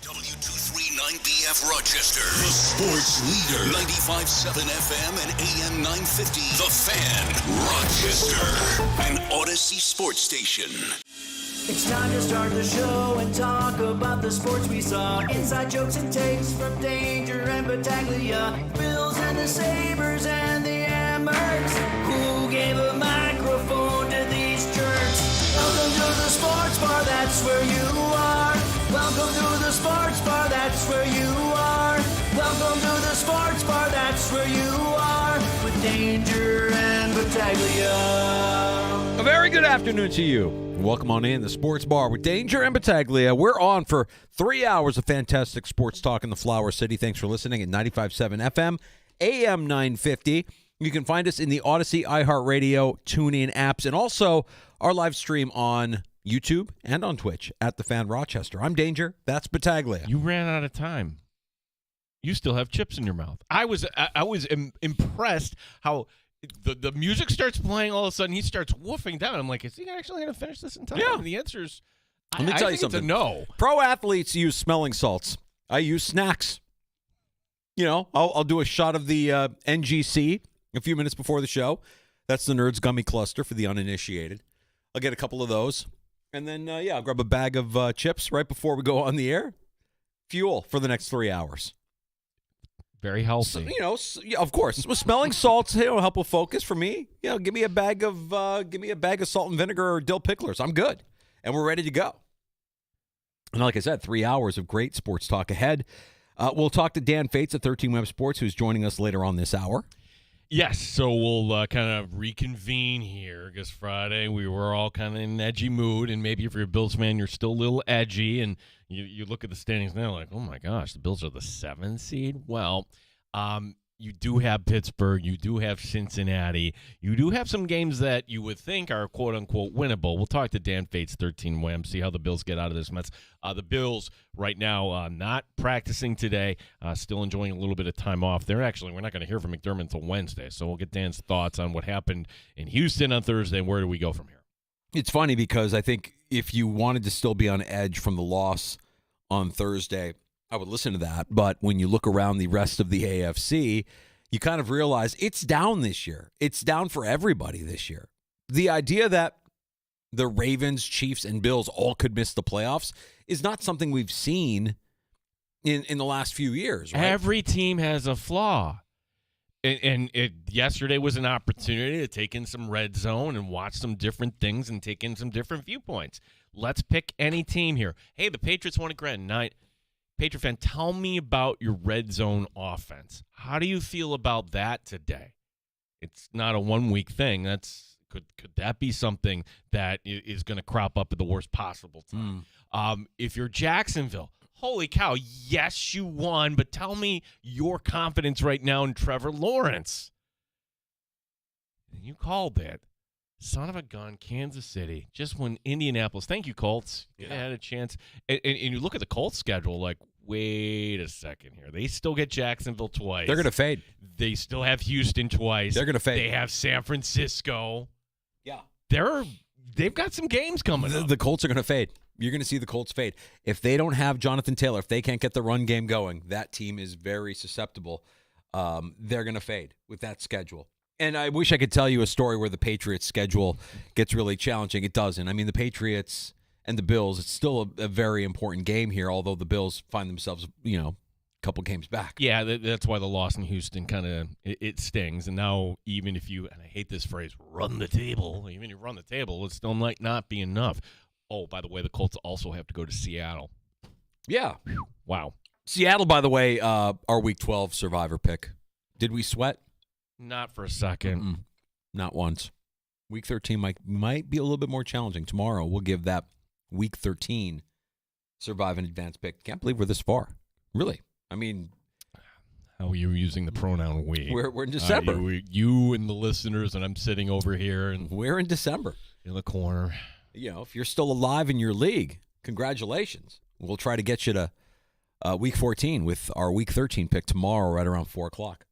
W239BF Rochester, the sports leader. 95.7 FM and AM 950. The Fan, Rochester, an Odyssey sports station. It's time to start the show and talk about the sports we saw. Inside jokes and takes from Danger and Battaglia. Bills and the Sabres and the Amherst. Who gave a microphone to these jerks? Welcome to the sports bar, that's where you are. Welcome to the sports bar, that's where you are. Welcome to the sports bar, that's where you are. With Danger and Battaglia. A very good afternoon to you. Welcome on in the Sports Bar with Danger and Battaglia. We're on for 3 hours of fantastic sports talk in the Flower City. Thanks for listening at 95.7 FM, AM 950. You can find us in the Odyssey, iHeartRadio, TuneIn apps, and also our live stream on YouTube and on Twitch at The Fan Rochester. I'm Danger. That's Battaglia. You ran out of time. You still have chips in your mouth. I was impressed how the music starts playing. All of a sudden, he starts woofing down. I'm like, is he actually going to finish this in time? Yeah. And the answer is, Let me tell you something. It's a no. Pro athletes use smelling salts. I use snacks. You know, I'll do a shot of the NGC a few minutes before the show. That's the Nerds Gummy Cluster for the uninitiated. I'll get a couple of those. And then, I'll grab a bag of chips right before we go on the air. Fuel for the next 3 hours. Very healthy. So, of course. Smelling salts, help with focus for me. Give me a bag of salt and vinegar or dill picklers. I'm good, and we're ready to go. And like I said, 3 hours of great sports talk ahead. We'll talk to Dan Fates at 13 Web Sports, who's joining us later on this hour. Yes, so we'll kind of reconvene here because Friday we were all kind of in an edgy mood, and maybe if you're a Bills fan, you're still a little edgy, and you look at the standings now like, oh my gosh, the Bills are the 7th seed? Well, you do have Pittsburgh, you do have Cincinnati, you do have some games that you would think are quote-unquote winnable. We'll talk to Dan Fates, 13 WM, see how the Bills get out of this mess. The Bills right now not practicing today, still enjoying a little bit of time off. We're not going to hear from McDermott until Wednesday, so we'll get Dan's thoughts on what happened in Houston on Thursday and where do we go from here. It's funny because I think if you wanted to still be on edge from the loss on Thursday, I would listen to that. But when you look around the rest of the AFC, you kind of realize it's down this year. It's down for everybody this year. The idea that the Ravens, Chiefs, and Bills all could miss the playoffs is not something we've seen in the last few years. Right? Every team has a flaw. And yesterday was an opportunity to take in some red zone and watch some different things and take in some different viewpoints. Let's pick any team here. Hey, the Patriots won at Granton. Patriot fan, tell me about your red zone offense. How do you feel about that today? It's not a 1 week thing. Could that be something that is going to crop up at the worst possible time? If you're Jacksonville, holy cow, yes, you won, but tell me your confidence right now in Trevor Lawrence. And you called it. Son of a gun, Kansas City. Just when Indianapolis. Thank you, Colts. You had a chance. And you look at the Colts schedule, like, wait a second here. They still get Jacksonville twice. They're going to fade. They still have Houston twice. They're going to fade. They have San Francisco. Yeah. They've got some games coming up. The Colts are going to fade. You're going to see the Colts fade. If they don't have Jonathan Taylor, if they can't get the run game going, that team is very susceptible. They're going to fade with that schedule. And I wish I could tell you a story where the Patriots' schedule gets really challenging. It doesn't. I mean, the Patriots and the Bills, it's still a very important game here, although the Bills find themselves, a couple games back. Yeah, that's why the loss in Houston kind of, it stings. And now even if you, and I hate this phrase, run the table, even if you run the table, it still might not be enough. Oh, by the way, the Colts also have to go to Seattle. Yeah. Wow. Seattle, by the way, our Week 12 Survivor pick. Did we sweat? Not for a second. Not once. Week 13 might be a little bit more challenging. Tomorrow, we'll give that Week 13 Survive and Advance pick. Can't believe we're this far. Really. I mean, how are you using the pronoun we? We're in December. You and the listeners, and I'm sitting over here. And we're in December. In the corner. If you're still alive in your league, congratulations. We'll try to get you to Week 14 with our Week 13 pick tomorrow right around 4 o'clock.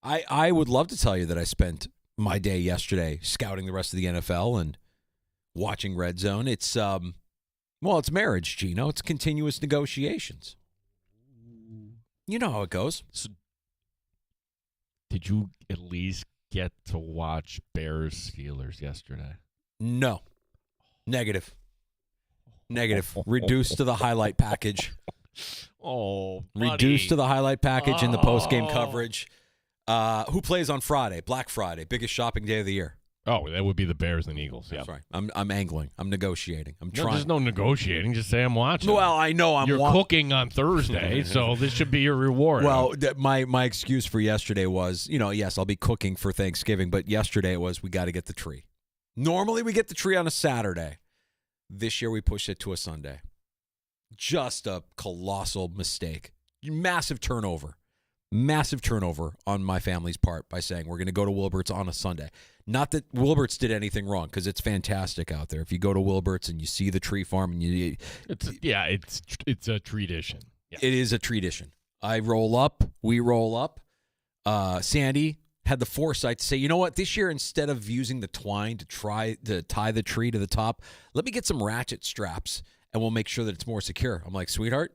I would love to tell you that I spent my day yesterday scouting the rest of the NFL and watching Red Zone. It's Well, it's marriage, Gino. It's continuous negotiations. You know how it goes. So, did you at least get to watch Bears Steelers yesterday? No. Negative. Reduced to the highlight package. Oh, buddy. Reduced to the highlight package in the post-game coverage. Who plays on Friday? Black Friday, biggest shopping day of the year. Oh, that would be the Bears and Eagles. Yeah, That's right. I'm angling. I'm negotiating. I'm no, trying. there's no negotiating. Just say I'm watching. Well, I know You're cooking on Thursday, so this should be your reward. Well, my excuse for yesterday was, yes, I'll be cooking for Thanksgiving, but yesterday it was we got to get the tree. Normally we get the tree on a Saturday. This year we pushed it to a Sunday. Just a colossal mistake. Massive turnover on my family's part by saying we're going to go to Wilbert's on a Sunday. Not that Wilbert's did anything wrong, because it's fantastic out there. If you go to Wilbert's and you see the tree farm, and it's a tradition. Yeah. It is a tradition. We roll up. Sandy had the foresight to say, you know what, this year instead of using the twine to try to tie the tree to the top, let me get some ratchet straps and we'll make sure that it's more secure. I'm like, sweetheart,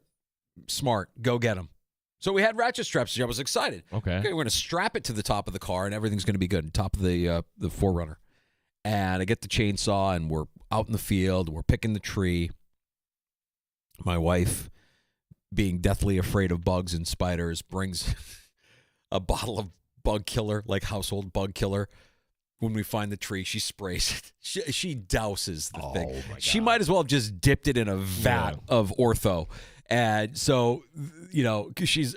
smart, go get them. So we had ratchet straps. I was excited. Okay, we're going to strap it to the top of the car, and everything's going to be good. Top of the 4Runner. And I get the chainsaw, and we're out in the field. We're picking the tree. My wife, being deathly afraid of bugs and spiders, brings a bottle of bug killer, like household bug killer. When we find the tree, she sprays it. She douses the thing. My God. She might as well have just dipped it in a vat of ortho. And so,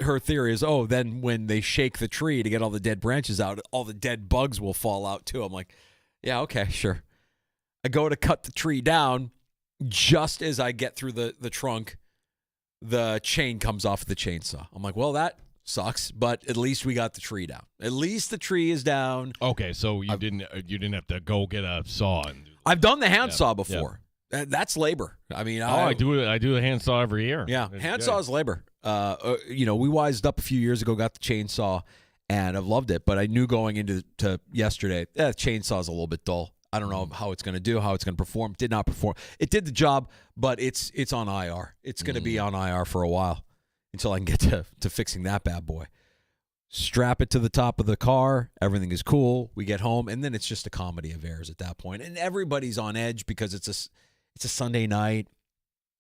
her theory is, then when they shake the tree to get all the dead branches out, all the dead bugs will fall out too. I'm like, yeah, okay, sure. I go to cut the tree down. Just as I get through the trunk, the chain comes off the chainsaw. I'm like, well, that sucks, but at least we got the tree down. At least the tree is down. Okay, so you didn't have to go get a saw. I've done the handsaw before. That's labor. I mean, I do a handsaw every year. Yeah, handsaw is labor. We wised up a few years ago, got the chainsaw, and I've loved it. But I knew going into yesterday, chainsaw is a little bit dull. I don't know how it's going to do, how it's going to perform. Did not perform. It did the job, but it's on IR. It's going to be on IR for a while until I can get to fixing that bad boy. Strap it to the top of the car. Everything is cool. We get home, and then it's just a comedy of errors at that point. And everybody's on edge because it's a Sunday night.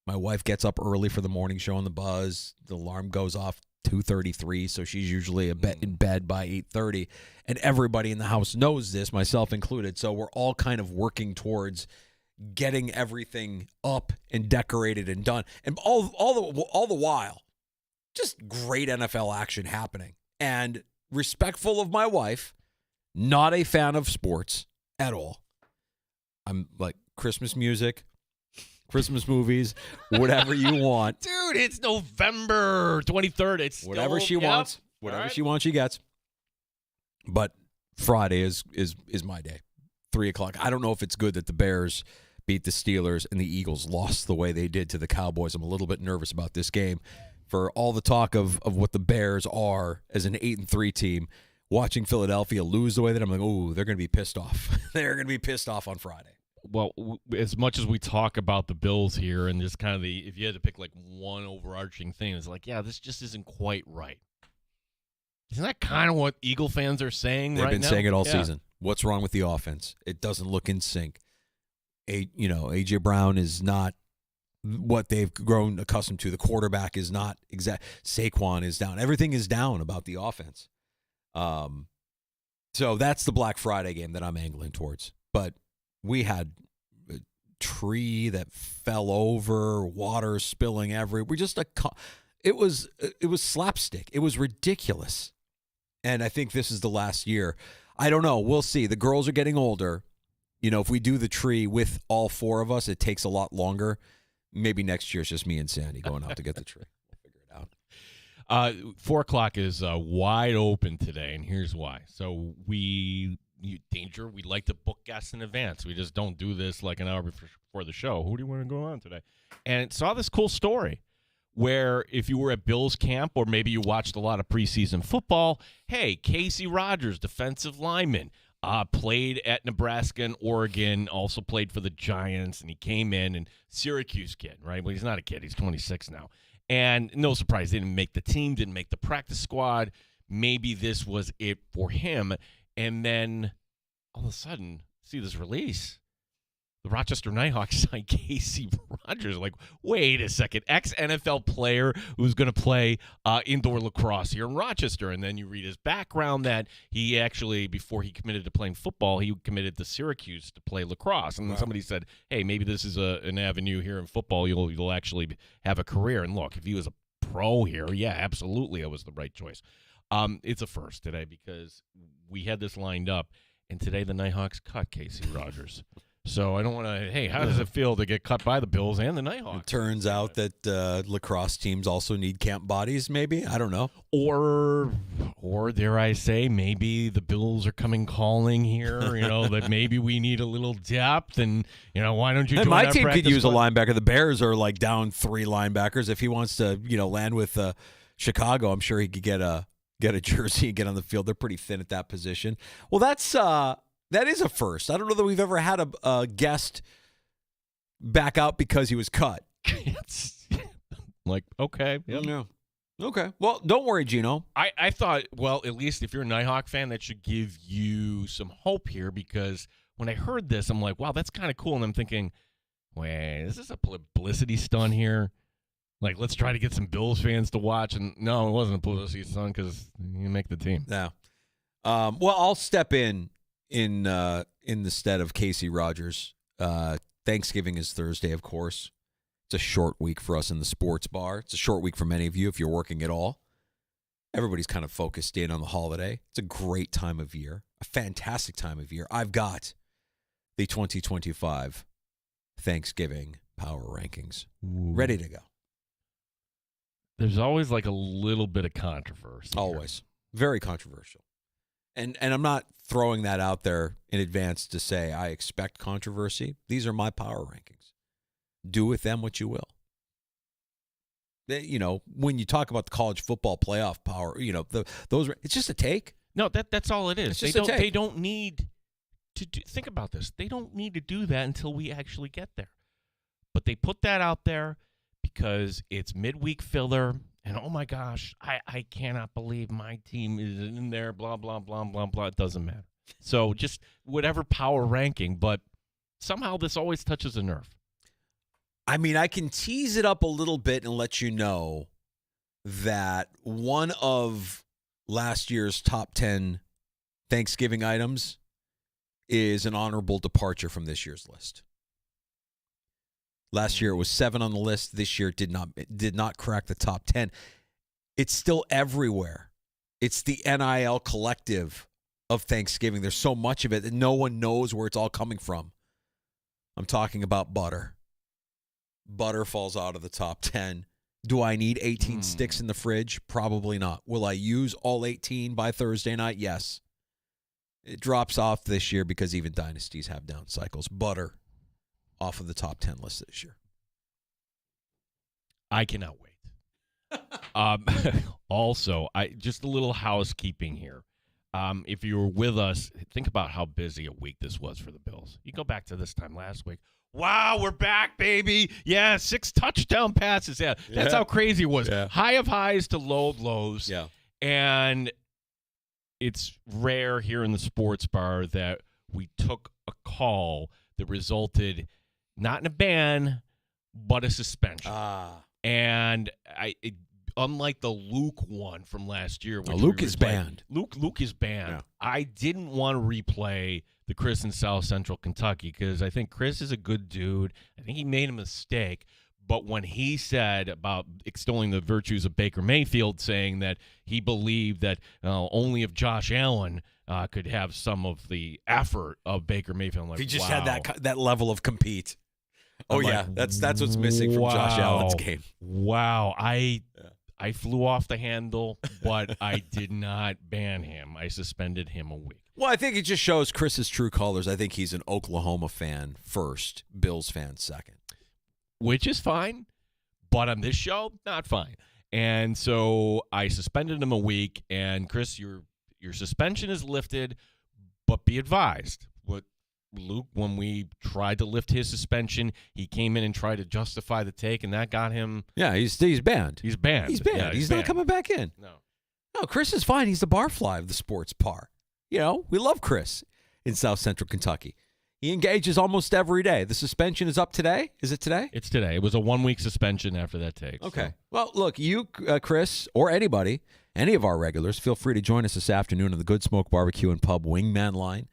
My wife gets up early for the morning show on the Buzz. The alarm goes off 2:33, so she's usually in bed by 8:30. And everybody in the house knows this, myself included. So we're all kind of working towards getting everything up and decorated and done. And all the while, just great NFL action happening. And respectful of my wife, not a fan of sports at all. I'm like, Christmas music, Christmas movies, whatever you want. Dude, it's November 23rd. It's whatever she wants. Whatever she wants, she gets. But Friday is my day. 3:00. I don't know if it's good that the Bears beat the Steelers and the Eagles lost the way they did to the Cowboys. I'm a little bit nervous about this game. For all the talk of what the Bears are as an 8-3 team, watching Philadelphia lose the way that I'm like, oh, they're going to be pissed off. They're going to be pissed off on Friday. Well, as much as we talk about the Bills here and just kind of if you had to pick like one overarching thing, it's like, yeah, this just isn't quite right. Isn't that kind of what Eagle fans are saying right now? They've been saying it all season. What's wrong with the offense? It doesn't look in sync. A.J. Brown is not what they've grown accustomed to. The quarterback is not exact. Saquon is down. Everything is down about the offense. So that's the Black Friday game that I'm angling towards. But we had a tree that fell over, water spilling everywhere. It was slapstick. It was ridiculous. And I think this is the last year. I don't know. We'll see. The girls are getting older. If we do the tree with all four of us, it takes a lot longer. Maybe next year it's just me and Sandy going out to get the tree. We'll figure it out. 4:00 is wide open today, and here's why. So we like to book guests in advance. We just don't do this like an hour before the show. Who do you want to go on today? And saw this cool story where if you were at Bills camp or maybe you watched a lot of preseason football, hey, Casey Rogers, defensive lineman, Played at Nebraska and Oregon, also played for the Giants, and he came in, and Syracuse kid, right? Well, he's not a kid. He's 26 now. And no surprise, didn't make the team, didn't make the practice squad. Maybe this was it for him. And then all of a sudden, see this release. The Rochester Nighthawks signed Casey Rogers. Like, wait a second. Ex-NFL player who's going to play indoor lacrosse here in Rochester. And then you read his background that he actually, before he committed to playing football, he committed to Syracuse to play lacrosse. And then somebody said, hey, maybe this is an avenue here in football. You'll actually have a career. And look, if he was a pro here, yeah, absolutely, it was the right choice. It's a first today because we had this lined up. And today the Nighthawks cut Casey Rogers. So I don't want to, hey, how does it feel to get cut by the Bills and the Nighthawks? It turns out that lacrosse teams also need camp bodies, maybe. I don't know. Or dare I say, maybe the Bills are coming calling here, that maybe we need a little depth. And, why don't you join my our team could use squad? a linebacker. The Bears are like down 3 linebackers. If he wants to, land with Chicago, I'm sure he could get a jersey and get on the field. They're pretty thin at that position. Well, that is a first. I don't know that we've ever had a guest back out because he was cut. It's like, okay. Yep. Yeah. Okay. Well, don't worry, Gino. I thought, well, at least if you're a Nighthawk fan, that should give you some hope here because when I heard this, I'm like, wow, that's kind of cool. And I'm thinking, wait, is this a publicity stunt here? Like, let's try to get some Bills fans to watch. And no, it wasn't a publicity stunt because you make the team. Yeah. Well, I'll step in the stead of Casey Rogers. Thanksgiving is Thursday, of course. It's a short week for us in the sports bar. It's a short week for many of you if you're working at all. Everybody's kind of focused in on the holiday. It's a great time of year, a fantastic time of year. I've got the 2025 Thanksgiving Power Rankings ready to go. There's always like a little bit of controversy. Always. Very controversial. And I'm not throwing that out there in advance to say I expect controversy. These are my power rankings. Do with them what you will. When you talk about the college football playoff power, those it's just a take. No, that's all it is. It's just a take. They don't need to think about this. They don't need to do that until we actually get there. But they put that out there because it's midweek filler. And, oh, my gosh, I cannot believe my team is in there, blah, blah, blah, blah, blah. It doesn't matter. So just whatever power ranking, but somehow this always touches a nerve. I mean, I can tease it up a little bit and let you know that one of last year's top 10 Thanksgiving items is an honorable departure from this year's list. Last year it was 7 on the list. This year it did not crack the top 10. It's still everywhere. It's the NIL collective of Thanksgiving. There's so much of it that no one knows where it's all coming from. I'm talking about butter. Butter falls out of the top 10. Do I need 18 sticks in the fridge? Probably not. Will I use all 18 by Thursday night? Yes. It drops off this year because even dynasties have down cycles. Butter off of the top 10 list this year. I cannot wait. Also, just a little housekeeping here. If you were with us, think about how busy a week this was for the Bills. You go back to this time last week. Wow, we're back, baby. Yeah, 6 touchdown passes. Yeah, that's how crazy it was. Yeah. High of highs to low of lows. Yeah. And it's rare here in the sports bar that we took a call that resulted not in a ban, but a suspension. And unlike the Luke one from last year. Luke is banned. Luke is banned. Yeah. I didn't want to replay the Chris in South Central Kentucky because I think Chris is a good dude. I think he made a mistake. But when he said about extolling the virtues of Baker Mayfield, saying that he believed that only if Josh Allen could have some of the effort of Baker Mayfield, I'm like, he just wow. had that level of compete. Oh, yeah, that's what's missing from Josh Allen's game. Wow, I flew off the handle, but I did not ban him. I suspended him a week. Well, I think it just shows Chris's true colors. I think he's an Oklahoma fan first, Bills fan second. Which is fine, but on this show, not fine. And so I suspended him a week, and Chris, your suspension is lifted, But be advised, Luke, when we tried to lift his suspension, he came in and tried to justify the take, and that got him. Yeah, he's banned. He's banned. He's banned. Yeah, he's not coming back in. No, Chris is fine. He's the barfly of the sports par. You know, we love Chris in South Central Kentucky. He engages almost every day. The suspension is up today. Is it today? It's today. It was a 1-week suspension after that take. Okay. So. Well, look, you, Chris, or anybody, any of our regulars, feel free to join us this afternoon on the Good Smoke Barbecue and Pub Wingman line,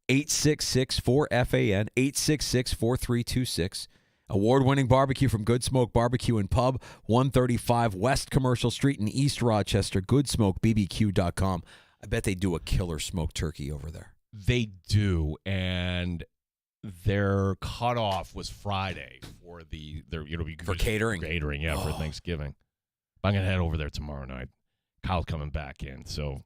866-4FAN, 866-4326. Award-winning barbecue from Good Smoke Barbecue and Pub, 135 West Commercial Street in East Rochester, goodsmokebbq.com. I bet they do a killer smoked turkey over there. They do, and their cutoff was Friday for for catering. Catering, yeah, for Thanksgiving. I'm gonna head over there tomorrow night. Kyle's coming back in, so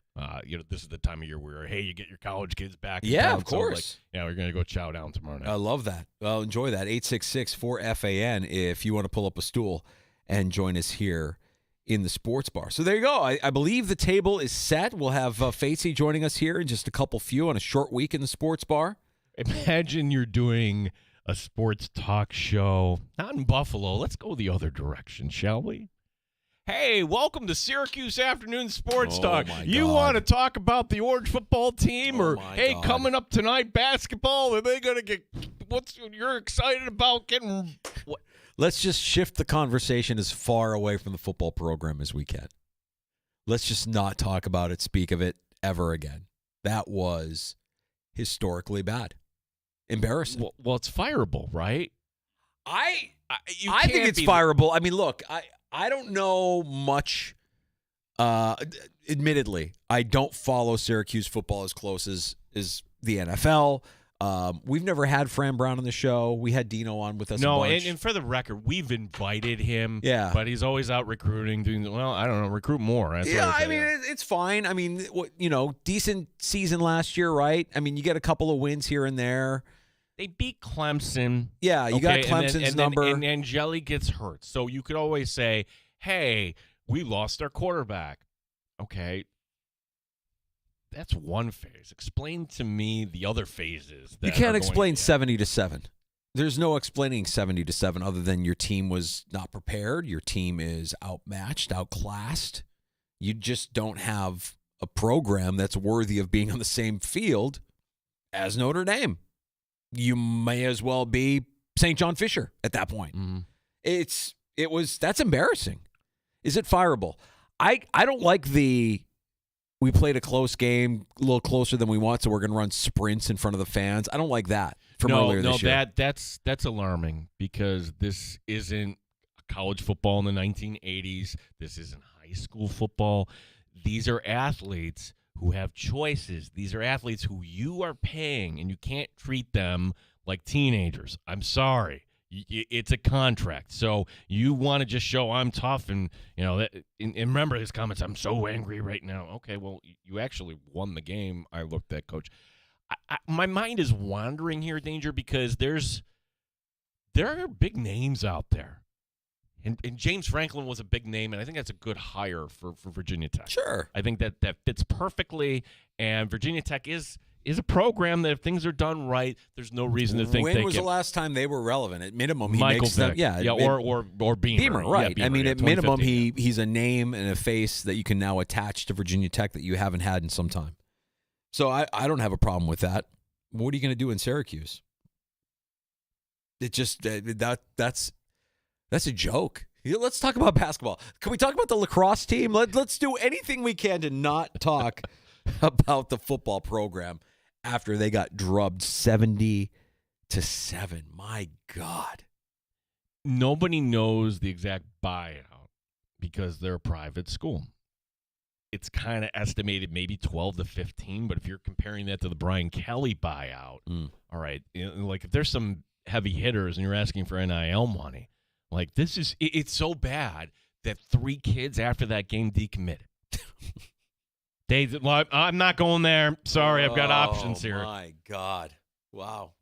this is the time of year where you get your college kids back. In town, of course. So, we're gonna go chow down tomorrow night. I love that. Well, enjoy that. 866-4FAN if you want to pull up a stool and join us here in the sports bar. So there you go. I believe the table is set. We'll have Fatesy joining us here in just a couple few on a short week in the sports bar. Imagine you're doing a sports talk show, not in Buffalo. Let's go the other direction, shall we? Hey, welcome to Syracuse Afternoon Sports Talk. You want to talk about the Orange football team? Coming up tonight, basketball, are they going to get you're excited about getting what? Let's just shift the conversation as far away from the football program as we can. Let's just not talk about it, speak of it ever again. That was historically bad. Embarrassing. Well, it's fireable, right? I think it's fireable. I mean, look, I don't know much. Admittedly, I don't follow Syracuse football as close as the NFL. We've never had Fran Brown on the show. We had Dino on with us. No, a bunch. And for the record, we've invited him. Yeah, but he's always out recruiting. I don't know, recruit more. It's fine. I mean, decent season last year, right? I mean, you get a couple of wins here and there. They beat Clemson. Yeah, you got Clemson's number. And Angeli gets hurt. So you could always say, hey, we lost our quarterback. Okay. That's one phase. Explain to me the other phases. You can't explain 70-7. There's no explaining 70-7 other than your team was not prepared. Your team is outmatched, outclassed. You just don't have a program that's worthy of being on the same field as Notre Dame. You may as well be St. John Fisher at that point. Mm-hmm. That's embarrassing. Is it fireable? I don't like we played a close game, a little closer than we want, so we're going to run sprints in front of the fans. I don't like that from earlier this year. That's alarming because this isn't college football in the 1980s. This isn't high school football. These are athletes who have choices. These are athletes who you are paying, and you can't treat them like teenagers. I'm sorry. It's a contract. So you want to just show I'm tough and, and remember his comments, I'm so angry right now. Okay, well, you actually won the game. I looked at Coach. My mind is wandering here, Danger, because there are big names out there. And James Franklin was a big name, and I think that's a good hire for Virginia Tech. Sure. I think that fits perfectly, and Virginia Tech is a program that if things are done right, there's no reason to think when was the last time they were relevant? At minimum, he Michael makes them. Vick. Yeah, or Beamer. Beamer, right. Yeah, Beamer, at minimum, he's a name and a face that you can now attach to Virginia Tech that you haven't had in some time. So I don't have a problem with that. What are you going to do in Syracuse? It just that's a joke. Let's talk about basketball. Can we talk about the lacrosse team? Let's do anything we can to not talk about the football program after they got drubbed 70-7. My God. Nobody knows the exact buyout because they're a private school. It's kind of estimated maybe 12 to 15, but if you're comparing that to the Brian Kelly buyout, all right, like if there's some heavy hitters and you're asking for NIL money, like it's so bad that 3 kids after that game decommitted. I'm not going there. Sorry, I've got options here. Oh, my God. Wow.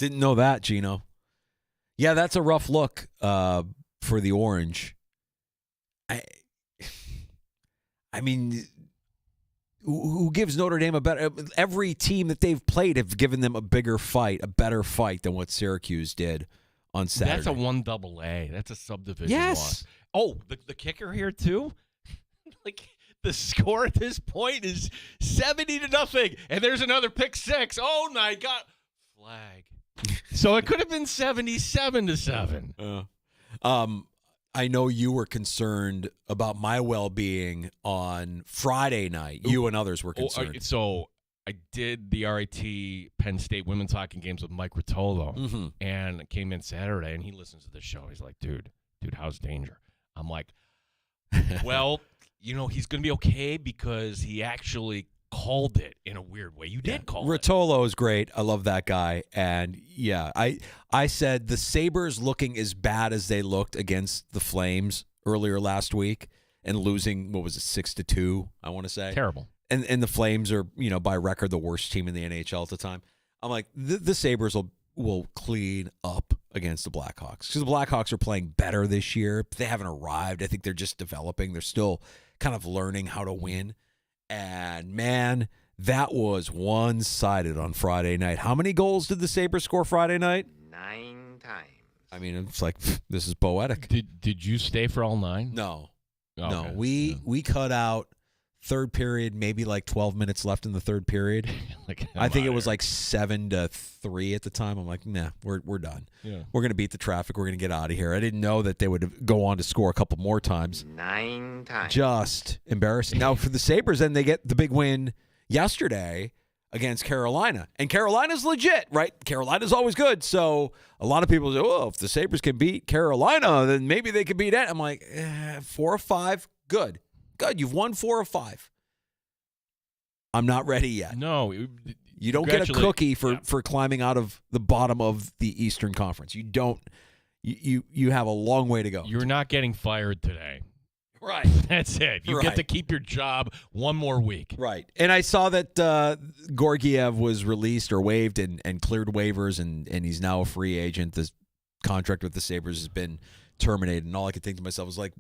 Didn't know that, Gino. Yeah, that's a rough look for the Orange. I mean, who gives Notre Dame a better? Every team that they've played have given them a bigger fight, a better fight than what Syracuse did on Saturday. That's a 1AA. That's a subdivision Yes. loss. Oh, the kicker here too. Like the score at this point is 70-0, and there's another pick six. Oh my God, flag. So it could have been 77-7. I know you were concerned about my well-being on Friday night. You and others were concerned. So I did the RIT Penn State women's hockey games with Mike Rotolo, and came in Saturday, and he listens to the show. He's like, dude, how's Danger? I'm like, well, he's going to be okay because he actually called it in a weird way. You did call it. Rotolo is great. I love that guy. And, yeah, I said the Sabres looking as bad as they looked against the Flames earlier last week and losing, 6-2, I want to say. Terrible. And the Flames are, by record, the worst team in the NHL at the time. I'm like, the Sabres will clean up against the Blackhawks because the Blackhawks are playing better this year. They haven't arrived. I think they're just developing. They're still kind of learning how to win. And, man, that was one-sided on Friday night. How many goals did the Sabres score Friday night? 9 times. I mean, it's like, this is poetic. Did you stay for all 9? No. Okay. No. We cut out third period, maybe like 12 minutes left in the third period. I think it was like 7-3 at the time. I'm like, nah, we're done. Yeah. We're going to beat the traffic. We're going to get out of here. I didn't know that they would go on to score a couple more times. 9 times. Just embarrassing. Now, for the Sabres, then they get the big win yesterday against Carolina. And Carolina's legit, right? Carolina's always good. So a lot of people say, oh, if the Sabres can beat Carolina, then maybe they can beat it. I'm like, 4 or 5, good. Good, you've won 4 or 5. I'm not ready yet. No. You don't get a cookie for climbing out of the bottom of the Eastern Conference. You don't. You have a long way to go. You're not getting fired today. Right. That's it. You get to keep your job one more week. Right. And I saw that Gorgiev was released or waived and cleared waivers, and he's now a free agent. The contract with the Sabres has been terminated. And all I could think to myself was like,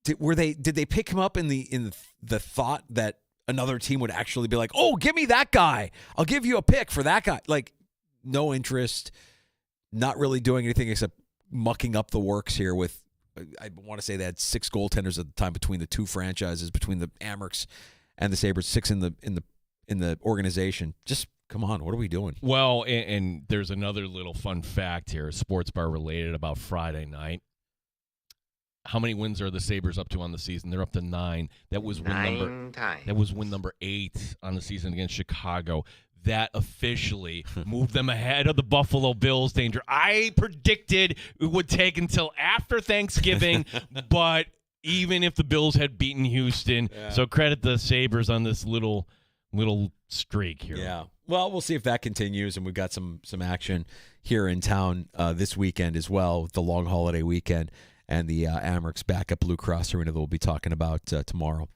did they pick him up in the thought that another team would actually be like, oh, give me that guy. I'll give you a pick for that guy. Like, no interest, not really doing anything except mucking up the works here with, I want to say they had 6 goaltenders at the time between the two franchises, between the Amerks and the Sabres, 6 in the organization. Just come on, what are we doing? Well, and there's another little fun fact here, sports bar related, about Friday night. How many wins are the Sabres up to on the season? They're up to 9. That was win 9 times. That was win number 8 on the season against Chicago. That officially moved them ahead of the Buffalo Bills. Danger. I predicted it would take until after Thanksgiving, but even if the Bills had beaten Houston, so credit the Sabres on this little streak here. Yeah. Well, we'll see if that continues, and we've got some action here in town this weekend as well, the long holiday weekend. And the Amerks back at Blue Cross Arena that we'll be talking about tomorrow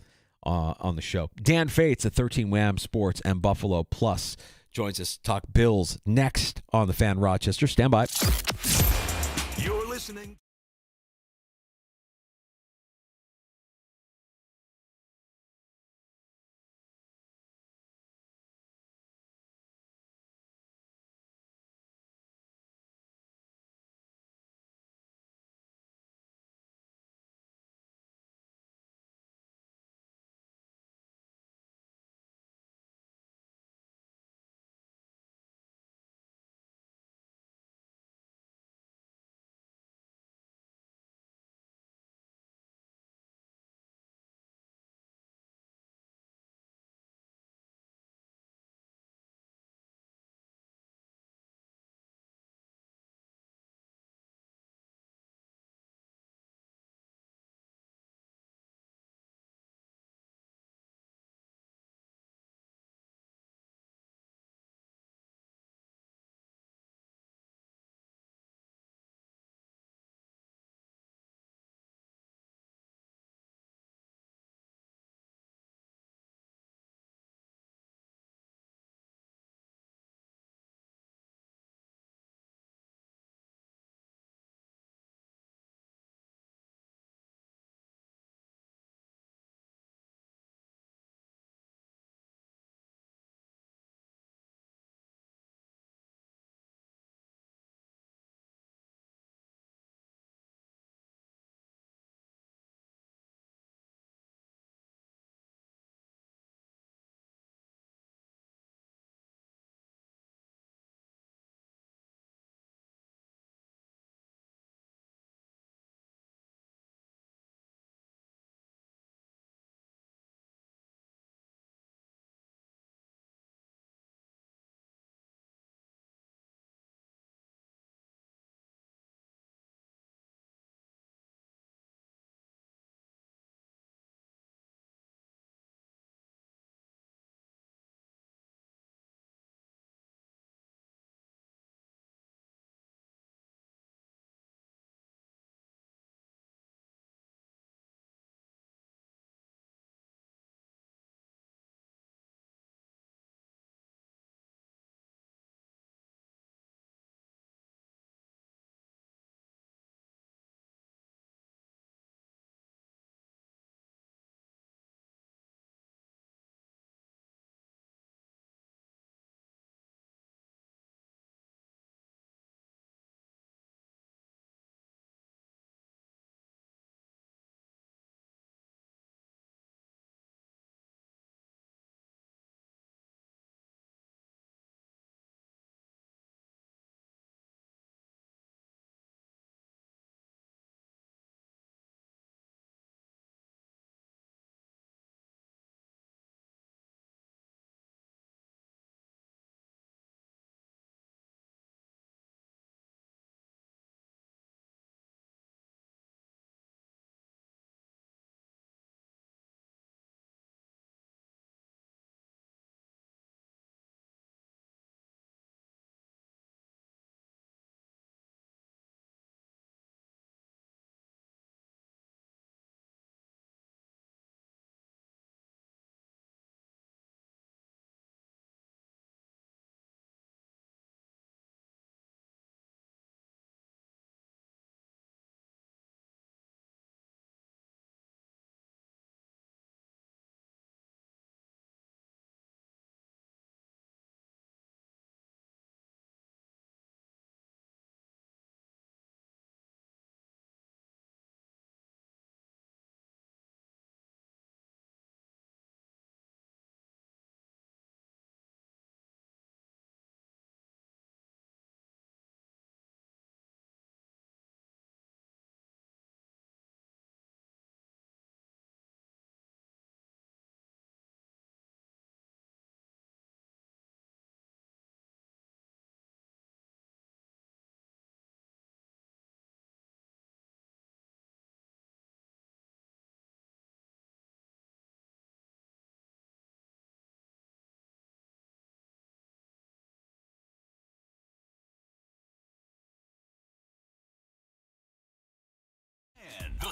on the show. Dan Fates at 13 Wham Sports and Buffalo Plus joins us to talk Bills next on the Fan Rochester. Stand by. You're listening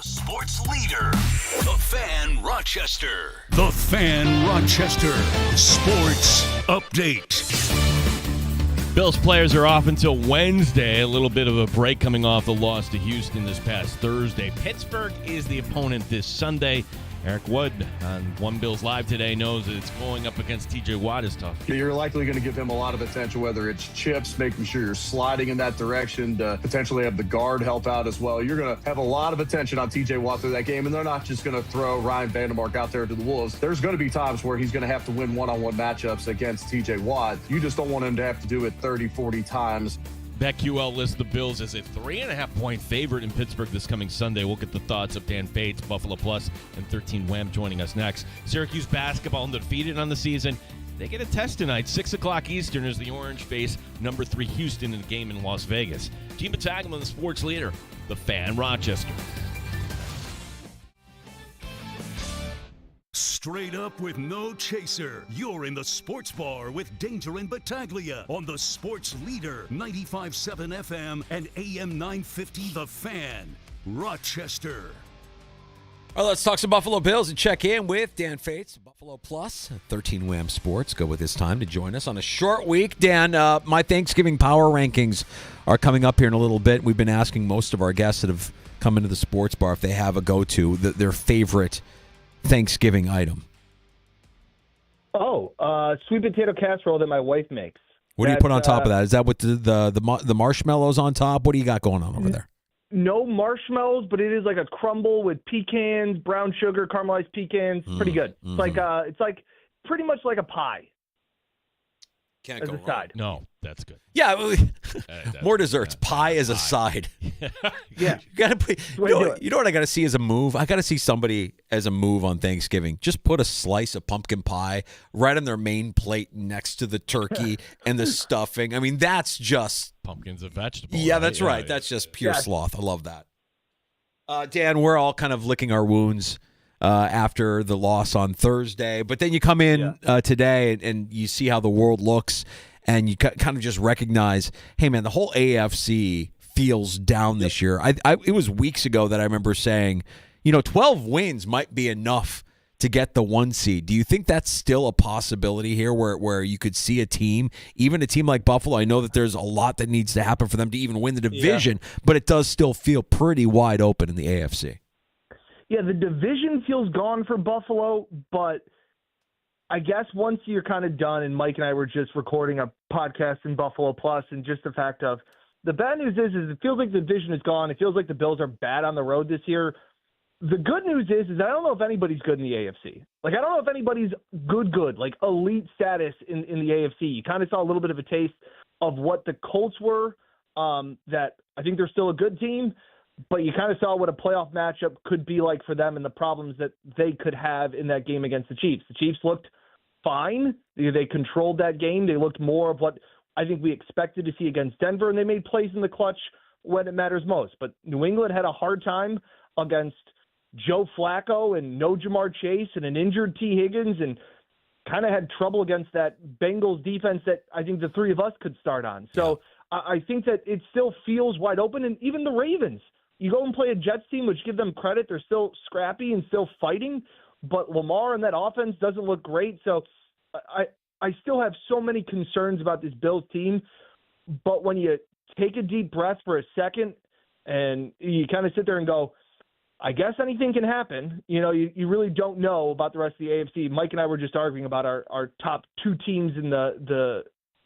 The sports leader. The Fan Rochester. The Fan Rochester Sports Update. Bills players are off until Wednesday. A little bit of a break coming off the loss to Houston this past Thursday. Pittsburgh is the opponent this Sunday. Eric Wood on One Bills Live today knows that it's going up against TJ Watt is tough. You're likely going to give him a lot of attention, whether it's chips, making sure you're sliding in that direction to potentially have the guard help out as well. You're going to have a lot of attention on TJ Watt through that game, and they're not just going to throw Ryan Vandermark out there to the Wolves. There's going to be times where he's going to have to win one-on-one matchups against TJ Watt. You just don't want him to have to do it 30, 40 times. BetQL lists the Bills as a 3.5-point favorite in Pittsburgh this coming Sunday. We'll get the thoughts of Dan Fates, Buffalo Plus, and 13 Wham joining us next. Syracuse basketball undefeated on the season. They get a test tonight, 6 o'clock Eastern, as the Orange face number 3 Houston in a game in Las Vegas. Gene Battaglia, the sports leader, the Fan Rochester. Straight up with no chaser. You're in the sports bar with Danger and Battaglia on the sports leader, 95.7 FM and AM 950 The Fan, Rochester. All right, let's talk some Buffalo Bills and check in with Dan Fates, Buffalo Plus, 13 Wham Sports. Go with his time to join us on a short week. Dan, my Thanksgiving power rankings are coming up here in a little bit. We've been asking most of our guests that have come into the sports bar if they have a go-to, their favorite Thanksgiving item. Sweet potato casserole that my wife makes. What do you put on top of that? Is that with the marshmallows on top? What do you got going on over there? No marshmallows, but it is like a crumble with pecans, brown sugar, caramelized pecans. Pretty good. Mm-hmm. It's like pretty much like a pie. Can't as go a wrong. side. No, that's good. Yeah, more desserts. Pie as a side. Yeah. You gotta put, you know what I got to see as a move? I got to see somebody as a move on Thanksgiving. Just put a slice of pumpkin pie right on their main plate next to the turkey and the stuffing. I mean, that's just... Pumpkin's a vegetable. Yeah, that's right. That's just pure sloth. I love that. Dan, we're all kind of licking our wounds after the loss on Thursday. But then you come in today and you see how the world looks, and you kind of just recognize, hey, man, the whole AFC feels down this year. It was weeks ago that I remember saying, 12 wins might be enough to get the 1 seed. Do you think that's still a possibility here where you could see a team, even a team like Buffalo? I know that there's a lot that needs to happen for them to even win the division, but it does still feel pretty wide open in the AFC. Yeah, the division feels gone for Buffalo, but I guess once you're kind of done, and Mike and I were just recording a podcast in Buffalo Plus, and just the fact of the bad news is it feels like the division is gone. It feels like the Bills are bad on the road this year. The good news is I don't know if anybody's good in the AFC. Like, I don't know if anybody's good, like elite status in the AFC. You kind of saw a little bit of a taste of what the Colts were, that I think they're still a good team. But you kind of saw what a playoff matchup could be like for them and the problems that they could have in that game against the Chiefs. The Chiefs looked fine. They controlled that game. They looked more of what I think we expected to see against Denver, and they made plays in the clutch when it matters most. But New England had a hard time against Joe Flacco and no Jamar Chase and an injured T. Higgins, and kind of had trouble against that Bengals defense that I think the three of us could start on. So I think that it still feels wide open, and even the Ravens. You go and play a Jets team, which give them credit. They're still scrappy and still fighting, but Lamar and that offense doesn't look great. So I still have so many concerns about this Bills team, but when you take a deep breath for a second and you kind of sit there and go, I guess anything can happen. You really don't know about the rest of the AFC. Mike and I were just arguing about our top 2 teams in the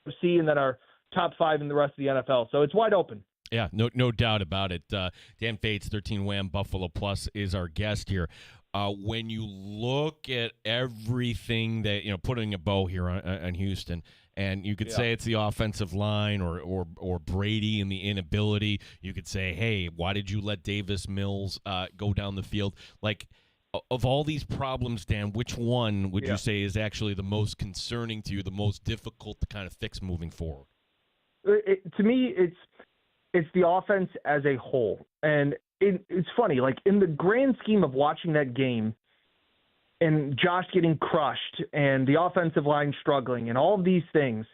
AFC and then our top 5 in the rest of the NFL. So it's wide open. Yeah, no doubt about it. Dan Fates, 13 Wham Buffalo Plus is our guest here. When you look at everything that, putting a bow here on Houston, and you could say it's the offensive line or Brady and the inability. You could say, hey, why did you let Davis Mills go down the field? Like, of all these problems, Dan, which one would you say is actually the most concerning to you, the most difficult to kind of fix moving forward? To me, it's the offense as a whole. And it's funny, like in the grand scheme of watching that game and Josh getting crushed and the offensive line struggling and all of these things,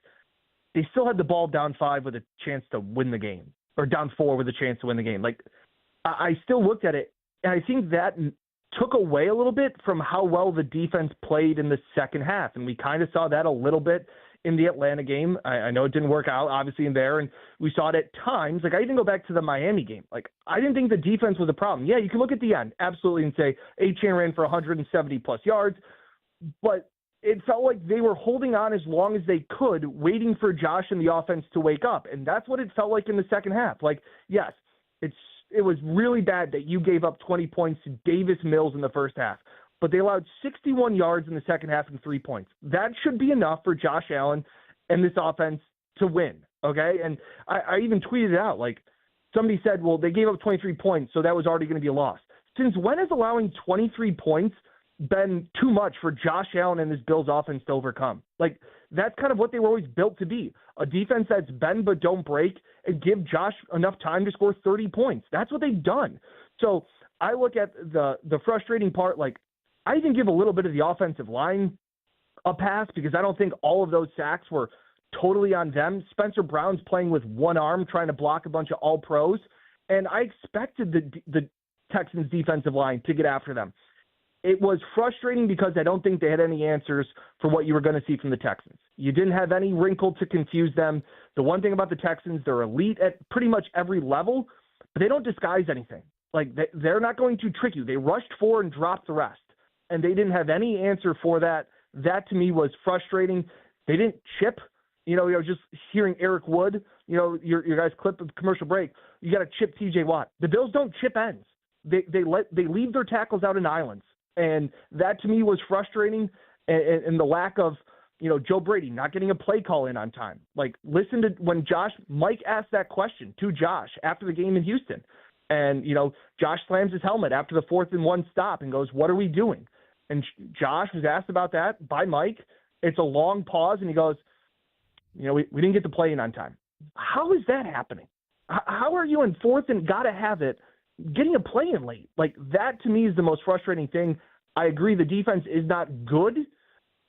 they still had the ball down 5 with a chance to win the game, or down 4 with a chance to win the game. Like, I still looked at it. And I think that took away a little bit from how well the defense played in the second half. And we kind of saw that a little bit in the Atlanta game. I know it didn't work out, obviously, in there. And we saw it at times. Like, I even go back to the Miami game. Like, I didn't think the defense was a problem. Yeah, you can look at the end, absolutely, and say Achane ran for 170-plus yards. But it felt like they were holding on as long as they could, waiting for Josh and the offense to wake up. And that's what it felt like in the second half. Like, yes, it was really bad that you gave up 20 points to Davis Mills in the first half, but they allowed 61 yards in the second half and 3 points. That should be enough for Josh Allen and this offense to win, okay? And I even tweeted it out. Like, somebody said, well, they gave up 23 points, so that was already going to be a loss. Since when has allowing 23 points been too much for Josh Allen and this Bills offense to overcome? Like, that's kind of what they were always built to be. A defense that's bend but don't break and give Josh enough time to score 30 points. That's what they've done. So I look at the frustrating part, like, I even give a little bit of the offensive line a pass because I don't think all of those sacks were totally on them. Spencer Brown's playing with one arm trying to block a bunch of all-pros, and I expected the Texans' defensive line to get after them. It was frustrating because I don't think they had any answers for what you were going to see from the Texans. You didn't have any wrinkle to confuse them. The one thing about the Texans, they're elite at pretty much every level, but they don't disguise anything. Like, they're not going to trick you. They rushed 4 and dropped the rest, and they didn't have any answer for that. That, to me, was frustrating. They didn't chip. Just hearing Eric Wood, your guys' clip of the commercial break, you got to chip T.J. Watt. The Bills don't chip ends. They leave their tackles out in islands. And that, to me, was frustrating, and the lack of, Joe Brady not getting a play call in on time. Like, listen to when Mike asked that question to Josh after the game in Houston. And, Josh slams his helmet after the 4th and 1 stop and goes, what are we doing? And Josh was asked about that by Mike. It's a long pause, and he goes, we didn't get the play in on time. How is that happening? How are you in 4th and got to have it getting a play in late? Like, that to me is the most frustrating thing. I agree the defense is not good,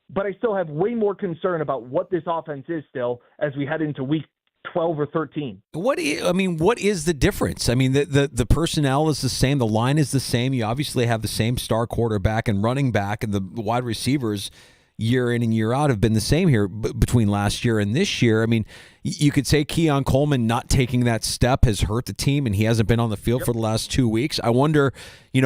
but I still have way more concern about what this offense is still as we head into week 12 or 13. What is the difference? I mean, the personnel is the same. The line is the same. You obviously have the same star quarterback and running back, and the wide receivers year in and year out have been the same here between last year and this year. I mean, you could say Keon Coleman not taking that step has hurt the team, and he hasn't been on the field for the last 2 weeks. I wonder,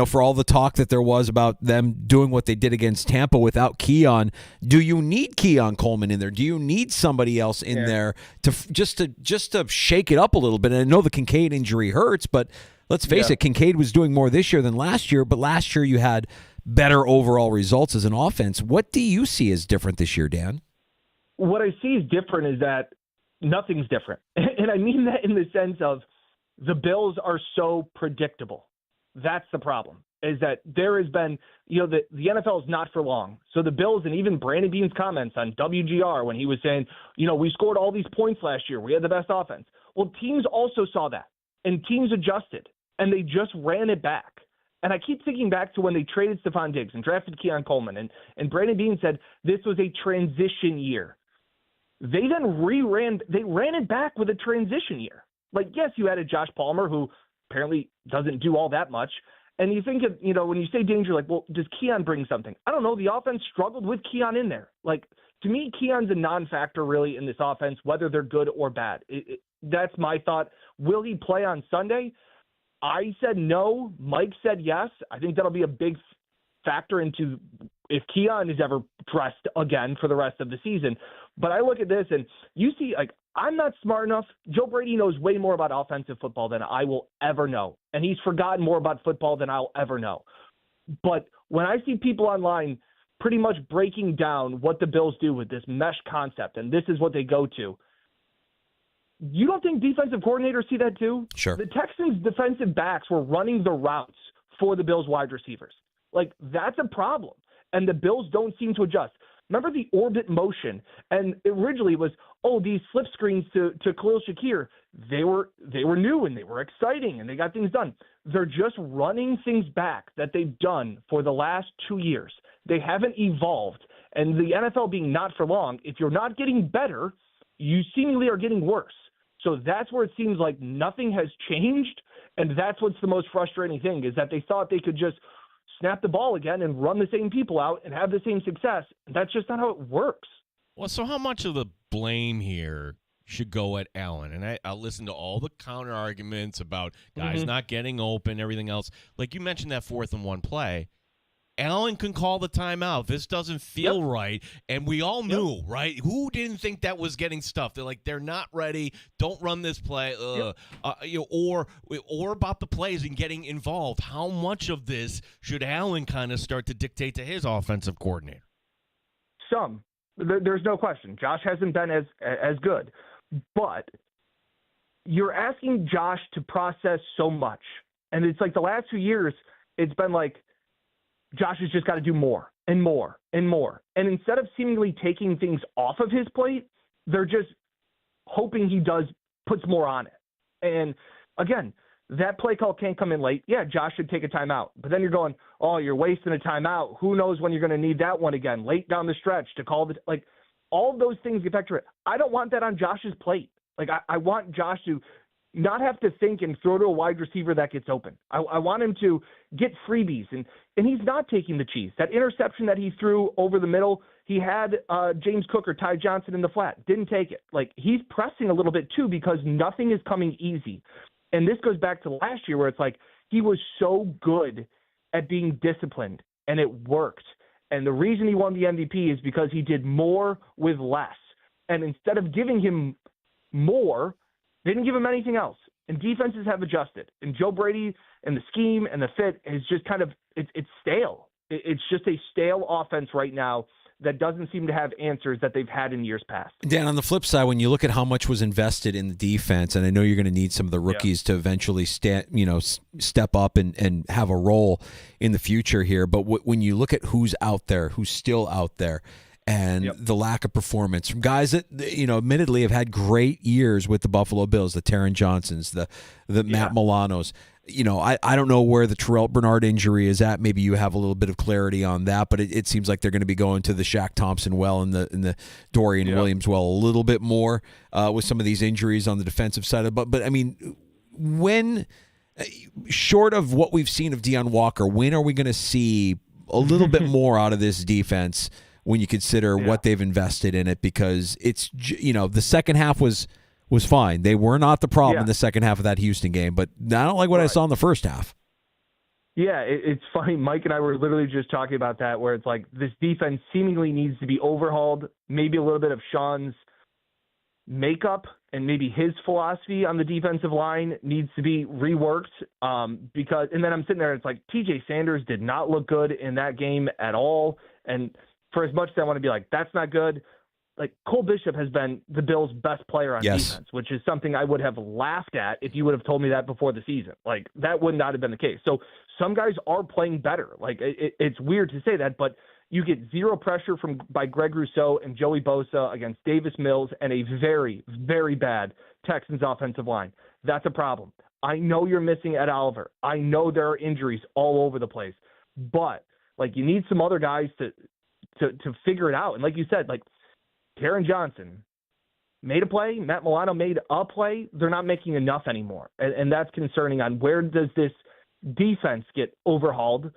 for all the talk that there was about them doing what they did against Tampa without Keon, do you need Keon Coleman in there? Do you need somebody else in there to just to shake it up a little bit? And I know the Kincaid injury hurts, but let's face it, Kincaid was doing more this year than last year, but last year you had better overall results as an offense. What do you see as different this year, Dan? What I see is different is that nothing's different. And I mean that in the sense of the Bills are so predictable. That's the problem, is that there has been, the NFL is not for long. So the Bills, and even Brandon Beane's comments on WGR when he was saying, we scored all these points last year. We had the best offense. Well, teams also saw that, and teams adjusted, and they just ran it back. And I keep thinking back to when they traded Stephon Diggs and drafted Keon Coleman, and Brandon Beane said this was a transition year. They then ran it back with a transition year. Like, yes, you added Josh Palmer, who apparently doesn't do all that much. And you think of, when you say danger, like, well, does Keon bring something? I don't know. The offense struggled with Keon in there. Like, to me, Keon's a non-factor really in this offense, whether they're good or bad. That's my thought. Will he play on Sunday? I said no. Mike said yes. I think that'll be a big factor into if Keon is ever dressed again for the rest of the season. But I look at this and you see, like, I'm not smart enough. Joe Brady knows way more about offensive football than I will ever know. And he's forgotten more about football than I'll ever know. But when I see people online pretty much breaking down what the Bills do with this mesh concept, and this is what they go to, you don't think defensive coordinators see that too? Sure. The Texans' defensive backs were running the routes for the Bills' wide receivers. Like, that's a problem. And the Bills don't seem to adjust. Remember the orbit motion? And originally it was, these flip screens to Khalil Shakir. They were new and they were exciting and they got things done. They're just running things back that they've done for the last 2 years. They haven't evolved. And the NFL being not for long, if you're not getting better, you seemingly are getting worse. So that's where it seems like nothing has changed, And that's what's the most frustrating thing, is that they thought they could just snap the ball again and run the same people out and have the same success. That's just not how it works. Well, so how much of the blame here should go at Allen? And I'll listen to all the counter arguments about guys not getting open, everything else. Like you mentioned that 4th and 1 play. Allen can call the timeout. This doesn't feel right. And we all knew, right? Who didn't think that was getting stuffed? They're like, they're not ready. Don't run this play. Or about the plays and getting involved. How much of this should Allen kind of start to dictate to his offensive coordinator? Some. There's no question. Josh hasn't been as good. But you're asking Josh to process so much. And it's like the last 2 years, it's been like, Josh has just got to do more and more and more. And instead of seemingly taking things off of his plate, they're just hoping he puts more on it. And again, that play call can't come in late. Yeah, Josh should take a timeout. But then you're going, oh, you're wasting a timeout. Who knows when you're going to need that one again, late down the stretch to call all of those things get back to it. I don't want that on Josh's plate. Like, I want Josh to not have to think and throw to a wide receiver that gets open. I want him to get freebies, and he's not taking the cheese. That interception that he threw over the middle, he had James Cook or Ty Johnson in the flat. Didn't take it. Like, he's pressing a little bit too because nothing is coming easy. And this goes back to last year where it's like he was so good at being disciplined, and it worked. And the reason he won the MVP is because he did more with less. And instead of giving him more, they didn't give him anything else. And defenses have adjusted. And Joe Brady and the scheme and the fit is just kind of it's stale. It's just a stale offense right now that doesn't seem to have answers that they've had in years past. Dan, on the flip side, when you look at how much was invested in the defense, and I know you're going to need some of the rookies to eventually step up and have a role in the future here, but when you look at who's out there, who's still out there, and the lack of performance from guys that, admittedly have had great years with the Buffalo Bills, the Taron Johnsons, the Matt Milanos. I don't know where the Terrell Bernard injury is at. Maybe you have a little bit of clarity on that, but it seems like they're going to be going to the Shaq Thompson well and the Dorian Williams well a little bit more with some of these injuries on the defensive side. But I mean, when short of what we've seen of Deion Walker, when are we going to see a little bit more out of this defense when you consider what they've invested in it? Because it's, the second half was fine. They were not the problem in the second half of that Houston game, but I don't like what I saw in the first half. Yeah, it's funny. Mike and I were literally just talking about that, where it's like this defense seemingly needs to be overhauled. Maybe a little bit of Sean's makeup and maybe his philosophy on the defensive line needs to be reworked. Because, and then I'm sitting there, it's like TJ Sanders did not look good in that game at all. And for as much as I want to be like, that's not good, like Cole Bishop has been the Bills' best player on defense, which is something I would have laughed at if you would have told me that before the season. Like, that would not have been the case. So some guys are playing better. Like, it's weird to say that, but you get zero pressure by Greg Rousseau and Joey Bosa against Davis Mills and a very, very bad Texans offensive line. That's a problem. I know you're missing Ed Oliver. I know there are injuries all over the place, but like, you need some other guys to figure it out. And like you said, like Taron Johnson made a play, Matt Milano made a play. They're not making enough anymore. And that's concerning on where does this defense get overhauled.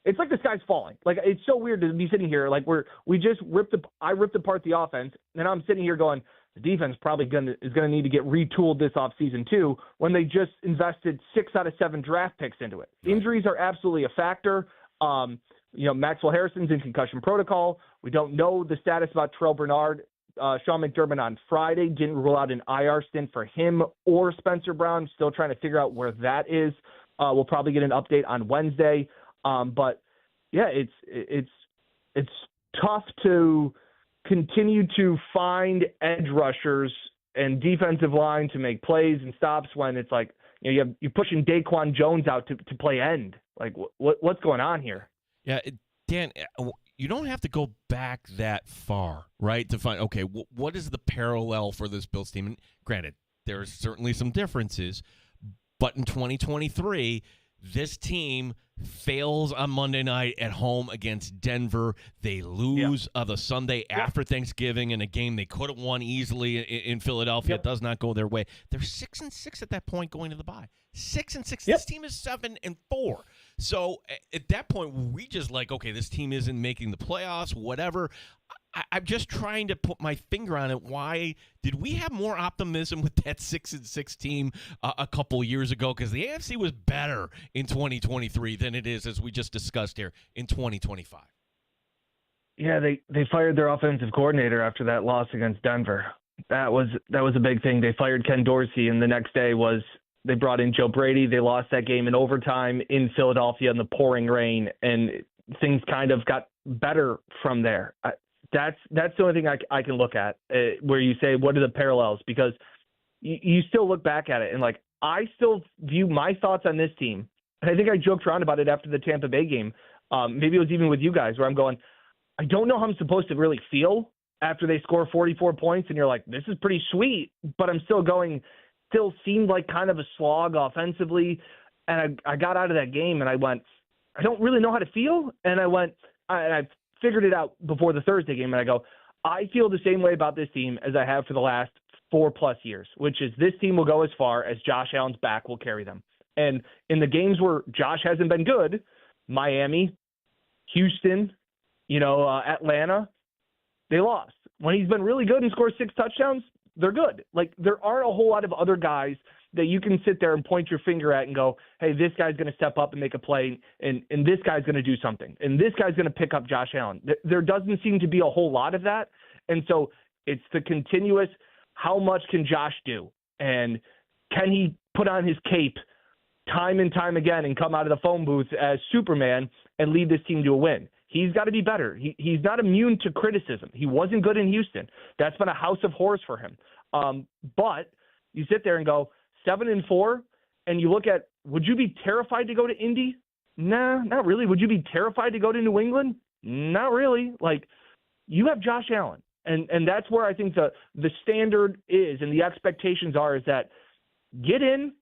It's like the sky's falling. Like, it's so weird to be sitting here. Like, I ripped apart the offense, and I'm sitting here going, the defense probably is going to need to get retooled this offseason too, when they just invested 6 out of 7 draft picks into it. Injuries are absolutely a factor. Maxwell Harrison's in concussion protocol. We don't know the status about Terrell Bernard. Sean McDermott on Friday didn't rule out an IR stint for him or Spencer Brown. Still trying to figure out where that is. We'll probably get an update on Wednesday. But yeah, it's tough to continue to find edge rushers and defensive line to make plays and stops when it's like, you're pushing Daquan Jones out to play end. Like, what's going on here? Yeah, Dan, you don't have to go back that far, right, to find, okay, what is the parallel for this Bills team? And granted, there's certainly some differences, but in 2023, This team fails on Monday night at home against Denver. They lose the Sunday after Thanksgiving in a game they could have won easily in Philadelphia. It does not go their way. They're 6-6 at that point going to the bye. 6-6. This team is 7-4. So at that point, we just like, okay, this team isn't making the playoffs, whatever. I'm just trying to put my finger on it. Why did we have more optimism with that 6-6 team a couple years ago? Because the AFC was better in 2023 than it is, as we just discussed here, in 2025. Yeah, they fired their offensive coordinator after that loss against Denver. That was a big thing. They fired Ken Dorsey, and the next day they brought in Joe Brady. They lost that game in overtime in Philadelphia in the pouring rain, and things kind of got better from there. That's the only thing I can look at where you say, what are the parallels? Because you still look back at it, and like I still view my thoughts on this team, and I think I joked around about it after the Tampa Bay game. Maybe it was even with you guys, where I'm going, I don't know how I'm supposed to really feel after they score 44 points, and you're like, this is pretty sweet, but I'm still seemed like kind of a slog offensively, and I got out of that game, and I went, I don't really know how to feel, and I figured it out before the Thursday game, and I go, I feel the same way about this team as I have for the last 4+ years, which is this team will go as far as Josh Allen's back will carry them. And in the games where Josh hasn't been good, Miami, Houston, Atlanta, they lost. When he's been really good and scores 6 touchdowns, they're good. Like, there aren't a whole lot of other guys that you can sit there and point your finger at and go, hey, this guy's going to step up and make a play, and this guy's going to do something, and this guy's going to pick up Josh Allen. There doesn't seem to be a whole lot of that, and so it's the continuous, how much can Josh do, and can he put on his cape time and time again and come out of the phone booth as Superman and lead this team to a win? He's got to be better. He's not immune to criticism. He wasn't good in Houston. That's been a house of horrors for him. But you sit there and go, 7-4, and you look at, would you be terrified to go to Indy? Nah, not really. Would you be terrified to go to New England? Not really. Like, you have Josh Allen, and that's where I think the standard is and the expectations are, is that get in.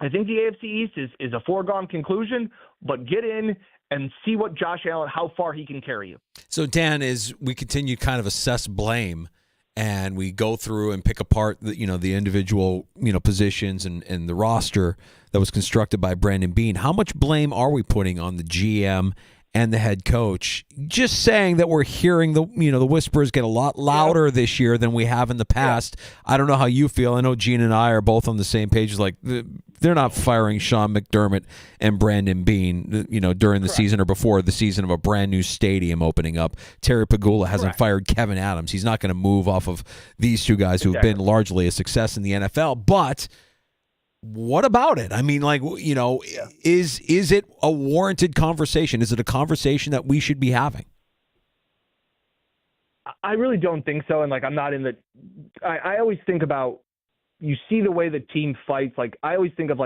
I think the AFC East is a foregone conclusion, but get in and see what Josh Allen, how far he can carry you. So, Dan, as we continue kind of assess blame, and we go through and pick apart the individual positions and the roster that was constructed by Brandon Beane, how much blame are we putting on the GM and the head coach? Just saying that we're hearing the whispers get a lot louder this year than we have in the past. I don't know how you feel. I know Gene and I are both on the same page. Like, they're not firing Sean McDermott and Brandon Beane, during the season or before the season of a brand new stadium opening up. Terry Pagula hasn't fired Kevin Adams. He's not going to move off of these two guys who've been largely a success in the NFL. But what about it? I mean, is it a warranted conversation? Is it a conversation that we should be having? I really don't think so. And I'm not in the – I always think about, you see the way the team fights. Like, I always think of,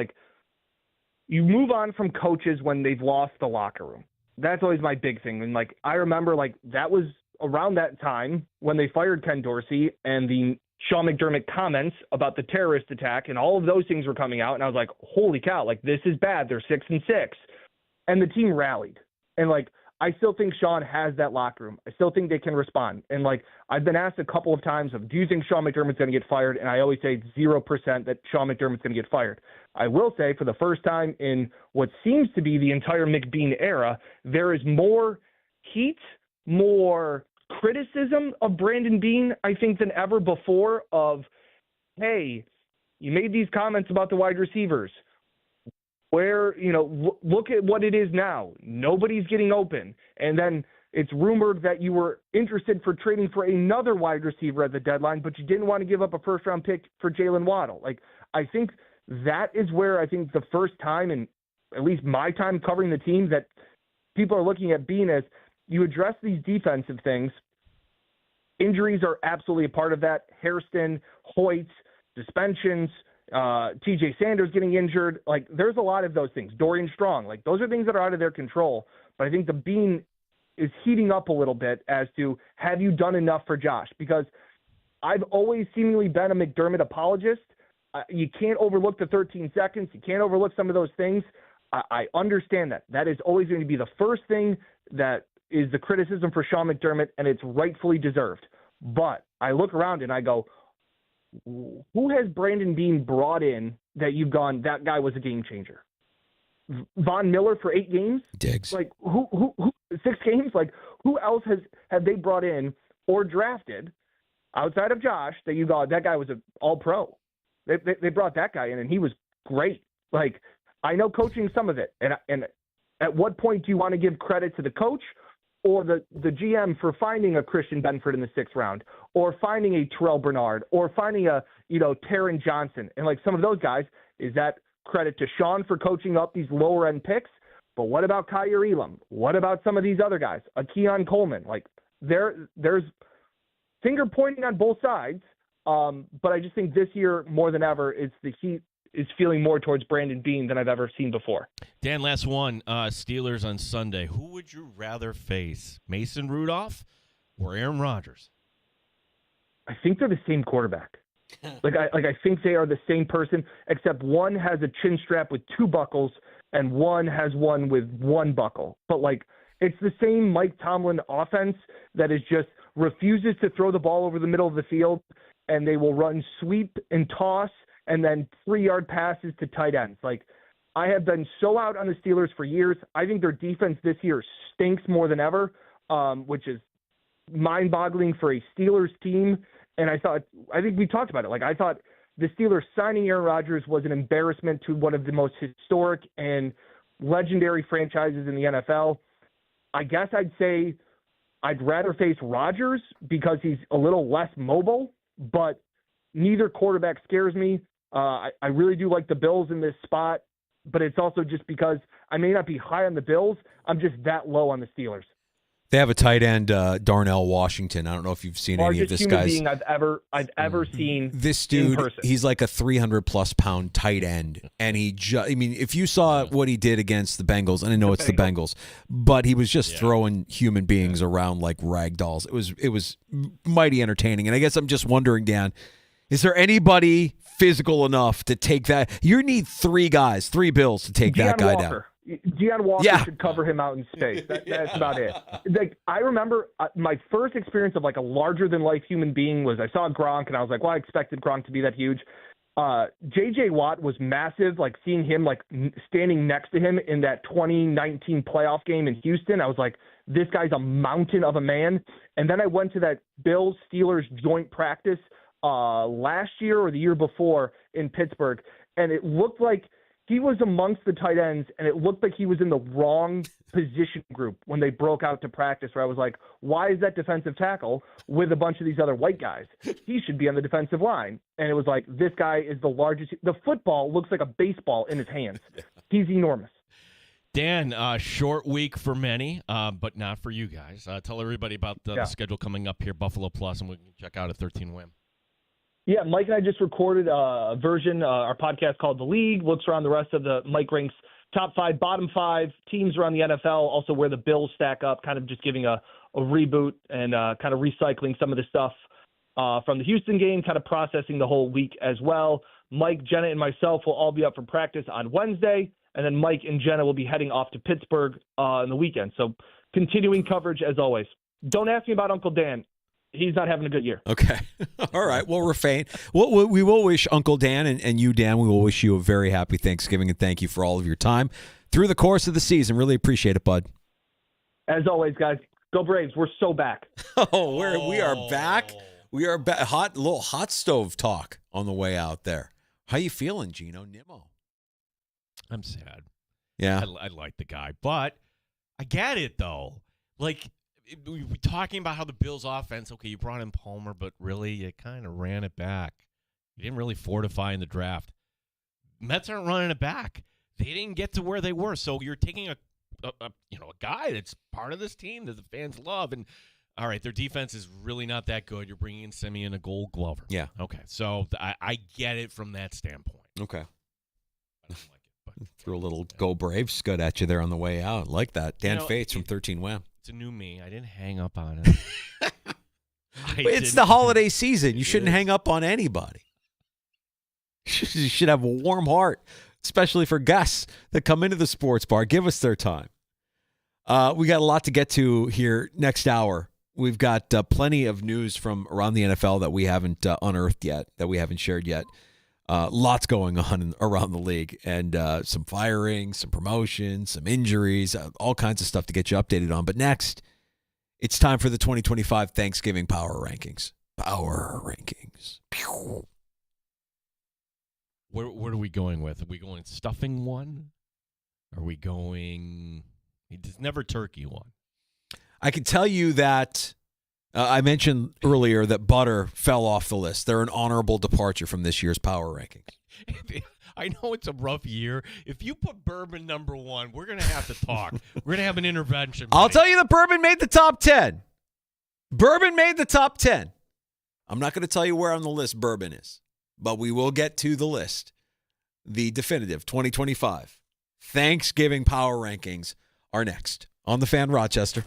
you move on from coaches when they've lost the locker room. That's always my big thing. And, I remember, that was around that time when they fired Ken Dorsey and the Sean McDermott comments about the terrorist attack, and all of those things were coming out. And I was like, holy cow, this is bad. They're 6-6. And the team rallied. And, I still think Sean has that locker room. I still think they can respond. And I've been asked a couple of times do you think Sean McDermott's going to get fired? And I always say 0% that Sean McDermott's going to get fired. I will say, for the first time in what seems to be the entire McBean era, there is more heat, more criticism of Brandon Beane, I think, than ever before of, hey, you made these comments about the wide receivers. Where, look at what it is now. Nobody's getting open. And then it's rumored that you were interested for trading for another wide receiver at the deadline, but you didn't want to give up a first-round pick for Jalen Waddle. I think that is where I think the first time, in at least my time covering the team, that people are looking at Beane as you address these defensive things. Injuries are absolutely a part of that. Hairston, Hoyt, suspensions, TJ Sanders getting injured. There's a lot of those things. Dorian Strong. Those are things that are out of their control. But I think the Beane is heating up a little bit as to, have you done enough for Josh? Because I've always seemingly been a McDermott apologist. You can't overlook the 13 seconds. You can't overlook some of those things. I understand that. That is always going to be the first thing that is the criticism for Sean McDermott, and it's rightfully deserved. But I look around and I go, who has Brandon Beane brought in that you've gone, that guy was a game changer? Von Miller for 8 games? Diggs. Like, who 6 games? Like, who else have they brought in or drafted outside of Josh that you go, that guy was an all-pro? They brought that guy in, and he was great. Like, I know coaching some of it, and at what point do you want to give credit to the coach or the GM for finding a Christian Benford in the 6th round, or finding a Terrell Bernard, or finding a Taron Johnson, and like some of those guys? Is that credit to Sean for coaching up these lower end picks? But what about Kyer Elam? What about some of these other guys? A Keon Coleman? Like there's finger pointing on both sides. But I just think this year more than ever, it's the Heat is feeling more towards Brandon Beane than I've ever seen before. Dan, last one. Steelers on Sunday. Who would you rather face, Mason Rudolph or Aaron Rodgers? I think they're the same quarterback. I think they are the same person, except one has a chin strap with 2 buckles and one has one with 1 buckle. But it's the same Mike Tomlin offense that is just refuses to throw the ball over the middle of the field, and they will run sweep and toss and then 3-yard passes to tight ends. I have been so out on the Steelers for years. I think their defense this year stinks more than ever, which is mind-boggling for a Steelers team. And I think we talked about it. I thought the Steelers signing Aaron Rodgers was an embarrassment to one of the most historic and legendary franchises in the NFL. I guess I'd say I'd rather face Rodgers because he's a little less mobile, but neither quarterback scares me. I really do like the Bills in this spot, but it's also just because I may not be high on the Bills. I'm just that low on the Steelers. They have a tight end, Darnell Washington. I don't know if you've seen any of this guy's. Largest human being I've ever seen. This dude, he's like a 300-plus pound tight end, and if you saw what he did against the Bengals, and I know it's the Bengals, but he was just throwing human beings around like rag dolls. It was mighty entertaining, and I guess I'm just wondering, Dan, is there anybody physical enough to take that? You need 3 Bills to take that guy down. Deion Walker should cover him out in space. That's about it. I remember my first experience of a larger-than-life human being was I saw Gronk, and I was like, well, I expected Gronk to be that huge. J.J. Watt was massive, seeing him, standing next to him in that 2019 playoff game in Houston. I was like, this guy's a mountain of a man. And then I went to that Bills-Steelers joint practice last year or the year before in Pittsburgh, and it looked like he was amongst the tight ends, and it looked like he was in the wrong position group when they broke out to practice, where I was like, why is that defensive tackle with a bunch of these other white guys? He should be on the defensive line. And it was like, this guy is the largest. The football looks like a baseball in his hands. He's enormous. Dan, short week for many, but not for you guys. Tell everybody about the schedule coming up here, Buffalo Plus, and we can check out a 13-win. Yeah, Mike and I just recorded a version, our podcast called The League, looks around the rest of the Mike ranks top 5, bottom 5 teams around the NFL, also where the Bills stack up, kind of just giving a reboot and kind of recycling some of the stuff from the Houston game, kind of processing the whole week as well. Mike, Jenna, and myself will all be up for practice on Wednesday, and then Mike and Jenna will be heading off to Pittsburgh in the weekend. So continuing coverage as always. Don't ask me about Uncle Dan. He's not having a good year. Okay. All right. Well, refrain. We will wish Uncle Dan and you, Dan, we will wish you a very happy Thanksgiving, and thank you for all of your time through the course of the season. Really appreciate it, bud. As always, guys, go Braves. We're so back. We are back. We are back. Little hot stove talk on the way out there. How you feeling, Gino Nimmo? I'm sad. Yeah. I like the guy, but I get it, though. We were talking about how the Bills' offense, okay, you brought in Palmer, but really you kind of ran it back. You didn't really fortify in the draft. Mets aren't running it back. They didn't get to where they were. So you're taking a guy that's part of this team that the fans love. And, all right, their defense is really not that good. You're bringing in Simeon, a Gold Glover. Yeah. Okay, so I get it from that standpoint. Okay. I don't like it. But threw a little Go Braves scud at you there on the way out. Like that. Dan Fates from 13-Wham. It's a new me. I didn't hang up on it. It's the holiday season. You shouldn't hang up on anybody. You should have a warm heart especially for guests that come into the sports bar. Give us their time. We got a lot to get to here next hour. We've got plenty of news from around the NFL that we haven't unearthed yet, that we haven't shared yet. Lots going on around the league, and some firings, some promotions, some injuries, all kinds of stuff to get you updated on. But next, it's time for the 2025 Thanksgiving Power Rankings. Power Rankings. Pew. What are we going with? Are we going stuffing one? Are we going... It's never turkey one. I can tell you that I mentioned earlier that butter fell off the list. They're an honorable departure from this year's Power Rankings. I know it's a rough year. If you put bourbon number one, we're going to have to talk. We're going to have an intervention. I'll tell you that bourbon made the top 10. Bourbon made the top 10. I'm not going to tell you where on the list bourbon is, but we will get to the list. The definitive 2025 Thanksgiving Power Rankings are next on The Fan Rochester.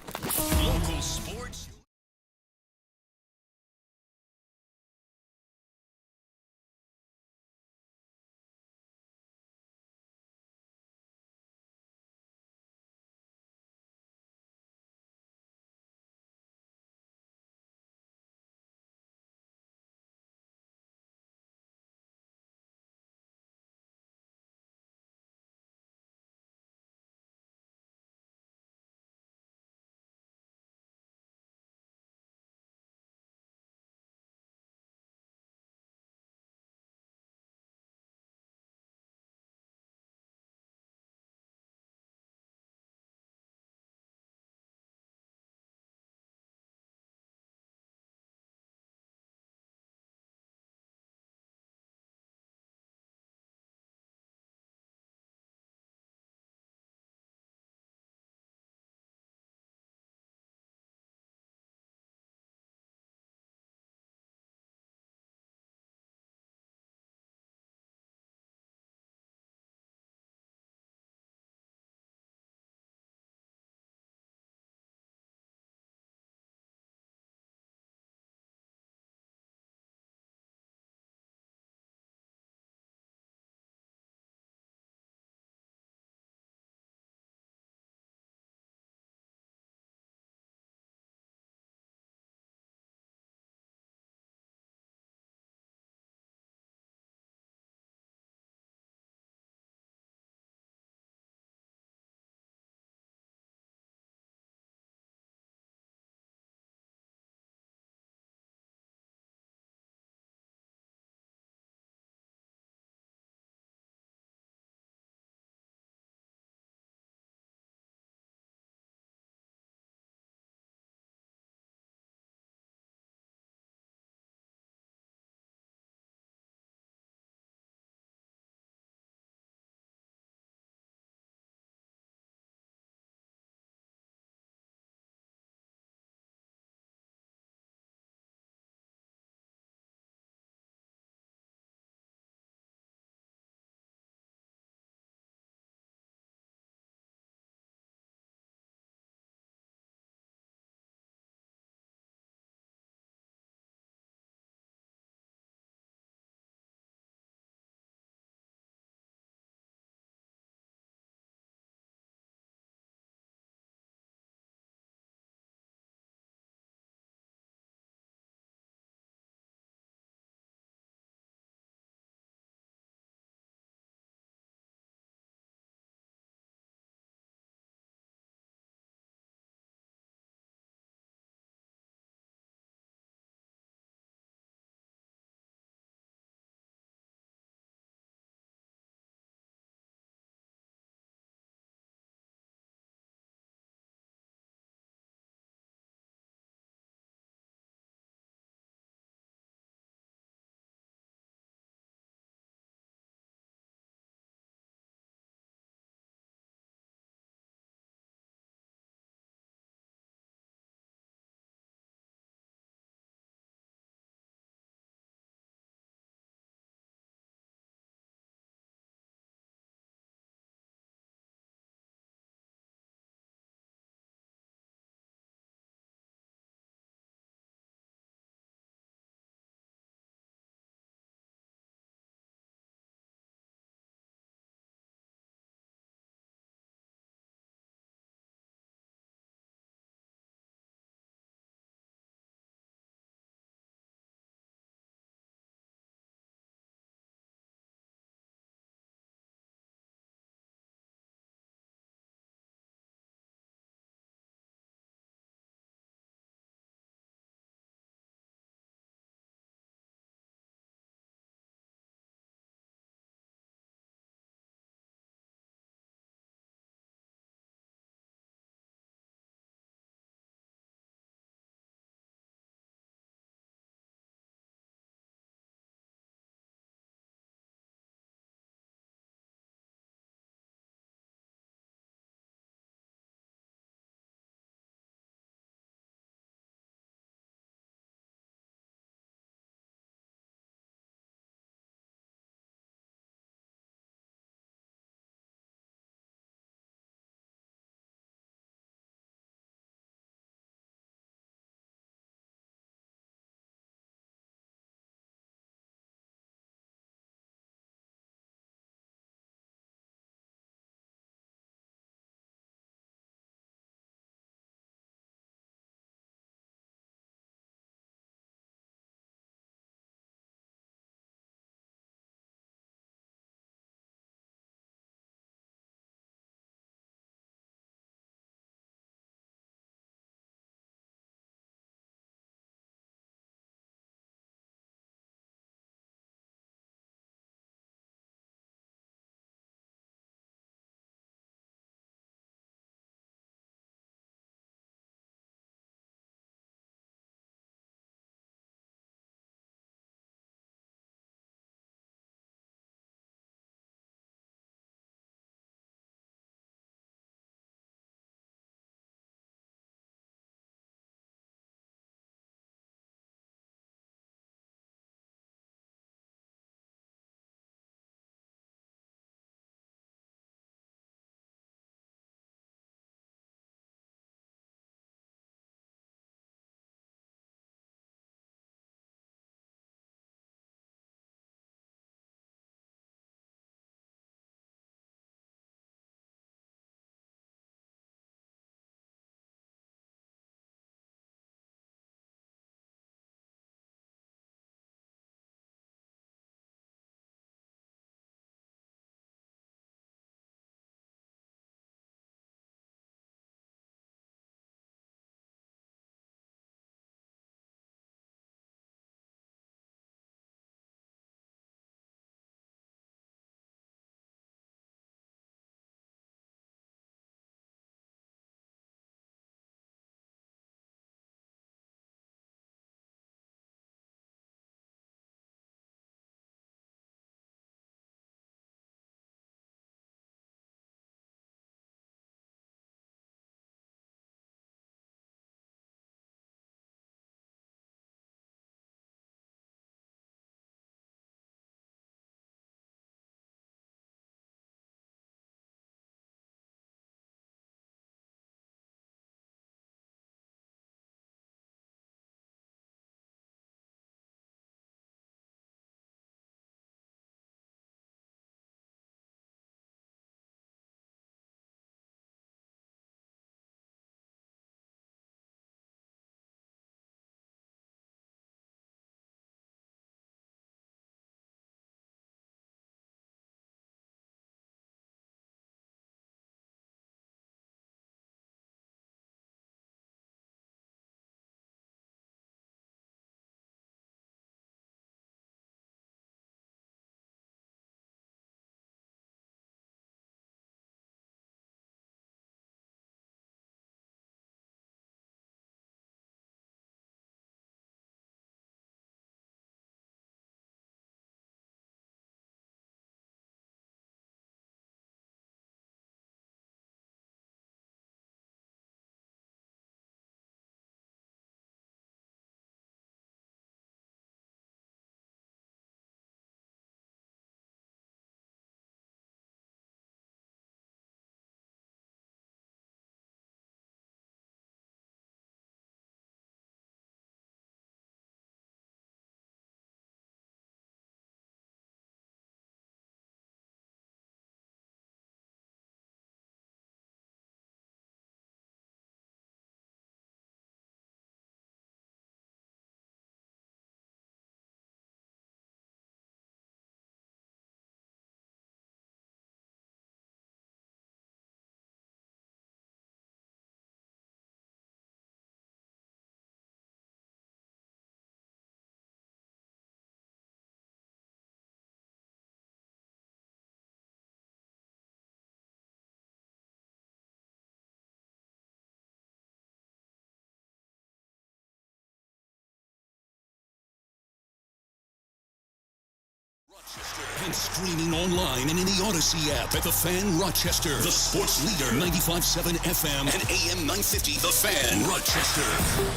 And streaming online and in the Odyssey app at The Fan Rochester. The sports leader, 95.7 FM and AM 950. The Fan Rochester,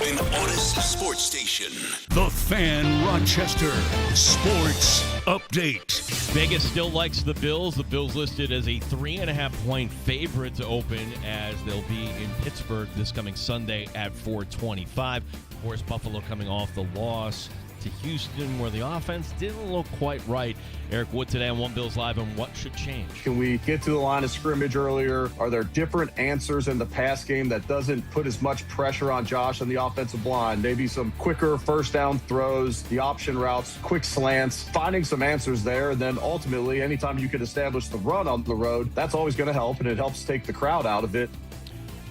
an Odyssey sports station. The Fan Rochester Sports Update. Vegas still likes the Bills. The Bills listed as a 3.5-point favorite to open as they'll be in Pittsburgh this coming Sunday at 4:25. Of course, Buffalo coming off the loss to Houston, where the offense didn't look quite right. Eric Wood today on One Bills Live on what should change. Can we get to the line of scrimmage earlier? Are there different answers in the pass game that doesn't put as much pressure on Josh on the offensive line? Maybe some quicker first down throws, the option routes, quick slants, finding some answers there. And then ultimately, anytime you can establish the run on the road, that's always going to help, and it helps take the crowd out of it.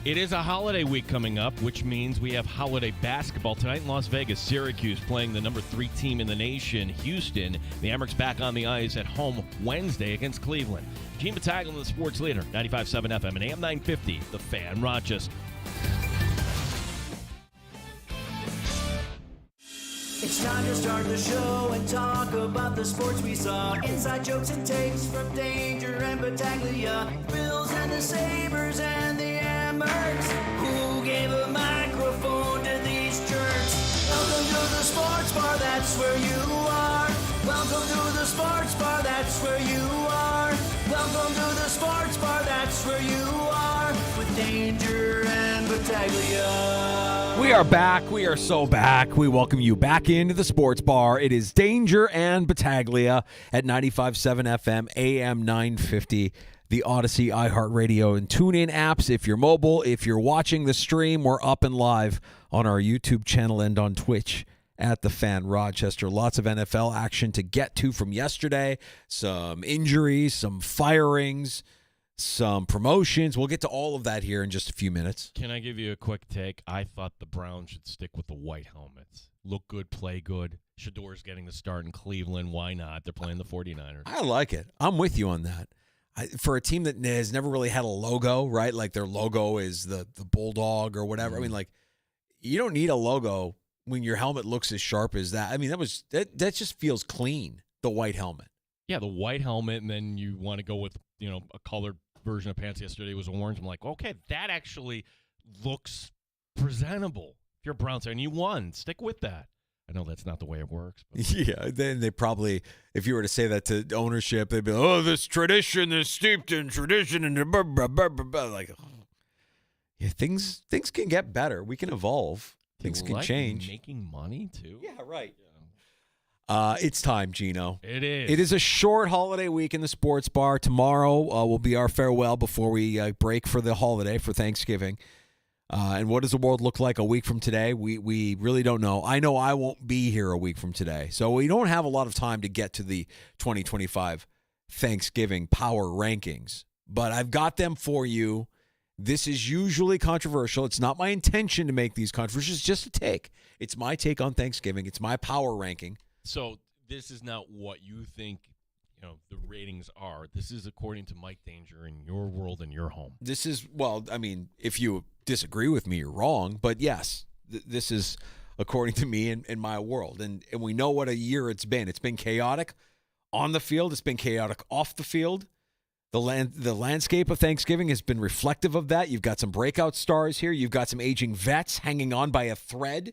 It is a holiday week coming up, which means we have holiday basketball tonight in Las Vegas. Syracuse playing the number 3 team in the nation, Houston. The Amerks back on the ice at home Wednesday against Cleveland. Gene Battaglia, the sports leader, 95.7 FM and AM 950, The Fan Rochester. It's time to start the show and talk about the sports we saw. Inside jokes and takes from Danger and Battaglia. Bills and the Sabres and the Amerks. Who gave a microphone to these jerks? Welcome to the sports bar, that's where you are. Welcome to the sports bar, that's where you are. Welcome to the sports bar, that's where you are. With Danger and Battaglia. We are back. We are so back. We welcome you back into the sports bar. It is Danger and Battaglia at 95.7 FM, AM 950, the Odyssey, iHeartRadio, and TuneIn apps. If you're mobile, if you're watching the stream, we're up and live on our YouTube channel and on Twitch at The Fan Rochester. Lots of NFL action to get to from yesterday. Some injuries, some firings, some promotions. We'll get to all of that here in just a few minutes. Can I give you a quick take? I thought the Browns should stick with the white helmets. Look good, play good. Shador's getting the start in Cleveland. Why not? They're playing the 49ers. I like it. I'm with you on that. For a team that has never really had a logo, right? Like their logo is the bulldog or whatever. I mean, like, you don't need a logo when your helmet looks as sharp as that. I mean, that just feels clean, the white helmet. Yeah, the white helmet, and then you want to go with, a colored version of pants. Yesterday was orange. I'm like, okay, that actually looks presentable. If you're a Browns fan and you won, stick with that. I know that's not the way it works. But. Yeah, then they probably, if you were to say that to ownership, they'd be like, oh, this tradition is steeped in tradition and blah, blah, blah, blah, blah. Like, yeah, things can get better. We can evolve. Things can change. Making money too. Yeah, right. It's time, Gino. It is. It is a short holiday week in the sports bar. Tomorrow will be our farewell before we break for the holiday for Thanksgiving. And what does the world look like a week from today? We really don't know. I know I won't be here a week from today. So we don't have a lot of time to get to the 2025 Thanksgiving power rankings. But I've got them for you. This is usually controversial. It's not my intention to make these controversial. It's just a take. It's my take on Thanksgiving. It's my power ranking. So this is not what you think, the ratings are. This is according to Mike Danger in your world and your home. This is, well, I mean, if you disagree with me, you're wrong. But yes, this is according to me in my world. And we know what a year it's been. It's been chaotic on the field. It's been chaotic off the field. The landscape of Thanksgiving has been reflective of that. You've got some breakout stars here. You've got some aging vets hanging on by a thread.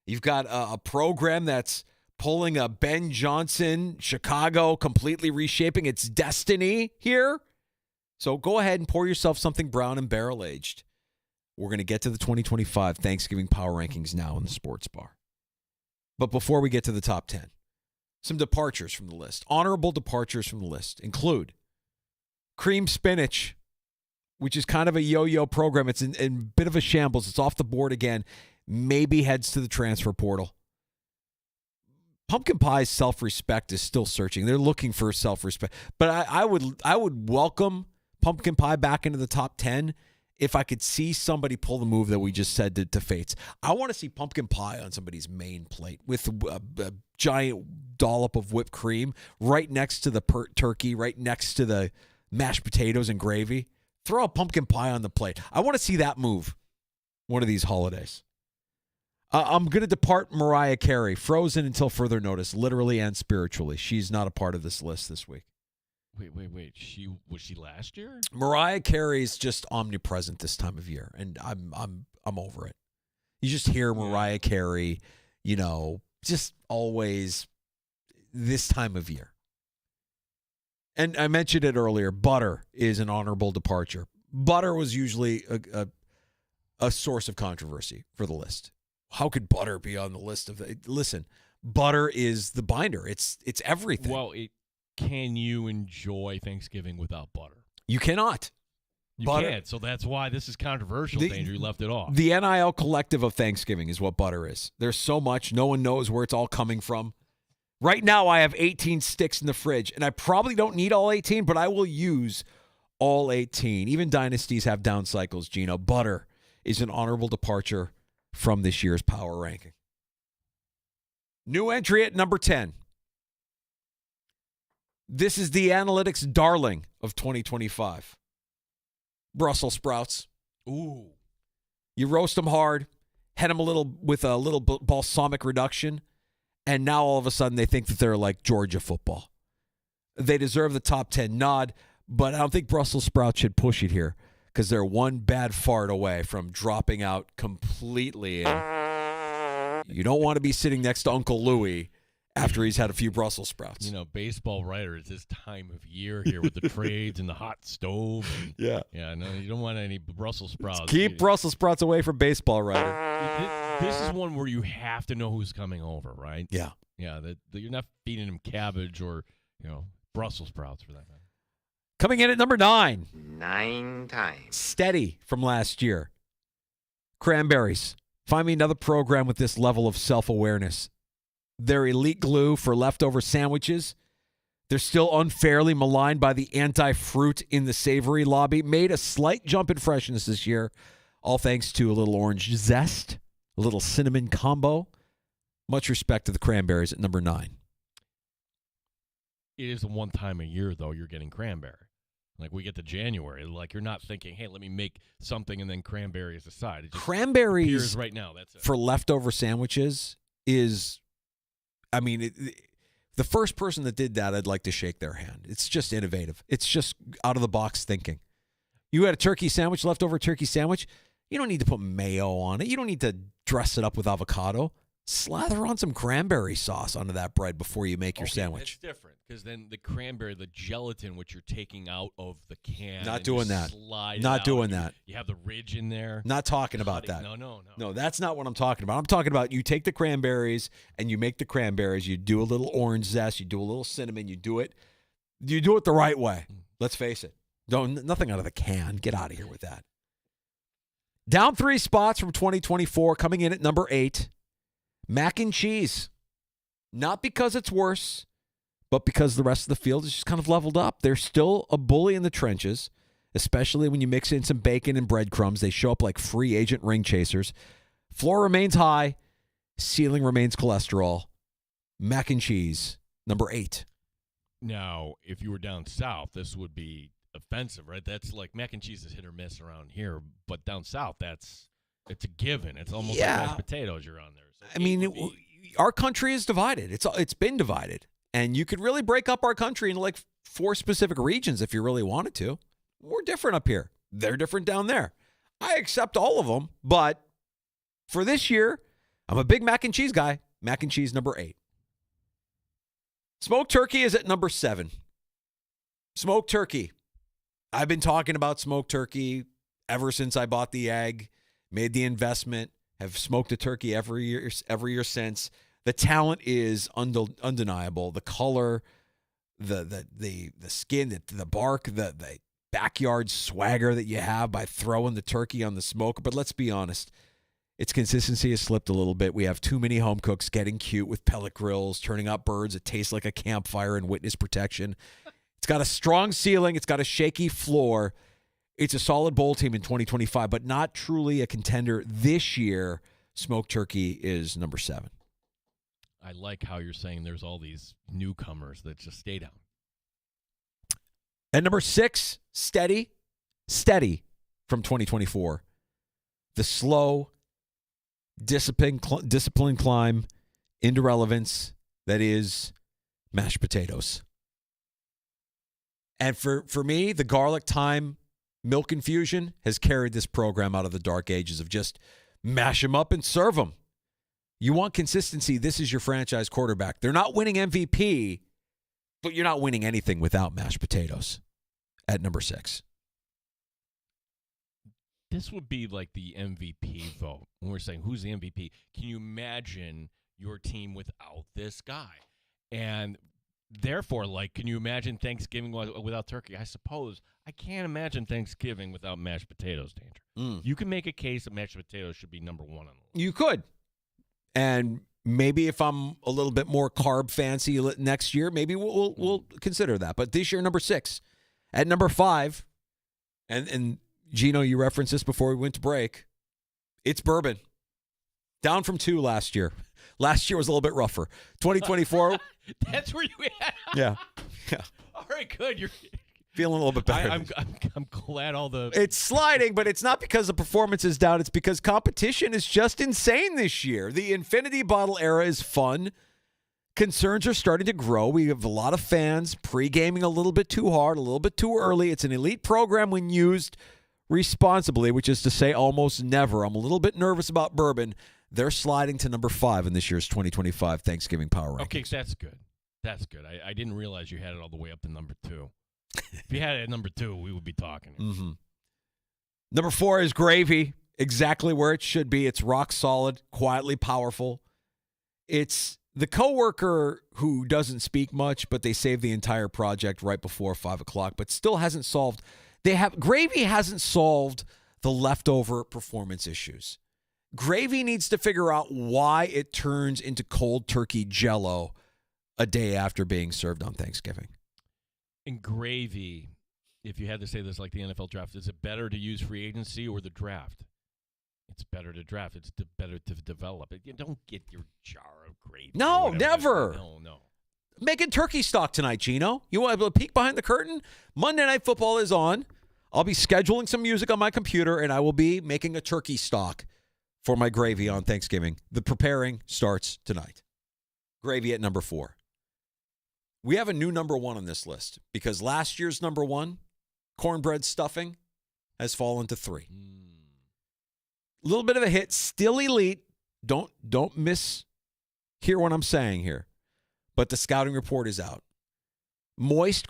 You've got a program that's pulling a Ben Johnson, Chicago, completely reshaping its destiny here. So go ahead and pour yourself something brown and barrel-aged. We're going to get to the 2025 Thanksgiving Power Rankings now in the sports bar. But before we get to the top 10, some departures from the list. Honorable departures from the list include Cream Spinach, which is kind of a yo-yo program. It's in a bit of a shambles. It's off the board again. Maybe heads to the transfer portal. Pumpkin Pie's self-respect is still searching. They're looking for self-respect. But I would welcome Pumpkin Pie back into the top 10 if I could see somebody pull the move that we just said to Fates. I want to see Pumpkin Pie on somebody's main plate with a giant dollop of whipped cream right next to the turkey, right next to the mashed potatoes and gravy. Throw a pumpkin pie on the plate. I want to see that move one of these holidays. I'm going to depart Mariah Carey, frozen until further notice, literally and spiritually. She's not a part of this list this week. Wait. Was she last year? Mariah Carey's just omnipresent this time of year, and I'm over it. You just hear Mariah Carey, just always this time of year. And I mentioned it earlier, Butter is an honorable departure. Butter was usually a source of controversy for the list. How could Butter be on the list of listen, Butter is the binder. It's everything. Well, can you enjoy Thanksgiving without butter? You cannot. You Butter, can't, so that's why this is controversial, Danger. You left it off. The NIL collective of Thanksgiving is what Butter is. There's so much. No one knows where it's all coming from. Right now, I have 18 sticks in the fridge, and I probably don't need all 18, but I will use all 18. Even dynasties have down cycles, Gino. Butter is an honorable departure from this year's power ranking. New entry at number 10. This is the analytics darling of 2025. Brussels sprouts. Ooh. You roast them hard, head them a little with a little balsamic reduction, and now all of a sudden they think that they're like Georgia football. They deserve the top 10 nod, but I don't think Brussels sprouts should push it here because they're one bad fart away from dropping out completely. And you don't want to be sitting next to Uncle Louie after he's had a few Brussels sprouts. Baseball writers this time of year here with the trades and the hot stove. Yeah. Yeah, no, you don't want any Brussels sprouts. Keep Brussels sprouts away from baseball writer. This is one where you have to know who's coming over, right? Yeah. Yeah, that you're not feeding him cabbage or, Brussels sprouts for that matter. Coming in at number 9. 9 times. Steady from last year. Cranberries. Find me another program with this level of self-awareness. They're elite glue for leftover sandwiches. They're still unfairly maligned by the anti-fruit in the savory lobby. Made a slight jump in freshness this year, all thanks to a little orange zest, a little cinnamon combo. Much respect to the Cranberries at number 9. It is the one time a year, though, you're getting cranberry. Like, we get to January. Like, you're not thinking, hey, let me make something and then cranberry is a side. It just Cranberries appears right now. That's it. For leftover sandwiches is, the first person that did that, I'd like to shake their hand. It's just innovative. It's just out-of-the-box thinking. You had a turkey sandwich, leftover turkey sandwich. You don't need to put mayo on it. You don't need to dress it up with avocado. Slather on some cranberry sauce onto that bread before you make your sandwich. That's different because then the cranberry, the gelatin, which you're taking out of the can. Not doing that. Slide Not doing that. You have the ridge in there. Not talking about that. No. No, that's not what I'm talking about. I'm talking about you take the cranberries and you make the cranberries. You do a little orange zest. You do a little cinnamon. You do it the right way. Let's face it. Nothing out of the can. Get out of here with that. Down 3 spots from 2024, coming in at number 8. Mac and cheese. Not because it's worse, but because the rest of the field is just kind of leveled up. They're still a bully in the trenches, especially when you mix in some bacon and breadcrumbs. They show up like free agent ring chasers. Floor remains high. Ceiling remains cholesterol. Mac and cheese, number 8. Now, if you were down south, this would be offensive, right? That's like mac and cheese is hit or miss around here, but down south, it's a given. It's almost like mashed potatoes you're on there. So our country is divided. It's been divided. And you could really break up our country into like 4 specific regions if you really wanted to. We're different up here. They're different down there. I accept all of them, but for this year, I'm a big mac and cheese guy. Mac and cheese, number 8. Smoked turkey is at number 7. Smoked turkey. I've been talking about smoked turkey ever since I bought the egg, made the investment, have smoked a turkey every year since. The talent is undeniable. The color, the skin, the bark, the backyard swagger that you have by throwing the turkey on the smoker. But let's be honest, its consistency has slipped a little bit. We have too many home cooks getting cute with pellet grills, turning up birds that taste like a campfire and witness protection. It's got a strong ceiling. It's got a shaky floor. It's a solid bowl team in 2025, but not truly a contender this year. Smoked turkey is number 7. I like how you're saying there's all these newcomers that just stay down. And number 6, steady from 2024. The slow, discipline climb into relevance that is mashed potatoes. And for me, the garlic thyme milk infusion has carried this program out of the dark ages of just mash them up and serve them. You want consistency, this is your franchise quarterback. They're not winning MVP, but you're not winning anything without mashed potatoes at number 6. This would be like the MVP vote. When we're saying who's the MVP, can you imagine your team without this guy? And therefore, like, can you imagine Thanksgiving without turkey? I suppose I can't imagine Thanksgiving without mashed potatoes, Danger. You can make a case that mashed potatoes should be number 1 on the list. You could. And maybe if I'm a little bit more carb fancy next year, maybe we'll consider that. But this year, number 6. At number 5, and Gino, you referenced this before we went to break, it's bourbon. Down from 2 last year. Last year was a little bit rougher. 2024. That's where you at. Yeah. All right, good. You're feeling a little bit better. I'm glad all the... It's sliding, but it's not because the performance is down. It's because competition is just insane this year. The infinity bottle era is fun. Concerns are starting to grow. We have a lot of fans pre-gaming a little bit too hard, a little bit too early. It's an elite program when used responsibly, which is to say almost never. I'm a little bit nervous about bourbon. They're sliding to number 5 in this year's 2025 Thanksgiving Power Rankings. Okay, that's good. That's good. I didn't realize you had it all the way up to number 2. If you had it at number 2, we would be talking. Mm-hmm. Number 4 is gravy, exactly where it should be. It's rock solid, quietly powerful. It's the coworker who doesn't speak much, but they save the entire project right before 5 o'clock, but still hasn't solved. Gravy hasn't solved the leftover performance issues. Gravy needs to figure out why it turns into cold turkey jello a day after being served on Thanksgiving. In gravy, if you had to say this like the NFL draft, is it better to use free agency or the draft? It's better to draft. It's better to develop it. You don't get your jar of gravy. No, never. No. Making turkey stock tonight, Gino. You want to peek behind the curtain? Monday Night Football is on. I'll be scheduling some music on my computer, and I will be making a turkey stock for my gravy on Thanksgiving. The preparing starts tonight. Gravy at number 4. We have a new number 1 on this list because last year's number 1, cornbread stuffing, has fallen to 3. A little bit of a hit, still elite. Don't mishear what I'm saying here. But the scouting report is out. Moist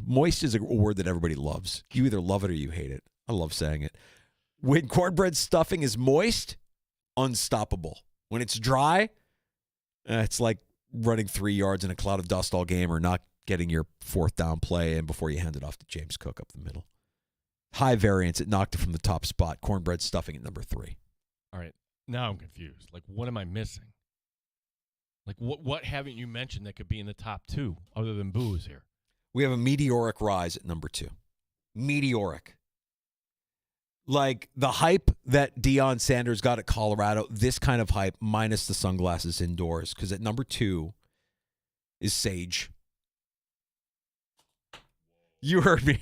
moist is a word that everybody loves. You either love it or you hate it. I love saying it. When cornbread stuffing is moist, unstoppable. When it's dry, it's like running 3 yards in a cloud of dust all game or not getting your 4th down play in before you hand it off to James Cook up the middle. High variance. It knocked it from the top spot. Cornbread stuffing at number 3. All right. Now I'm confused. Like, what am I missing? Like, what haven't you mentioned that could be in the top 2 other than booze here? We have a meteoric rise at number 2. Meteoric. Like the hype that Deion Sanders got at Colorado, this kind of hype minus the sunglasses indoors. Because at number 2 is Sage. You heard me.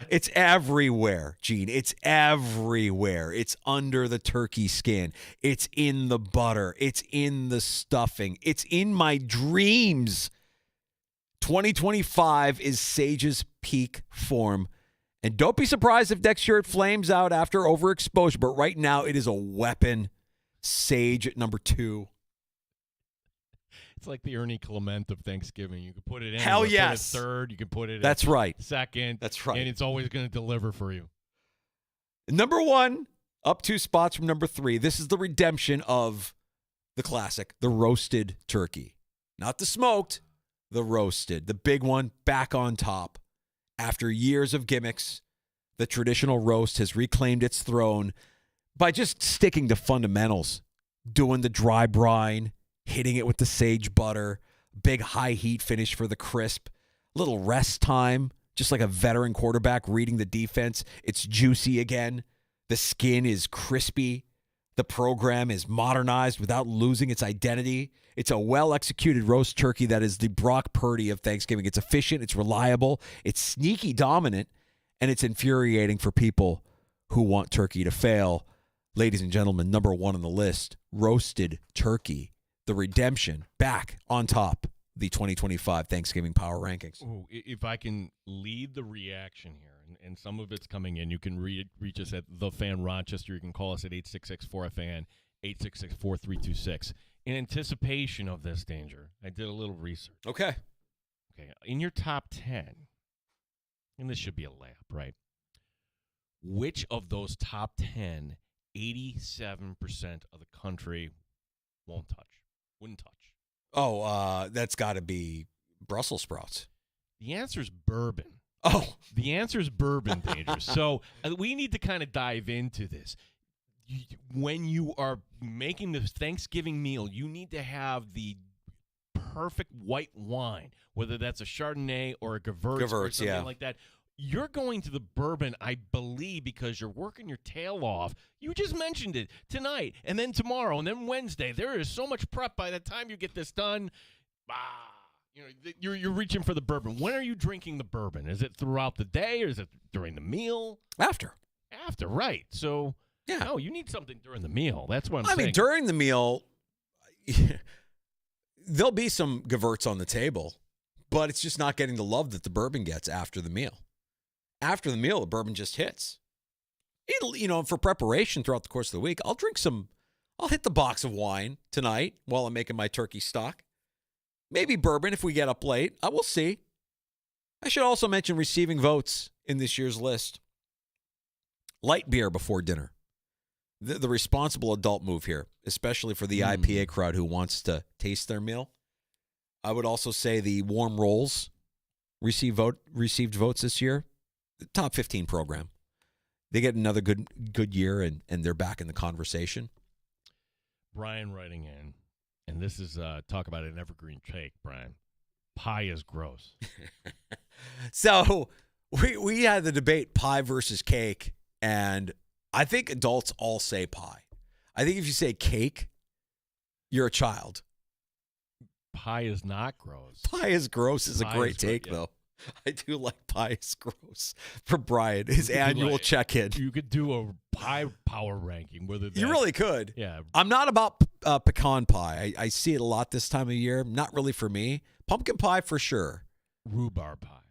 It's everywhere, Gene. It's everywhere. It's under the turkey skin. It's in the butter. It's in the stuffing. It's in my dreams. 2025 is Sage's peak form. And don't be surprised if next year it flames out after overexposure. But right now, it is a weapon. Sage at number 2. It's like the Ernie Clement of Thanksgiving. You can put it in. Hell you can yes. put it third. You can put it That's right. second. That's right. And it's always going to deliver for you. Number 1, up 2 spots from number 3. This is the redemption of the classic, the roasted turkey. Not the smoked, the roasted. The big one back on top. After years of gimmicks, the traditional roast has reclaimed its throne by just sticking to fundamentals, doing the dry brine, hitting it with the sage butter, big high heat finish for the crisp, little rest time, just like a veteran quarterback reading the defense. It's juicy again. The skin is crispy. The program is modernized without losing its identity. It's a well-executed roast turkey that is the Brock Purdy of Thanksgiving. It's efficient, it's reliable, it's sneaky dominant, and it's infuriating for people who want turkey to fail. Ladies and gentlemen, number 1 on the list, roasted turkey, the redemption, back on top, the 2025 Thanksgiving Power Rankings. Ooh, if I can lead the reaction here, and some of it's coming in, you can reach us at The Fan Rochester. You can call us at 866-4FAN, 866-4326. In anticipation of this, Danger, I did a little research. Okay. In your top 10, and this should be a layup, right? Which of those top 10, 87% of the country wouldn't touch? Oh, that's got to be Brussels sprouts. The answer is bourbon. Oh. The answer is bourbon, Danger. So we need to kind of dive into this. When you are making the Thanksgiving meal, you need to have the perfect white wine, whether that's a Chardonnay or a Gewurz or something like that. You're going to the bourbon, I believe, because you're working your tail off. You just mentioned it tonight, and then tomorrow, and then Wednesday. There is so much prep by the time you get this done. You're reaching for the bourbon. When are you drinking the bourbon? Is it throughout the day, or is it during the meal? After, right. So, yeah. No, you need something during the meal. That's what I'm saying. I mean, during the meal, there'll be some Gewurz on the table, but it's just not getting the love that the bourbon gets after the meal. After the meal, the bourbon just hits. For preparation throughout the course of the week, I'll hit the box of wine tonight while I'm making my turkey stock. Maybe bourbon if we get up late. I will see. I should also mention receiving votes in this year's list. Light beer before dinner. The responsible adult move here, especially for the IPA crowd who wants to taste their meal. I would also say the warm rolls received votes this year. The top 15 program. They get another good year, and they're back in the conversation. Brian writing in, and this is talk about an evergreen take, Brian. Pie is gross. So we had the debate pie versus cake, and I think adults all say pie. I think if you say cake, you're a child. Pie is not gross. Pie is gross is a great take, though. I do like pie is gross for Brian, his annual check-in. You could do a pie power ranking. You really could. Yeah. I'm not about pecan pie. I see it a lot this time of year. Not really for me. Pumpkin pie for sure. Rhubarb pie.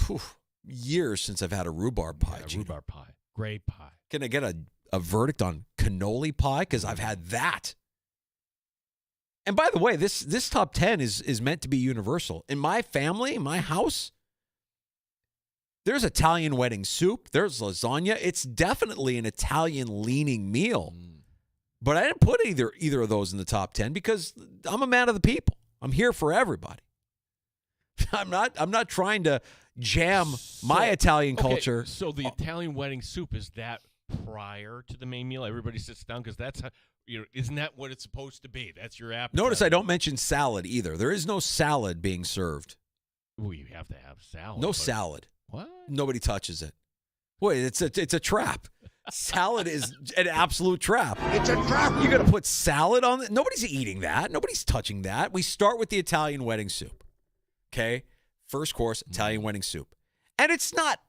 Whew, years since I've had a rhubarb pie. Yeah, rhubarb pie. Great pie. Can I get a verdict on cannoli pie? Because I've had that. And by the way, this top 10 is meant to be universal. In my family, in my house, there's Italian wedding soup. There's lasagna. It's definitely an Italian-leaning meal. But I didn't put either of those in the top 10 because I'm a man of the people. I'm here for everybody. I'm not trying to jam my Italian culture. So the Italian wedding soup, is that prior to the main meal? Everybody sits down because that's how, isn't that what it's supposed to be? That's your appetizer. Notice I don't mention salad either. There is no salad being served. Well, you have to have salad. No salad. What? Nobody touches it. Boy, it's a trap. Salad is an absolute trap. It's a trap. You're going to put salad on it? Nobody's eating that. Nobody's touching that. We start with the Italian wedding soup. Okay? First course, Italian wedding soup. And it's not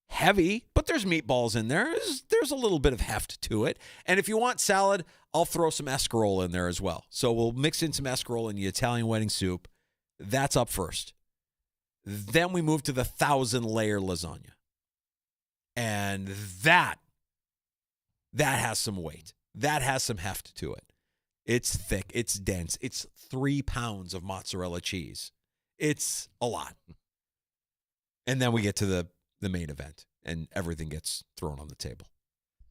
heavy, but there's meatballs in there. There's a little bit of heft to it. And if you want salad, I'll throw some escarole in there as well. So we'll mix in some escarole in the Italian wedding soup. That's up first. Then we move to the 1,000-layer lasagna. And that has some weight. That has some heft to it. It's thick. It's dense. It's 3 pounds of mozzarella cheese. It's a lot. And then we get to the main event, and everything gets thrown on the table.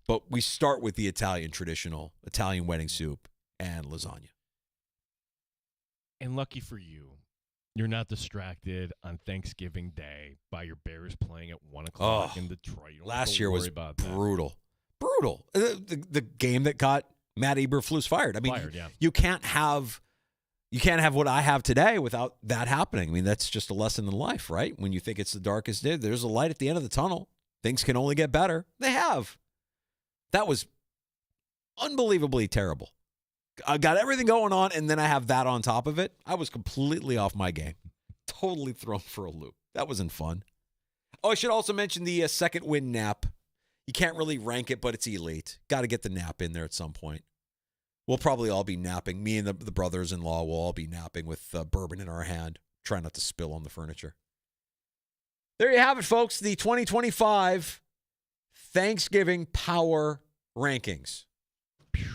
But we start with the traditional Italian wedding soup and lasagna. And lucky for you, you're not distracted on Thanksgiving Day by your Bears playing at 1 o'clock in Detroit. Last year was brutal. Brutal. The game that got Matt Eberflus fired. I mean, you can't have what I have today without that happening. I mean, that's just a lesson in life, right? When you think it's the darkest day, there's a light at the end of the tunnel. Things can only get better. They have. That was unbelievably terrible. I got everything going on, and then I have that on top of it. I was completely off my game. Totally thrown for a loop. That wasn't fun. Oh, I should also mention the second win nap. You can't really rank it, but it's elite. Got to get the nap in there at some point. We'll probably all be napping. Me and the brothers-in-law will all be napping with bourbon in our hand. Try not to spill on the furniture. There you have it, folks. The 2025 Thanksgiving Power Rankings. Pew,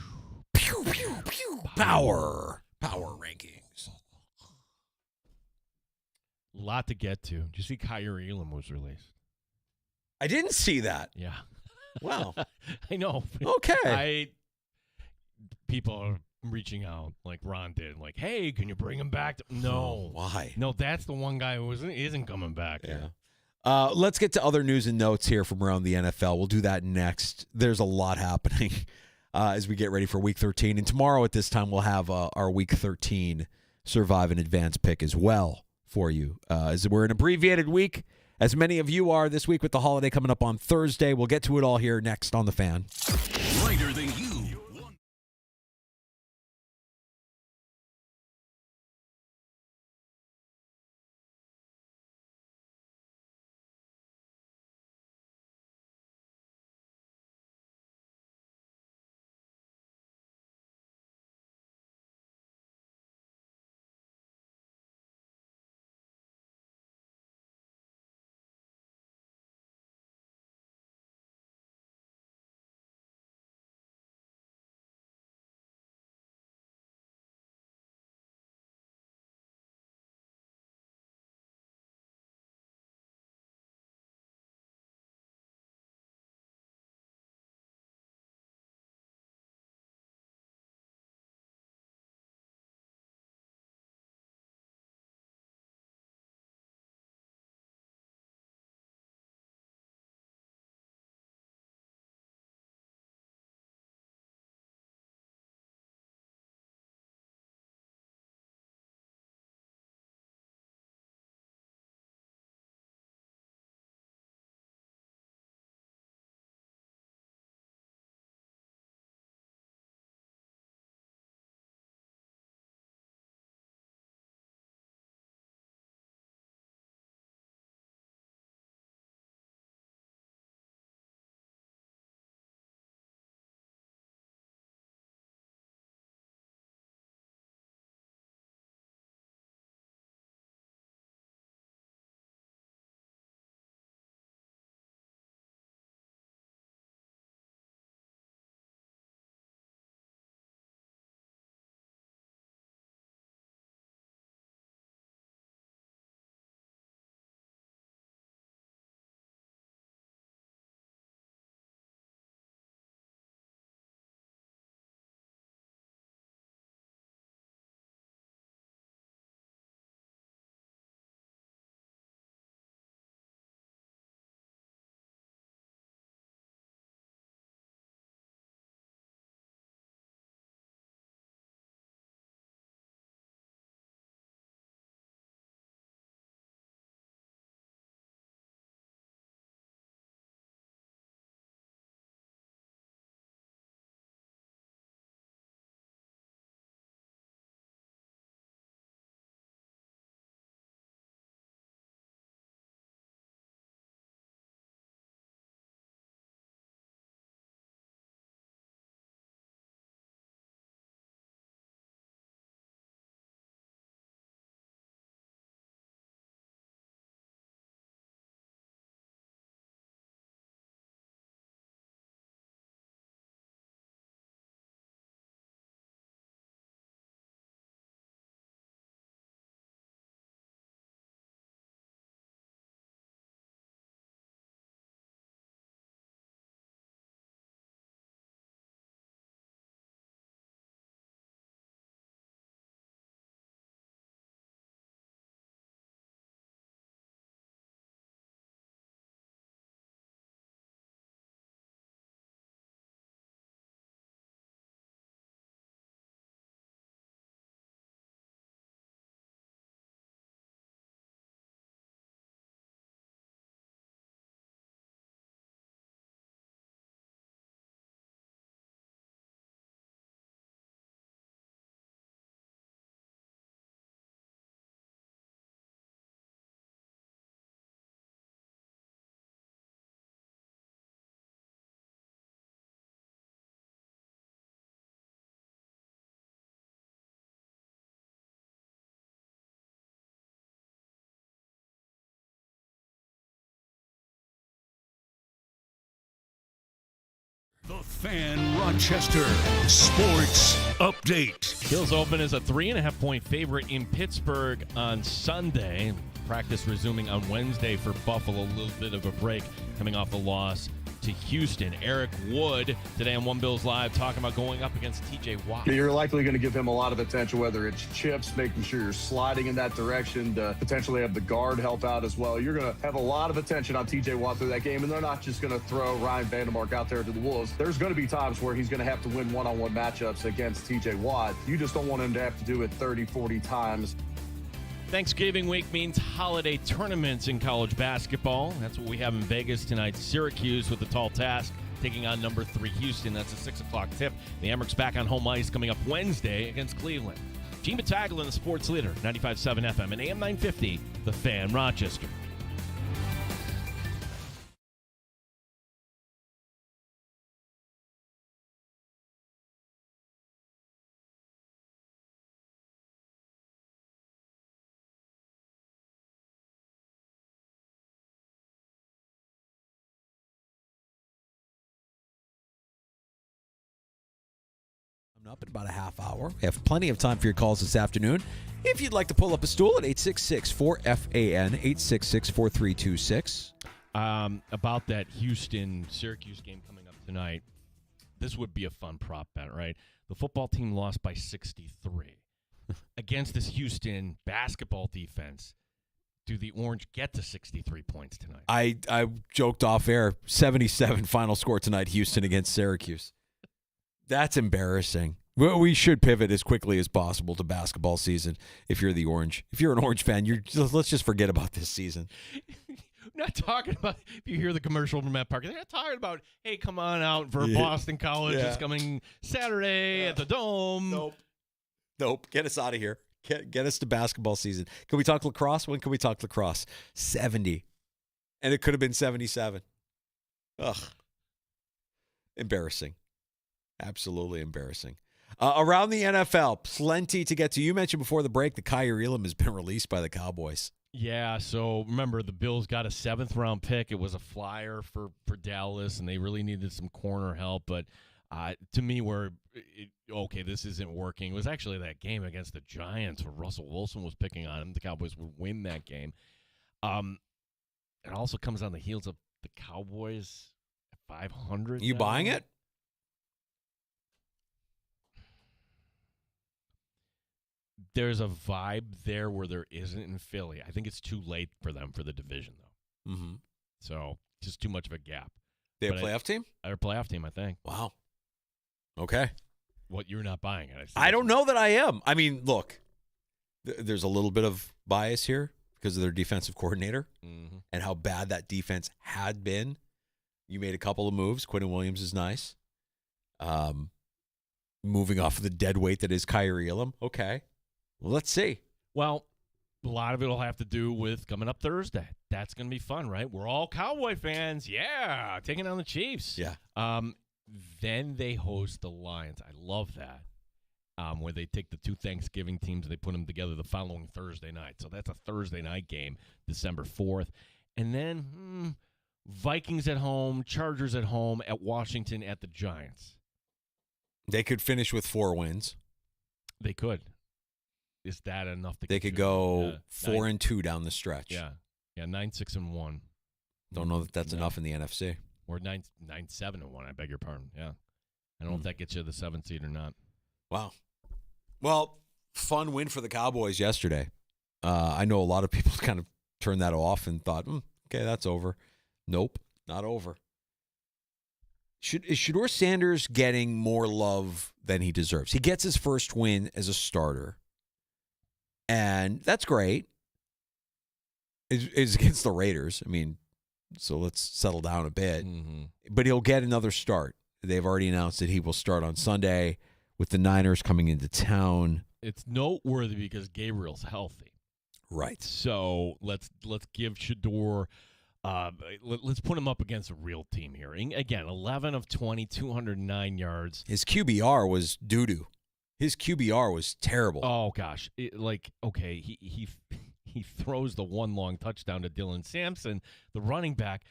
pew, pew, pew. Power Rankings. A lot to get to. Did you see Kyrie Elam was released? I didn't see that. Yeah. Wow. I know. Okay. People are reaching out like Ron did. Like, hey, can you bring him back? No. Why? No, that's the one guy who isn't coming back. Yeah. Let's get to other news and notes here from around the NFL. We'll do that next. There's a lot happening as we get ready for Week 13. And tomorrow at this time, we'll have our Week 13 Survive and Advance pick as well for you. As we're an abbreviated week, as many of you are this week with the holiday coming up on Thursday. We'll get to it all here next on The Fan. Brighter than you. The Fan Rochester Sports Update. Bills open as a 3.5-point favorite in Pittsburgh on Sunday. Practice resuming on Wednesday for Buffalo. A little bit of a break coming off the loss to Houston. Eric Wood today on One Bills Live talking about going up against TJ Watt. You're likely going to give him a lot of attention, whether it's chips, making sure you're sliding in that direction to potentially have the guard help out as well. You're going to have a lot of attention on TJ Watt through that game, and they're not just going to throw Ryan Vandermark out there to the Wolves. There's going to be times where he's going to have to win one-on-one matchups against TJ Watt. You just don't want him to have to do it 30, 40 times. Thanksgiving week means holiday tournaments in college basketball. That's what we have in Vegas tonight. Syracuse with the tall task, taking on number 3 Houston. That's a 6 o'clock tip. The Amerks back on home ice coming up Wednesday against Cleveland. Gene Battaglia, the sports leader, 95.7 FM and AM 950, The Fan, Rochester. Up in about a half hour. We have plenty of time for your calls this afternoon. If you'd like to pull up a stool at 866-4FAN, 866-4326. About that Houston-Syracuse game coming up tonight, this would be a fun prop bet, right? The football team lost by 63 against this Houston basketball defense. Do the Orange get to 63 points tonight? I joked off air, 77 final score tonight, Houston against Syracuse. That's embarrassing. Well, we should pivot as quickly as possible to basketball season if you're the Orange. If you're an Orange fan, let's just forget about this season. Not talking about, if you hear the commercial from Matt Parker, they're not talking about, hey, come on out for Boston College. Yeah. It's coming Saturday at the Dome. Nope. Get us out of here. Get us to basketball season. Can we talk lacrosse? When can we talk lacrosse? 70. And it could have been 77. Ugh. Embarrassing. Absolutely embarrassing. Around the NFL, plenty to get to. You mentioned before the break that Kyrie Elam has been released by the Cowboys. Yeah, so remember, the Bills got a 7th-round pick. It was a flyer for Dallas, and they really needed some corner help. But to me, this isn't working. It was actually that game against the Giants where Russell Wilson was picking on him. The Cowboys would win that game. It also comes on the heels of the Cowboys at 500. You buying it? There's a vibe there where there isn't in Philly. I think it's too late for them for the division, though. Mm-hmm. So just too much of a gap. They a playoff team? They're a playoff team, I think. Wow. Okay. What, you're not buying it? I don't know that I am. I mean, look, there's a little bit of bias here because of their defensive coordinator and how bad that defense had been. You made a couple of moves. Quentin Williams is nice. Moving off of the dead weight that is Kyrie Elam. Okay. Well, let's see. Well, a lot of it will have to do with coming up Thursday. That's going to be fun, right? We're all Cowboy fans. Yeah, taking on the Chiefs. Yeah. Then they host the Lions. I love that. Where they take the 2 Thanksgiving teams and they put them together the following Thursday night. So that's a Thursday night game, December 4th. And then Vikings at home, Chargers at home, at Washington, at the Giants. They could finish with 4 wins. They could. Is that enough to? They could go 4-2 down the stretch. Yeah, 9-6-1. Don't know that that's enough in the NFC. Or 9-7-1. I beg your pardon. Yeah, I don't know if that gets you the 7th seed or not. Wow. Well, fun win for the Cowboys yesterday. I know a lot of people kind of turned that off and thought, okay, that's over. Nope, not over. Is Shedeur Sanders getting more love than he deserves? He gets his first win as a starter. And that's great. It's against the Raiders. I mean, so let's settle down a bit. Mm-hmm. But he'll get another start. They've already announced that he will start on Sunday with the Niners coming into town. It's noteworthy because Gabriel's healthy. Right. So let's give Shedeur, let's put him up against a real team here. Again, 11 of 20, 209 yards. His QBR was doo-doo. His QBR was terrible. Oh gosh, he he throws the one long touchdown to Dylan Sampson, the running back.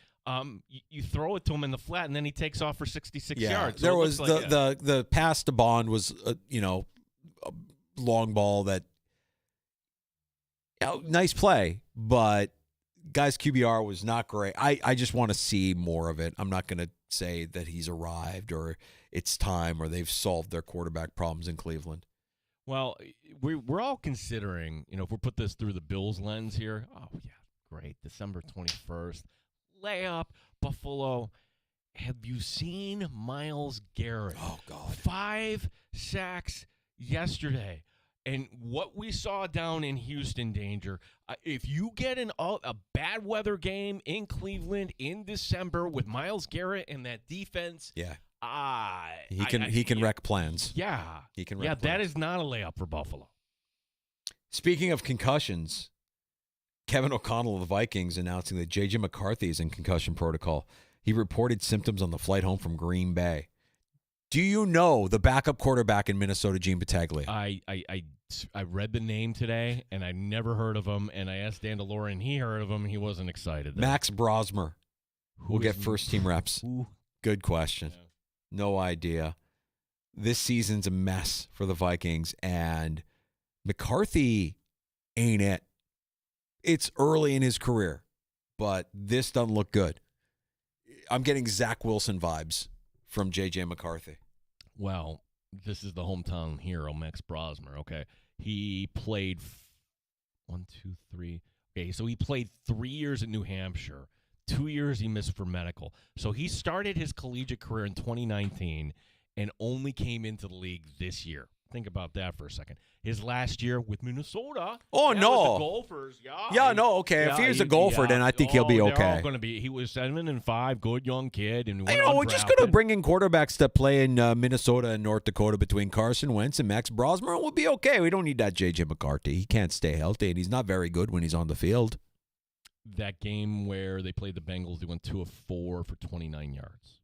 You throw it to him in the flat, and then he takes off for 66 yards. So there was the pass to Bond was a long ball that nice play, but guy's QBR was not great. I just want to see more of it. I'm not going to say that he's arrived or it's time or they've solved their quarterback problems in Cleveland. Well, we're all considering, if we put this through the Bills lens here, oh, yeah, great, December 21st, layup, Buffalo. Have you seen Myles Garrett? Oh, God. 5 sacks yesterday. And what we saw down in Houston, Danger, if you get a bad weather game in Cleveland in December with Myles Garrett and that defense, he can wreck plans. Yeah, he can. Wreck plans. That is not a layup for Buffalo. Speaking of concussions, Kevin O'Connell of the Vikings announcing that J.J. McCarthy is in concussion protocol. He reported symptoms on the flight home from Green Bay. Do you know the backup quarterback in Minnesota, Gene Battaglia? I read the name today, and I never heard of him, and I asked Dan DeLore, he heard of him, and he wasn't excited. Max Brosmer will get first-team reps. Who? Good question. Yeah. No idea. This season's a mess for the Vikings, and McCarthy ain't it. It's early in his career, but this doesn't look good. I'm getting Zach Wilson vibes from J.J. McCarthy. Well, this is the hometown hero, Max Brosmer, okay? He played 1, 2, 3. Okay, so he played 3 years at New Hampshire. 2 years he missed for medical. So he started his collegiate career in 2019 and only came into the league this year. Think about that for a second. His last year with Minnesota. Oh, no. The Gophers. Okay. If he's a Gopher, then I think he'll be okay. They're all going to be. He was 7-5, good young kid. And we're just going to bring in quarterbacks that play in Minnesota and North Dakota between Carson Wentz and Max Brosmer. We'll be okay. We don't need that J.J. McCarthy. He can't stay healthy, and he's not very good when he's on the field. That game where they played the Bengals, they went 2 of 4 for 29 yards.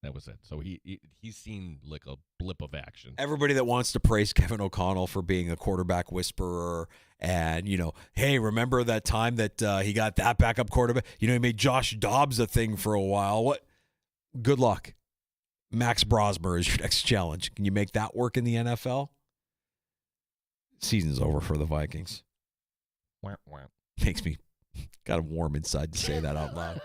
That was it. So he's seen like a blip of action. Everybody that wants to praise Kevin O'Connell for being a quarterback whisperer and, hey, remember that time that he got that backup quarterback? He made Josh Dobbs a thing for a while. What? Good luck. Max Brosmer is your next challenge. Can you make that work in the NFL? Season's over for the Vikings. Wah, wah. Makes me kind of warm inside to say that out loud.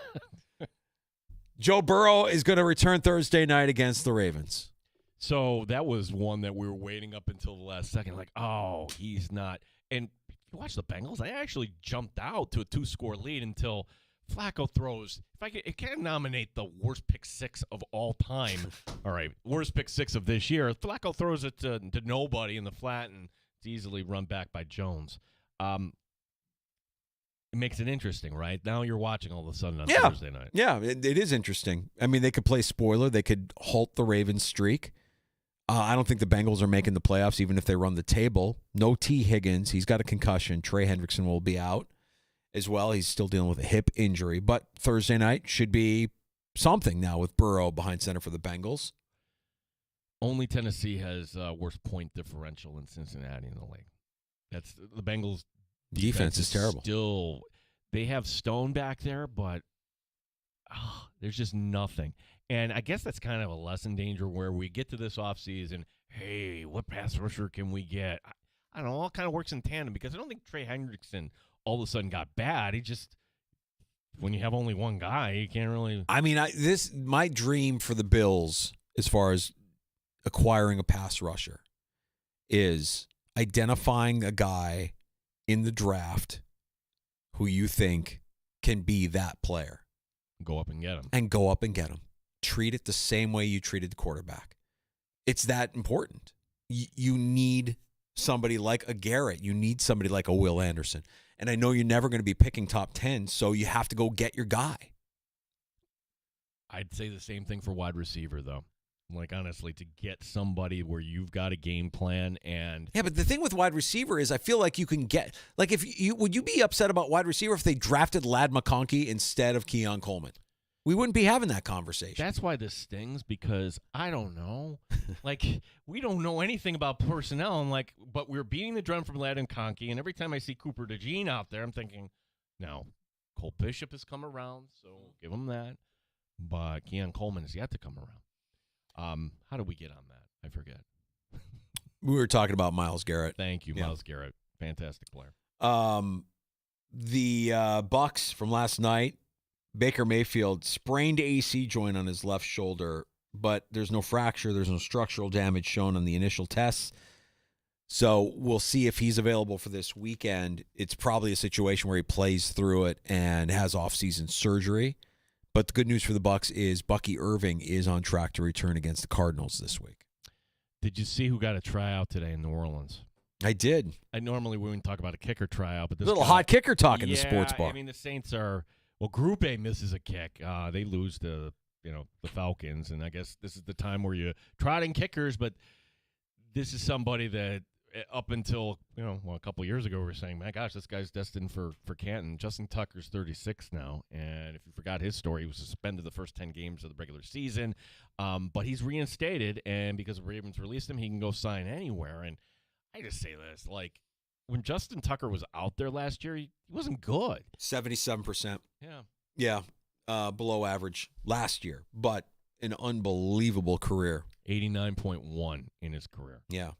Joe Burrow is going to return Thursday night against the Ravens. So that was one that we were waiting up until the last second. Like, oh, he's not. And if you watch the Bengals, they actually jumped out to a 2-score lead until Flacco throws. If I can nominate the worst pick six of all time. All right, worst pick six of this year. Flacco throws it to nobody in the flat, and it's easily run back by Jones. It makes it interesting, right? Now you're watching all of a sudden on Thursday night. Yeah, it is interesting. I mean, they could play spoiler. They could halt the Ravens' streak. I don't think the Bengals are making the playoffs, even if they run the table. No T. Higgins. He's got a concussion. Trey Hendrickson will be out as well. He's still dealing with a hip injury. But Thursday night should be something now with Burrow behind center for the Bengals. Only Tennessee has worse point differential in Cincinnati in the league. That's the Bengals. Defense is terrible. Still, they have Stone back there, but there's just nothing. And I guess that's kind of a lesson, Danger, where we get to this offseason, hey, what pass rusher can we get? I don't know, all kind of works in tandem because I don't think Trey Hendrickson all of a sudden got bad. He just, when you have only one guy, you can't really. I mean, my dream for the Bills as far as acquiring a pass rusher is identifying a guy in the draft who you think can be that player. Go up and get him. And go up and get him. Treat it the same way you treated the quarterback. It's that important. You need somebody like a Garrett. You need somebody like a Will Anderson. And I know you're never going to be picking top 10, so you have to go get your guy. I'd say the same thing for wide receiver, though. Like, honestly, to get somebody where you've got a game plan and... Yeah, but the thing with wide receiver is I feel like you can get... Like, would you be upset about wide receiver if they drafted Ladd McConkey instead of Keon Coleman? we wouldn't be having that conversation. That's why this stings, because I don't know. We don't know anything about personnel. And but we're beating the drum from Ladd and Conkey. And every time I see Cooper DeJean out there, I'm thinking, now, Cole Bishop has come around, so give him that. But Keon Coleman has yet to come around. How did we get on that? I forget. We were talking about Myles Garrett. Thank you, Myles Garrett. Fantastic player. The Bucks from last night, Baker Mayfield sprained AC joint on his left shoulder, but there's no fracture. There's no structural damage shown on the initial tests. So we'll see if he's available for this weekend. It's probably a situation where he plays through it and has off-season surgery. But the good news for the Bucks is Bucky Irving is on track to return against the Cardinals this week. Did you see who got a tryout today in New Orleans? I did. Normally we wouldn't talk about a kicker tryout, but this little hot kicker talk in the sports bar. I mean, the Saints are Group A misses a kick. They lose to the Falcons, and I guess this is the time where you trotting kickers. But this is somebody that up until a couple years ago we were saying, my gosh, this guy's destined for Canton. Justin Tucker's 36 now, and if you forgot his story, he was suspended the first 10 games of the regular season, but he's reinstated, and because the Ravens released him, he can go sign anywhere. And I just say this, when Justin Tucker was out there last year, he wasn't good. 77%. Yeah. Yeah, below average last year, but an unbelievable career. 89.1 in his career. Yeah.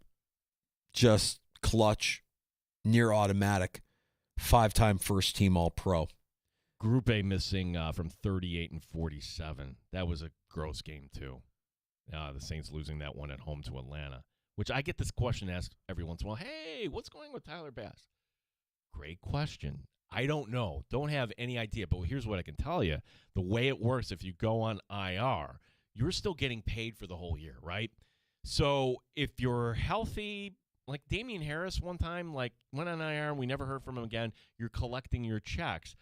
Just clutch, near automatic, 5-time first-team All-Pro. Group A missing from 38 and 47. That was a gross game, too. The Saints losing that one at home to Atlanta, which I get this question asked every once in a while. Hey, what's going on with Tyler Bass? Great question. I don't know. Don't have any idea. But here's what I can tell you. The way it works, if you go on IR, you're still getting paid for the whole year, right? So if you're healthy, like Damian Harris one time, went on IR and we never heard from him again, you're collecting your checks.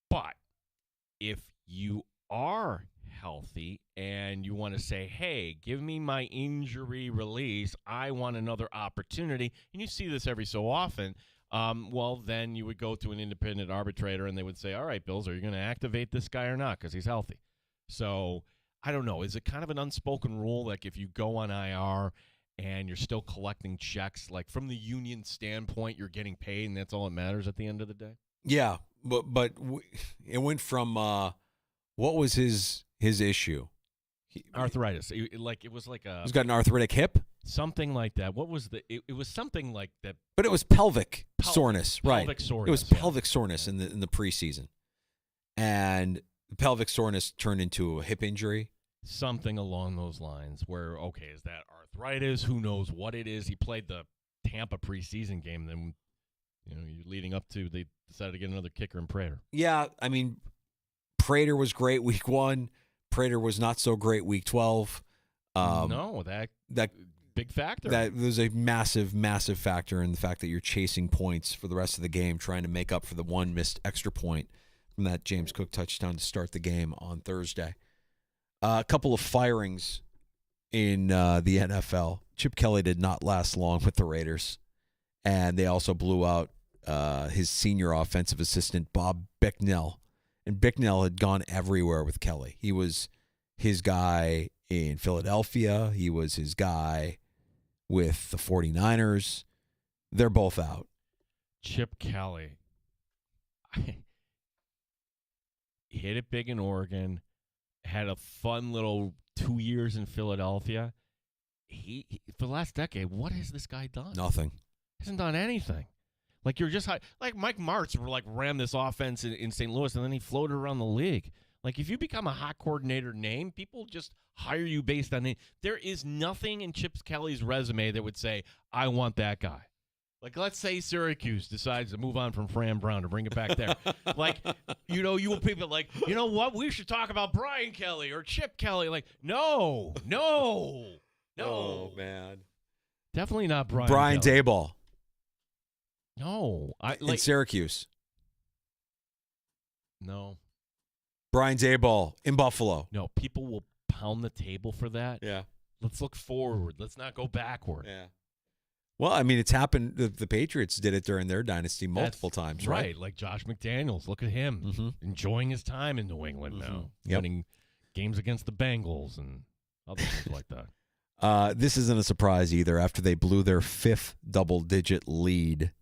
But if you are healthy and you want to say, hey, give me my injury release, I want another opportunity, and you see this every so often, well, then you would go to an independent arbitrator and they would say, all right, Bills, are you going to activate this guy or not because he's healthy? So I don't know. Is it kind of an unspoken rule, if you go on IR and you're still collecting checks, from the union standpoint, you're getting paid and that's all that matters at the end of the day? Yeah, but it went from what was his issue? Arthritis. It was like a. He's got an arthritic hip. Something like that. What was the? It was something like that. But it was soreness, right? Pelvic soreness. It was pelvic soreness in the preseason, and the pelvic soreness turned into a hip injury. Something along those lines. Where is that arthritis? Who knows what it is? He played the Tampa preseason game, then you're leading up to they decided to get another kicker in Prater. Yeah, I mean, Prater was great week 1. Prater was not so great week 12. No, that big factor. That was a massive, massive factor in the fact that you're chasing points for the rest of the game, trying to make up for the one missed extra point from that James Cook touchdown to start the game on Thursday. A couple of firings in the NFL. Chip Kelly did not last long with the Raiders, and they also blew out his senior offensive assistant, Bob Bicknell. And Bicknell had gone everywhere with Kelly. He was his guy in Philadelphia. He was his guy with the 49ers. They're both out. Chip Kelly hit it big in Oregon, had a fun little 2 years in Philadelphia. He for the last decade, what has this guy done? Nothing. Hasn't done anything. You're just like Mike Martz ran this offense in St. Louis, and then he floated around the league. If you become a hot coordinator name, people just hire you based on it. There is nothing in Chip Kelly's resume that would say, I want that guy. Let's say Syracuse decides to move on from Fran Brown to bring it back there. You will people you know what? We should talk about Brian Kelly or Chip Kelly. No. Oh, man. Definitely not Brian Kelly. Kelly. Daboll. No. In Syracuse. No. Brian Daboll in Buffalo. No, people will pound the table for that. Yeah. Let's look forward. Let's not go backward. Yeah. Well, I mean, it's happened. The Patriots did it during their dynasty multiple times, right? Right, like Josh McDaniels. Look at him enjoying his time in New England now, winning games against the Bengals and other things like that. This isn't a surprise either. After they blew their 5th double-digit lead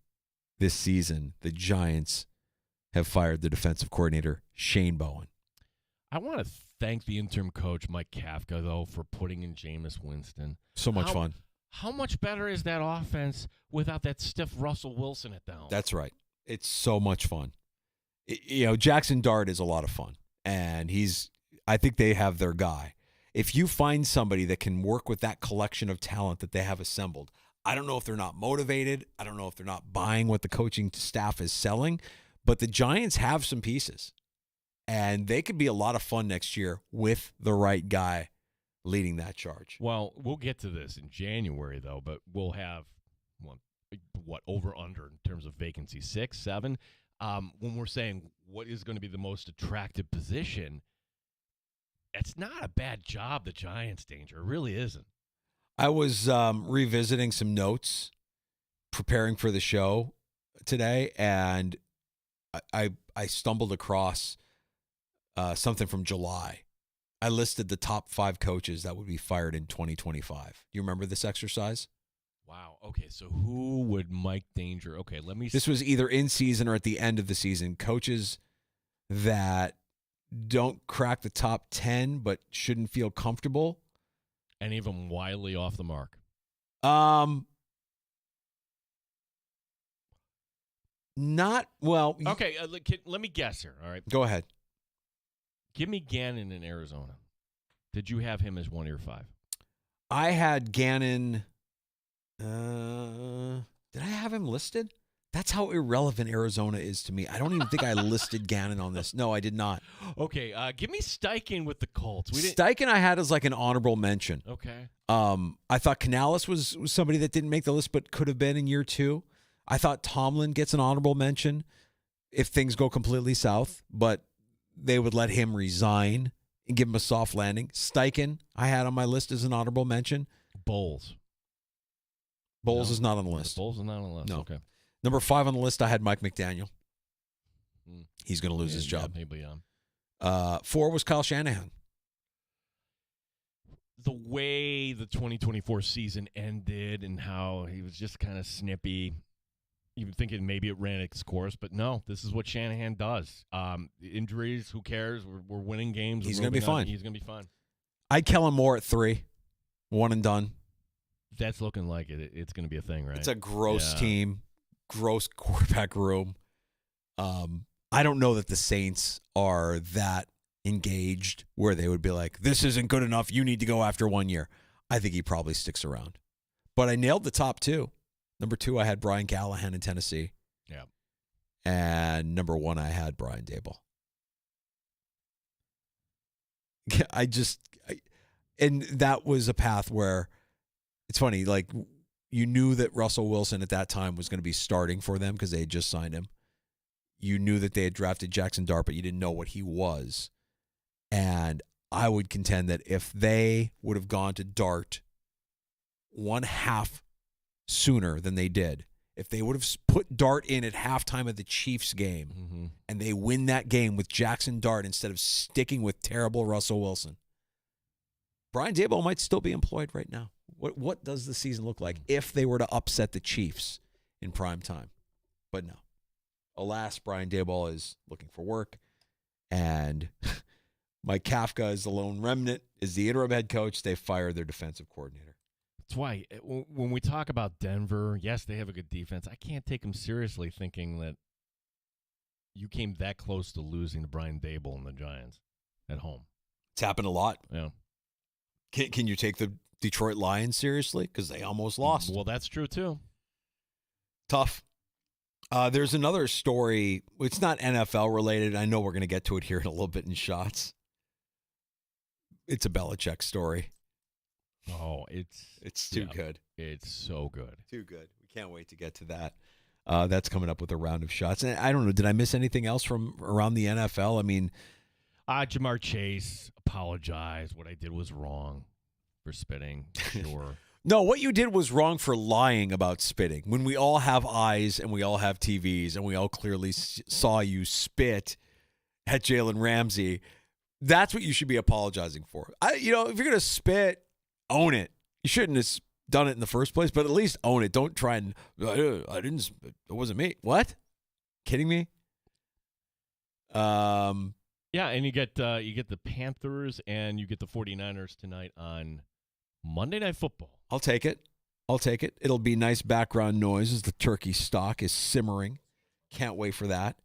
this season, the Giants have fired the defensive coordinator, Shane Bowen. I want to thank the interim coach, Mike Kafka, though, for putting in Jameis Winston. So much fun. How much better is that offense without that stiff Russell Wilson at the helm? That's right. It's so much fun. Jackson Dart is a lot of fun, and I think they have their guy. If you find somebody that can work with that collection of talent that they have assembled, I don't know if they're not motivated. I don't know if they're not buying what the coaching staff is selling, but the Giants have some pieces, and they could be a lot of fun next year with the right guy leading that charge. Well, we'll get to this in January, though, but we'll have, over, under in terms of vacancy, 6, 7. When we're saying what is going to be the most attractive position, it's not a bad job, the Giants, Danger. It really isn't. I was revisiting some notes, preparing for the show today, and I stumbled across something from July. I listed the top 5 coaches that would be fired in 2025. You remember this exercise? Wow. Okay, so who would Mike Danger? Okay, let me see. This was either in season or at the end of the season. Coaches that don't crack the top 10 but shouldn't feel comfortable. Any of them wildly off the mark? Not well. Okay, let me guess here. All right, go ahead. Give me Gannon in Arizona. Did you have him as one of your 5? I had Gannon. Did I have him listed? That's how irrelevant Arizona is to me. I don't even think I listed Gannon on this. No, I did not. Okay, give me Steichen with the Colts. Steichen I had as like an honorable mention. Okay. I thought Canales was somebody that didn't make the list but could have been in year 2. I thought Tomlin gets an honorable mention if things go completely south, but they would let him resign and give him a soft landing. Steichen, I had on my list as an honorable mention. Bowles is not on the list. Bowles is not on the list. No. Okay. Number 5 on the list, I had Mike McDaniel. He's going to lose his job. Yeah, maybe. 4 was Kyle Shanahan. The way the 2024 season ended and how he was just kind of snippy, even thinking maybe it ran its course, but no, this is what Shanahan does. Injuries, who cares? We're winning games. He's going to be fine. He's going to be fine. I had Kellen Moore at 3, one and done. That's looking like it. It's going to be a thing, right? It's a gross team, gross quarterback room. I don't know that the Saints are that engaged where they would be like, this isn't good enough. You need to go after 1 year. I think he probably sticks around. But I nailed the top 2. Number 2, I had Brian Callahan in Tennessee. Yeah. And number 1, I had Brian Daboll. And that was a path where it's funny, like you knew that Russell Wilson at that time was going to be starting for them because they had just signed him. You knew that they had drafted Jackson Dart, but you didn't know what he was. And I would contend that if they would have gone to Dart 1/2 sooner than they did, if they would have put Dart in at halftime of the Chiefs game and they win that game with Jackson Dart instead of sticking with terrible Russell Wilson, Brian Daboll might still be employed right now. What does the season look like if they were to upset the Chiefs in prime time? But no. Alas, Brian Daboll is looking for work, and Mike Kafka is the lone remnant, is the interim head coach. They fired their defensive coordinator. That's why when we talk about Denver, yes, they have a good defense. I can't take them seriously thinking that you came that close to losing to Brian Daboll and the Giants at home. It's happened a lot. Yeah. Can you take the Detroit Lions seriously? Because they almost lost. Well, that's true, too. Tough. There's another story. It's not NFL related. I know we're going to get to it here in a little bit in shots. It's a Belichick story. Oh, it's too good. It's so good. Too good. We can't wait to get to that. That's coming up with a round of shots. And I don't know, did I miss anything else from around the NFL? I mean, Jamar Chase apologized. What I did was wrong for spitting. Sure. No, what you did was wrong for lying about spitting. When we all have eyes and we all have TVs and we all clearly saw you spit at Jalen Ramsey, that's what you should be apologizing for. If you're going to spit, own it. You shouldn't have done it in the first place, but at least own it. Don't try and, I didn't spit. It wasn't me. What? Kidding me? Yeah, and you get the Panthers and you get the 49ers tonight on Monday Night Football. I'll take it. It'll be nice background noise as the turkey stock is simmering. Can't wait for that.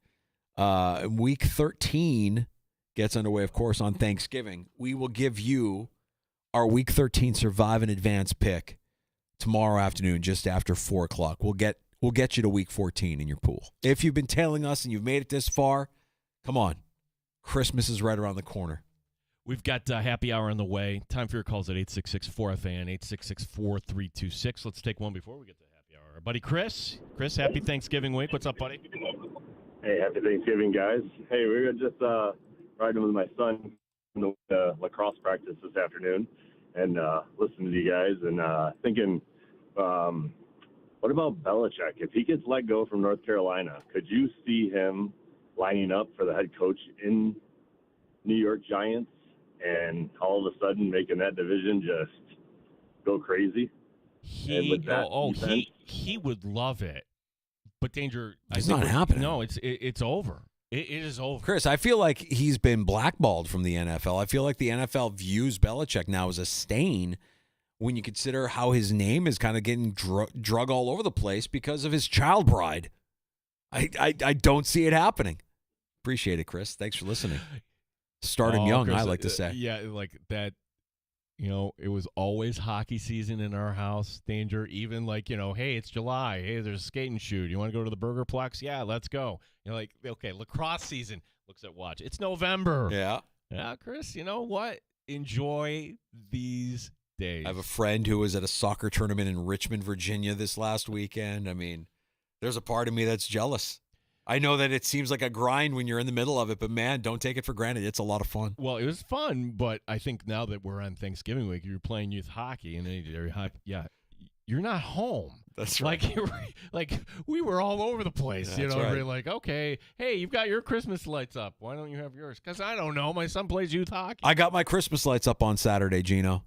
Week 13 gets underway, of course, on Thanksgiving. We will give you our Week 13 Survive in Advance pick tomorrow afternoon, just after 4 o'clock. We'll get you to Week 14 in your pool. If you've been tailing us and you've made it this far, come on. Christmas is right around the corner. We've got happy hour on the way. Time for your calls at 866-4FAN, 866-4326. Let's take one before we get to happy hour. Our buddy Chris. Chris, happy Thanksgiving week. What's up, buddy? Hey, happy Thanksgiving, guys. Hey, we were just riding with my son in the lacrosse practice this afternoon and listening to you guys and thinking, what about Belichick? If he gets let go from North Carolina, could you see him lining up for the head coach in New York Giants and all of a sudden making that division just go crazy? He would love it. But Danger, It's not happening. No, it's over. It is over. Chris, I feel like he's been blackballed from the NFL. I feel like the NFL views Belichick now as a stain when you consider how his name is kind of getting drug all over the place because of his child bride. I don't see it happening. Appreciate it, Chris. Thanks for listening. Start him young, Chris, I like to say. Yeah, like that. It was always hockey season in our house, Danger. Even hey, it's July. Hey, there's a skating shoot. You want to go to the Burgerplex? Yeah, let's go. You're like, okay, lacrosse season. Looks at watch. It's November. Yeah. Yeah, Chris, you know what? Enjoy these days. I have a friend who was at a soccer tournament in Richmond, Virginia this last weekend. I mean, there's a part of me that's jealous. I know that it seems like a grind when you're in the middle of it, but man, don't take it for granted. It's a lot of fun. Well, it was fun, but I think now that we're on Thanksgiving week, you're playing youth hockey, and you're not home. That's right. Like we were all over the place. That's right. We're like, okay, hey, you've got your Christmas lights up. Why don't you have yours? Because I don't know. My son plays youth hockey. I got my Christmas lights up on Saturday, Gino.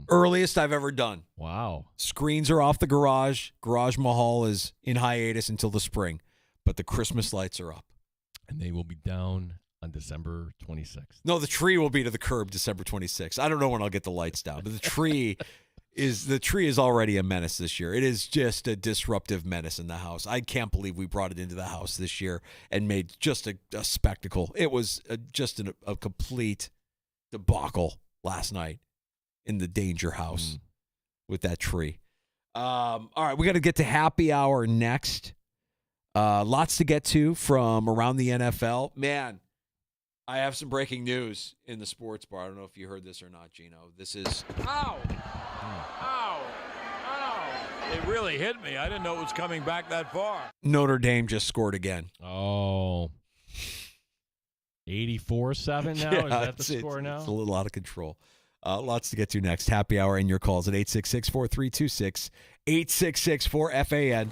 Earliest I've ever done. Wow. Screens are off the garage. Garage Mahal is in hiatus until the spring. But the Christmas lights are up. And they will be down on December 26th. No, the tree will be to the curb December 26th. I don't know when I'll get the lights down, but the tree is already a menace this year. It is just a disruptive menace in the house. I can't believe we brought it into the house this year and made just a spectacle. It was just a complete debacle last night in the Danger house with that tree. All right, we got to get to happy hour next. Lots to get to from around the NFL. Man, I have some breaking news in the sports bar. I don't know if you heard this or not, Gino. This is... Ow! Ow! Ow! It really hit me. I didn't know it was coming back that far. Notre Dame just scored again. Oh. 84-7 now? Yeah, Is that the score now? It's a little out of control. Lots to get to next. Happy hour and your calls at 866-4326, 866-4FAN.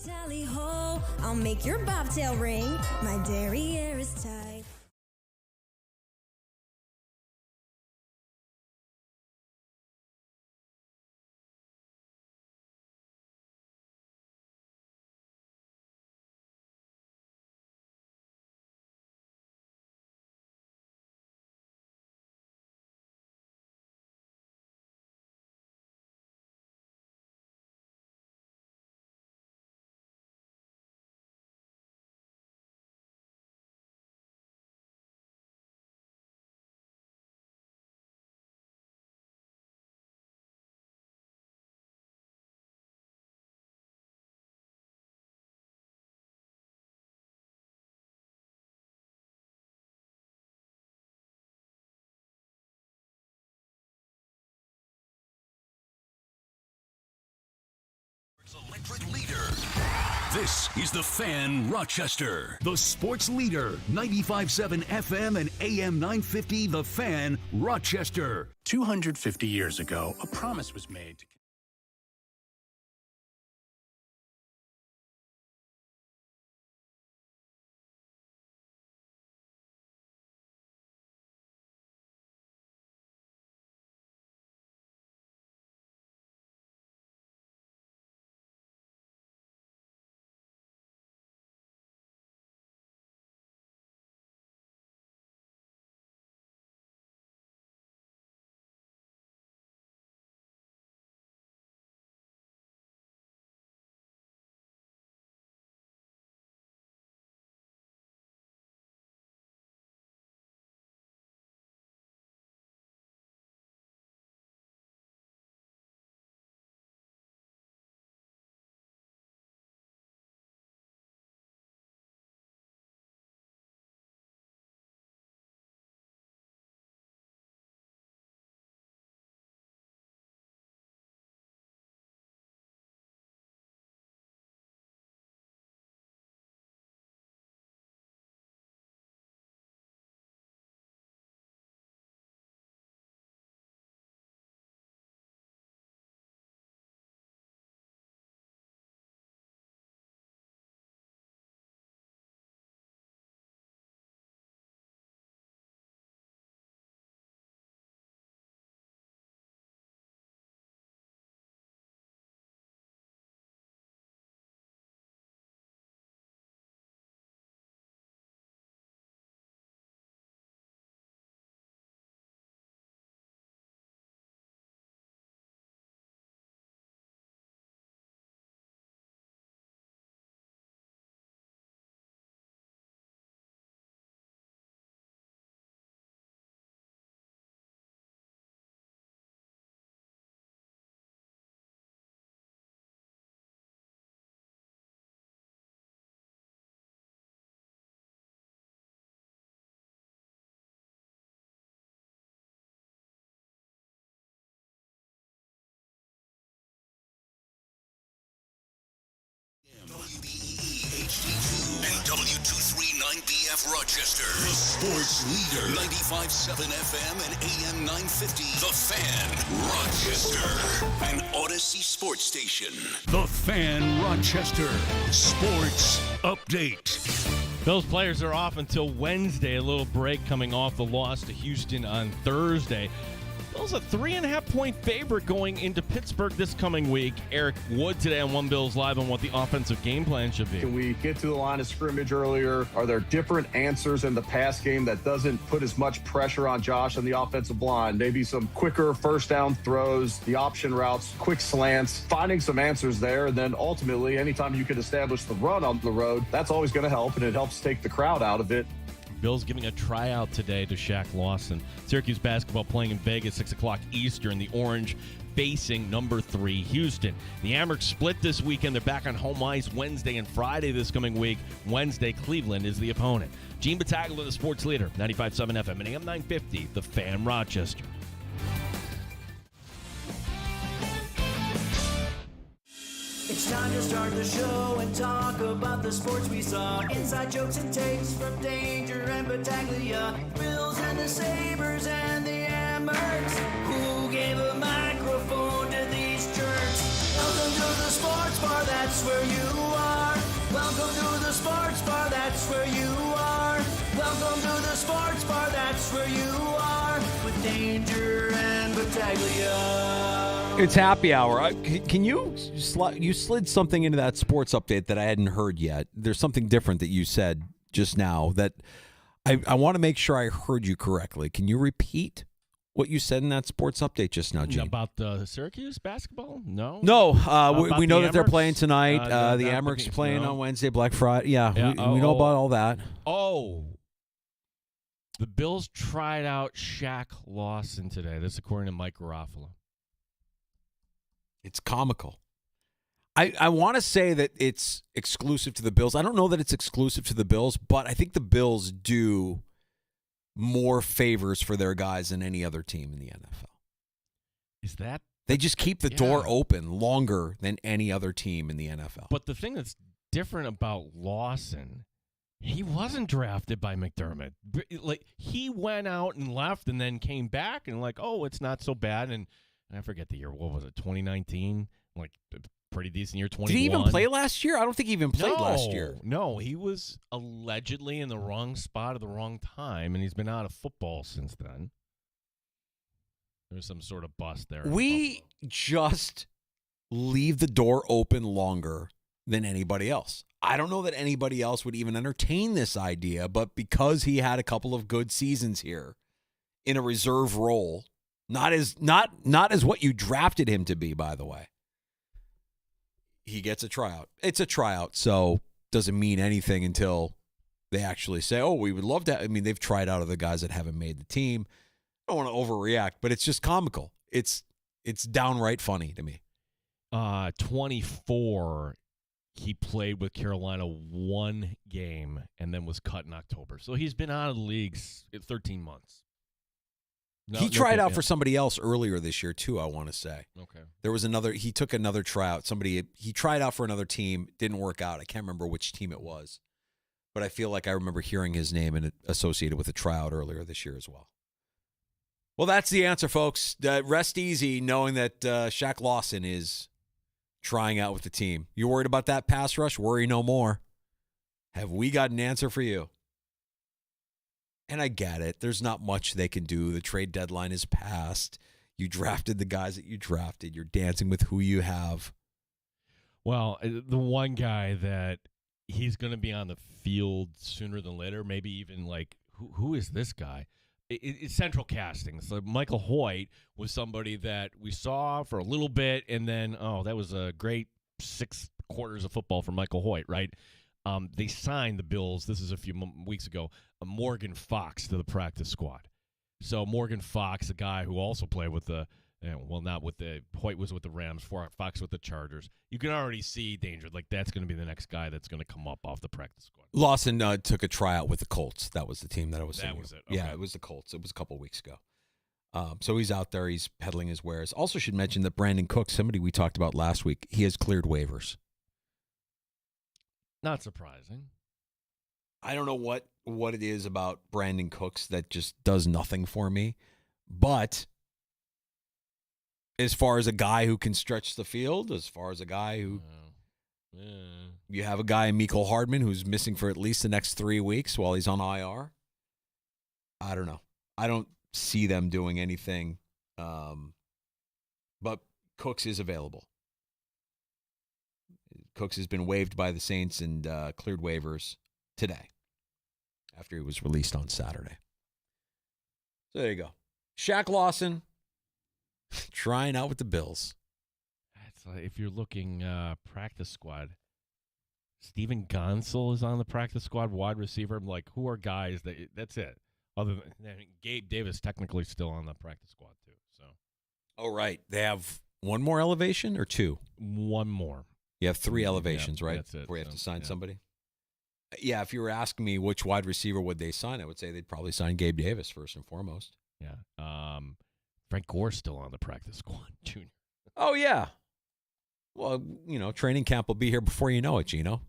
Tally ho, I'll make your bobtail ring. My derriere is tight. Electric leader. This is the Fan Rochester. The sports leader, 95.7 FM and AM 950, The Fan, Rochester. 250 years ago, a promise was made to WBEE HD2 and W239BF Rochester. The sports leader. 95.7 FM and AM 950. The Fan Rochester. An Odyssey sports station. The Fan, Rochester. Sports Update. Those players are off until Wednesday. A little break coming off the loss to Houston on Thursday. Bills a 3.5-point favorite going into Pittsburgh this coming week. Eric Wood today on One Bills Live on what the offensive game plan should be. Can we get to the line of scrimmage earlier? Are there different answers in the pass game that doesn't put as much pressure on Josh and the offensive line? Maybe some quicker first down throws, the option routes, quick slants, finding some answers there. And then ultimately, anytime you can establish the run on the road, that's always going to help, and it helps take the crowd out of it. Bills giving a tryout today to Shaq Lawson. Syracuse basketball playing in Vegas, 6 o'clock Eastern. The Orange facing number 3 Houston. The Amerks split this weekend. They're back on home ice Wednesday and Friday this coming week. Wednesday, Cleveland is the opponent. Gene Battaglia, the sports leader, 95.7 FM and AM 950, The Fan Rochester. It's time to start the show and talk about the sports we saw. Inside jokes and takes from Danger and Battaglia. Bills and the Sabres and the Amerks. Who gave a microphone to these jerks? Welcome to the sports bar, that's where you are. Welcome to the sports bar, that's where you are. Welcome to the sports bar, that's where you are. With Danger and Battaglia. It's happy hour. Can you slid something into that sports update that I hadn't heard yet? There's something different that you said just now that I want to make sure I heard you correctly. Can you repeat what you said in that sports update just now, Gene? About the Syracuse basketball? No. No. We know that they're Amerks? playing tonight. The not Amerks looking- playing no. on Wednesday, Black Friday. Yeah, Yeah, we know about all that. Oh. The Bills tried out Shaq Lawson today. This according to Mike Garofalo. It's comical. I want to say that it's exclusive to the Bills. I don't know that it's exclusive to the Bills, but I think the Bills do more favors for their guys than any other team in the NFL. Is that? They just keep the door open longer than any other team in the NFL. But the thing that's different about Lawson, he wasn't drafted by McDermott. Like, he went out and left and then came back and like, oh, it's not so bad. And I forget the year. What was it? 2019? Like, pretty decent year. 21. Did he even play last year? I don't think he even played last year. No, he was allegedly in the wrong spot at the wrong time, and he's been out of football since then. There's some sort of bust there. We just leave the door open longer than anybody else. I don't know that anybody else would even entertain this idea, but because he had a couple of good seasons here in a reserve role, not as what you drafted him to be, by the way. He gets a tryout. It's a tryout, so doesn't mean anything until they actually say, oh, we would love to. I mean, they've tried out other guys that haven't made the team. I don't want to overreact, but it's just comical. It's downright funny to me. 24, he played with Carolina one game and then was cut in October. So he's been out of the league 13 months. He tried out for somebody else earlier this year, too, I want to say. Okay. There was he took another tryout. He tried out for another team, didn't work out. I can't remember which team it was. But I feel like I remember hearing his name and associated with a tryout earlier this year as well. Well, that's the answer, folks. Rest easy knowing that Shaq Lawson is trying out with the team. You worried about that pass rush? Worry no more. Have we got an answer for you? And I get it. There's not much they can do. The trade deadline is passed. You drafted the guys that you drafted. You're dancing with who you have. Well, the one guy that he's going to be on the field sooner than later, maybe even like, who is this guy? It's central casting. So Michael Hoyt was somebody that we saw for a little bit, and then, that was a great 6 quarters of football for Michael Hoyt, right? They signed the Bills, this is a few weeks ago, Morgan Fox to the practice squad. So Morgan Fox, a guy who also played with Hoyt was with the Rams, Fox with the Chargers. You can already see danger. Like, that's going to be the next guy that's going to come up off the practice squad. Lawson took a tryout with the Colts. That was the team that I was thinking. That was it. Okay. Yeah, it was the Colts. It was a couple weeks ago. So he's out there. He's peddling his wares. Also should mention that Brandon Cooks, somebody we talked about last week, he has cleared waivers. Not surprising. I don't know what it is about Brandon Cooks that just does nothing for me. But as far as a guy who can stretch the field, as far as a guy who you have a guy, Mecole Hardman, who's missing for at least the next 3 weeks while he's on IR. I don't know. I don't see them doing anything. But Cooks is available. Cooks has been waived by the Saints and cleared waivers today after he was released on Saturday. So there you go. Shaq Lawson trying out with the Bills. It's like, if you're looking practice squad, Steven Gonsel is on the practice squad, wide receiver. I'm like, who are guys that's it? Other than Gabe Davis, technically still on the practice squad too. So, oh right, they have one more elevation or two. One more. You have 3 elevations, right? That's it. Before you have to sign somebody. Yeah, if you were asking me which wide receiver would they sign, I would say they'd probably sign Gabe Davis first and foremost. Yeah. Frank Gore's still on the practice squad, Junior. Oh, yeah. Well, training camp will be here before you know it, Gino.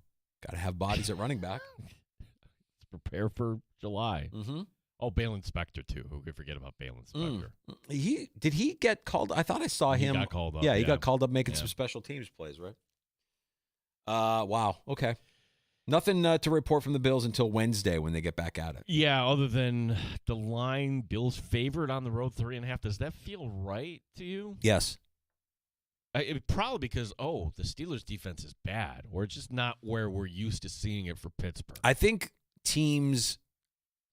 Got to have bodies at running back. Let's prepare for July. Mm-hmm. Oh, Balin Spector, too. Who could forget about Balin Spector? Did he get called? I thought I saw him. He got called up. Yeah, he got called up making some special teams plays, right? Wow. Okay. Nothing to report from the Bills until Wednesday when they get back at it. Yeah, other than the line, Bills favored on the road 3.5. Does that feel right to you? Yes. Probably because, the Steelers' defense is bad. Or it's just not where we're used to seeing it for Pittsburgh. I think teams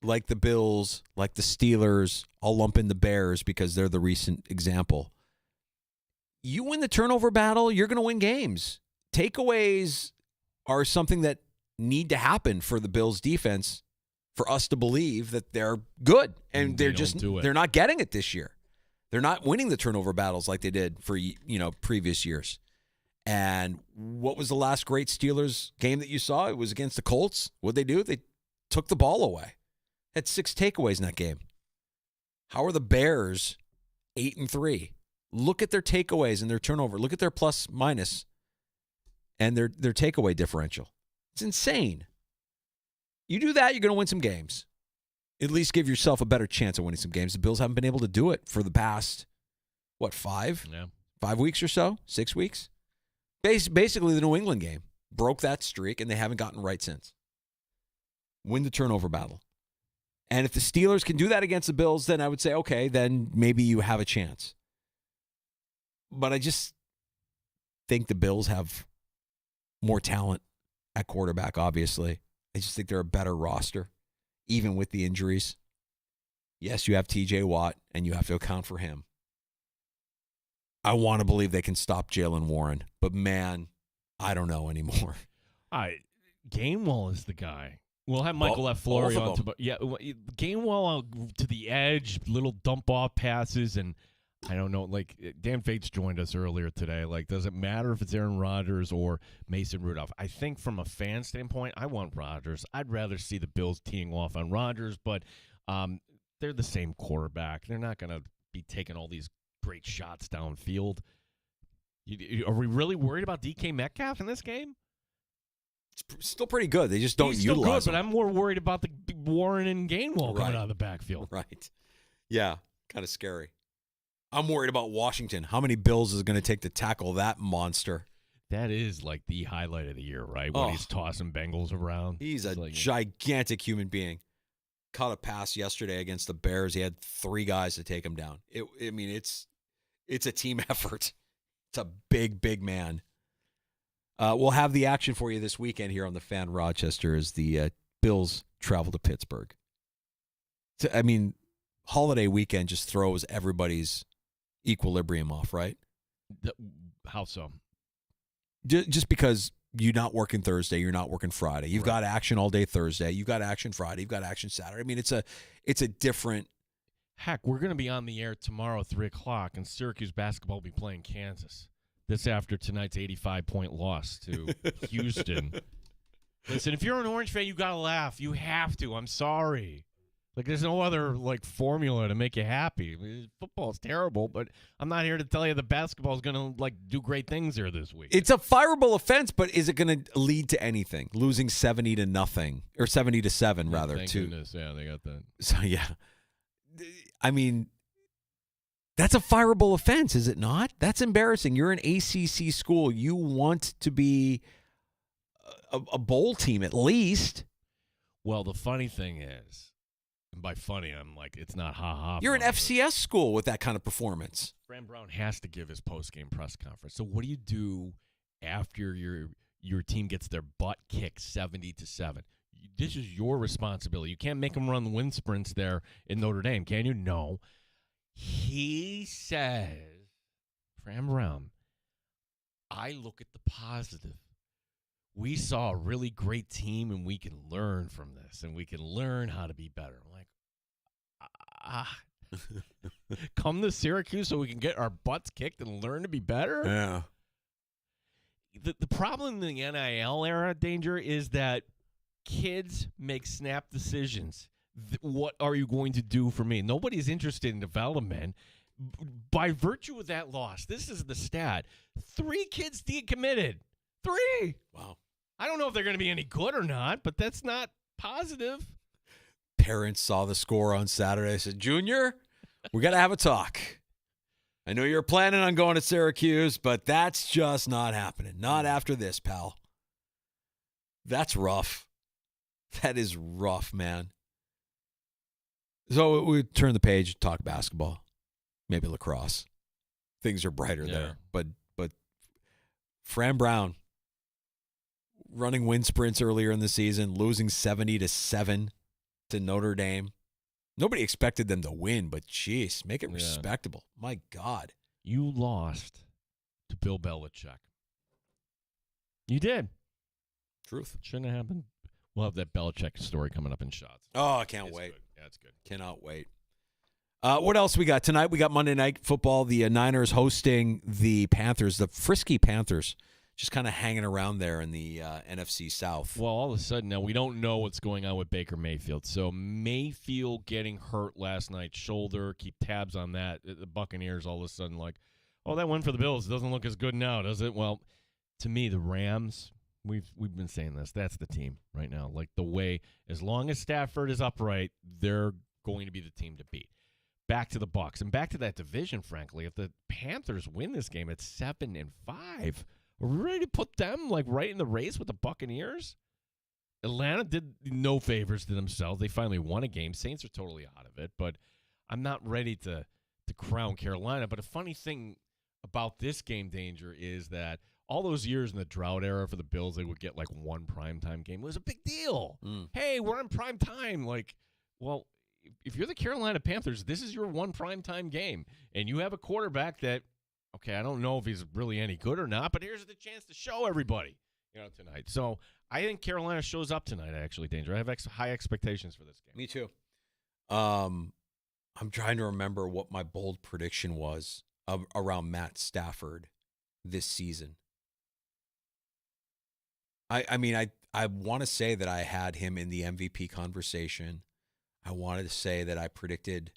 like the Bills, like the Steelers, I'll lump in the Bears because they're the recent example. You win the turnover battle, you're going to win games. Takeaways are something that need to happen for the Bills defense for us to believe that they're good. And they're not getting it this year. They're not winning the turnover battles like they did for, previous years. And what was the last great Steelers game that you saw? It was against the Colts. What'd they do? They took the ball away. Had 6 takeaways in that game. How are the Bears 8-3? Look at their takeaways and their turnover. Look at their plus minus and their takeaway differential. It's insane. You do that, you're going to win some games. At least give yourself a better chance of winning some games. The Bills haven't been able to do it for the past, 5? Yeah. 5 weeks or so? 6 weeks? Basically, the New England game broke that streak, and they haven't gotten right since. Win the turnover battle. And if the Steelers can do that against the Bills, then I would say, okay, then maybe you have a chance. But I just think the Bills have more talent at quarterback, obviously. I just think they're a better roster, even with the injuries. Yes, you have T.J. Watt, and you have to account for him. I want to believe they can stop Jalen Warren, but man, I don't know anymore. Gainwell is the guy. We'll have Michael F. Flory on. Gainwell out to the edge, little dump-off passes, and I don't know, like, Dan Fates joined us earlier today. Like, does it matter if it's Aaron Rodgers or Mason Rudolph? I think from a fan standpoint, I want Rodgers. I'd rather see the Bills teeing off on Rodgers, but they're the same quarterback. They're not going to be taking all these great shots downfield. Are we really worried about DK Metcalf in this game? It's still pretty good. They just don't He's still utilize good, him. but I'm more worried about the Warren and Gainwell coming out of the backfield. Right. Yeah, kind of scary. I'm worried about Washington. How many Bills is going to take to tackle that monster? That is like the highlight of the year, right? When he's tossing Bengals around. He's a gigantic human being. Caught a pass yesterday against the Bears. He had 3 guys to take him down. It's a team effort. It's a big, big man. We'll have the action for you this weekend here on the Fan Rochester as the Bills travel to Pittsburgh. Holiday weekend just throws everybody's equilibrium off, right? How so? Just because you're not working Thursday, you're not working Friday. You've got action all day Thursday. You've got action Friday. You've got action Saturday. It's a different. Heck, we're going to be on the air tomorrow at 3:00, and Syracuse basketball will be playing Kansas. This after tonight's 85-point loss to Houston. Listen, if you're an Orange fan, you got to laugh. You have to. I'm sorry. Like, there's no other, formula to make you happy. Football's terrible, but I'm not here to tell you the basketball is going to, do great things here this week. It's a fireable offense, but is it going to lead to anything? Losing 70-0, or 70-7, rather. Thank goodness. Yeah, they got that. So, yeah. That's a fireable offense, is it not? That's embarrassing. You're an ACC school. You want to be a bowl team at least. Well, the funny thing is, and by funny, I'm like, it's not ha-ha. You're an FCS school with that kind of performance. Fran Brown has to give his post-game press conference. So what do you do after your team gets their butt kicked 70-7? This is your responsibility. You can't make them run the wind sprints there in Notre Dame, can you? No. He says, Fran Brown, I look at the positive. We saw a really great team, and we can learn from this, and we can learn how to be better. I'm like, come to Syracuse so we can get our butts kicked and learn to be better? Yeah. The problem in the NIL era, Danger, is that kids make snap decisions. What are you going to do for me? Nobody's interested in development. By virtue of that loss, this is the stat. 3 kids decommitted. 3. Wow. I don't know if they're going to be any good or not, but that's not positive. Parents saw the score on Saturday. Said, Junior, we got to have a talk. I know you're planning on going to Syracuse, but that's just not happening. Not after this, pal. That's rough. That is rough, man. So we turn the page, talk basketball, maybe lacrosse. Things are brighter there. But Fran Brown running wind sprints earlier in the season, losing 70-7 to Notre Dame. Nobody expected them to win, but jeez, make it respectable. My God. You lost to Bill Belichick. You did. Truth. Shouldn't have happened. We'll have that Belichick story coming up in shots. Oh, I can't wait. Good. Yeah, it's good. Cannot wait. What else we got tonight? We got Monday Night Football. The Niners hosting the Panthers, the frisky Panthers, just kind of hanging around there in the NFC South. Well, all of a sudden now we don't know what's going on with Baker Mayfield. So Mayfield getting hurt last night, shoulder, keep tabs on that. The Buccaneers all of a sudden like, oh, that win for the Bills doesn't look as good now, does it? Well, to me, the Rams, we've been saying this, that's the team right now. Like the way, as long as Stafford is upright, they're going to be the team to beat. Back to the Bucs and back to that division, frankly. If the Panthers win this game at 7-5, are we ready to put them like right in the race with the Buccaneers? Atlanta did no favors to themselves. They finally won a game. Saints are totally out of it, but I'm not ready to crown Carolina. But a funny thing about this game, Danger, is that all those years in the drought era for the Bills, they would get like one primetime game. It was a big deal. Hey, we're on prime time. Like, well, if you're the Carolina Panthers, this is your one primetime game, and you have a quarterback that, okay, I don't know if he's really any good or not, but here's the chance to show everybody, tonight. So I think Carolina shows up tonight, actually, Danger. I have high expectations for this game. Me too. I'm trying to remember what my bold prediction was around Matt Stafford this season. I mean, I want to say that I had him in the MVP conversation. I wanted to say that I predicted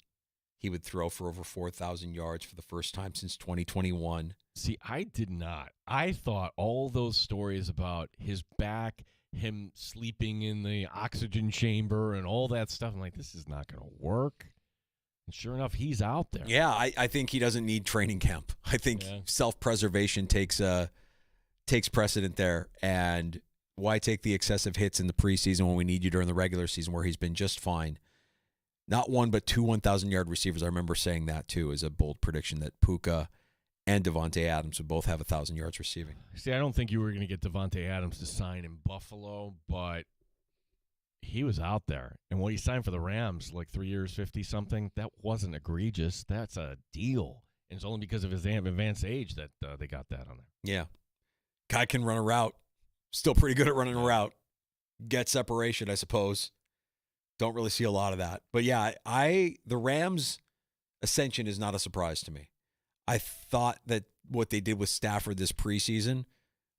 he would throw for over 4,000 yards for the first time since 2021. See, I did not. I thought all those stories about his back, him sleeping in the oxygen chamber and all that stuff, I'm like, this is not going to work. And sure enough, he's out there. Yeah, I think he doesn't need training camp. I think self-preservation takes precedent there. And why take the excessive hits in the preseason when we need you during the regular season where he's been just fine? Not one, but two 1,000-yard receivers. I remember saying that, too, as a bold prediction that Puka and Devontae Adams would both have 1,000 yards receiving. See, I don't think you were going to get Devontae Adams to sign in Buffalo, but he was out there. And what he signed for the Rams, like 3 years, 50-something, that wasn't egregious. That's a deal. And it's only because of his advanced age that they got that on there. Yeah. Guy can run a route. Still pretty good at running a route. Get separation, I suppose. Don't really see a lot of that. But yeah, the Rams' ascension is not a surprise to me. I thought that what they did with Stafford this preseason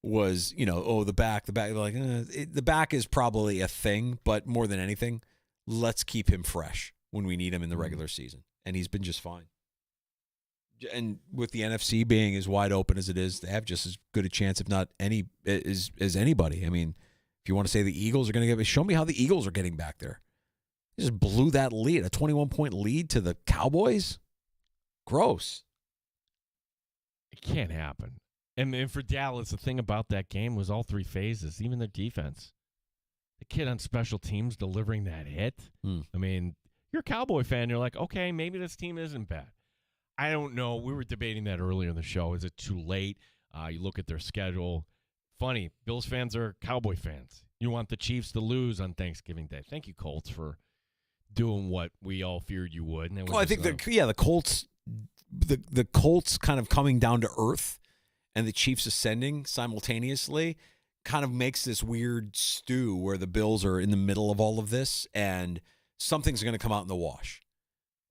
was, the back. Like, the back is probably a thing, but more than anything, let's keep him fresh when we need him in the regular season. And he's been just fine. And with the NFC being as wide open as it is, they have just as good a chance, if not as anybody. I mean, if you want to say the Eagles are going to show me how the Eagles are getting back there. They just blew that lead, a 21-point lead to the Cowboys. Gross. It can't happen. And for Dallas, the thing about that game was all three phases, even their defense. The kid on special teams delivering that hit. I mean, you're a Cowboy fan. You're like, okay, maybe this team isn't bad. I don't know. We were debating that earlier in the show. Is it too late? You look at their schedule. Funny, Bills fans are Cowboy fans. You want the Chiefs to lose on Thanksgiving Day. Thank you, Colts, for doing what we all feared you would. And I think the Colts, the Colts kind of coming down to earth and the Chiefs ascending simultaneously kind of makes this weird stew where the Bills are in the middle of all of this and something's going to come out in the wash.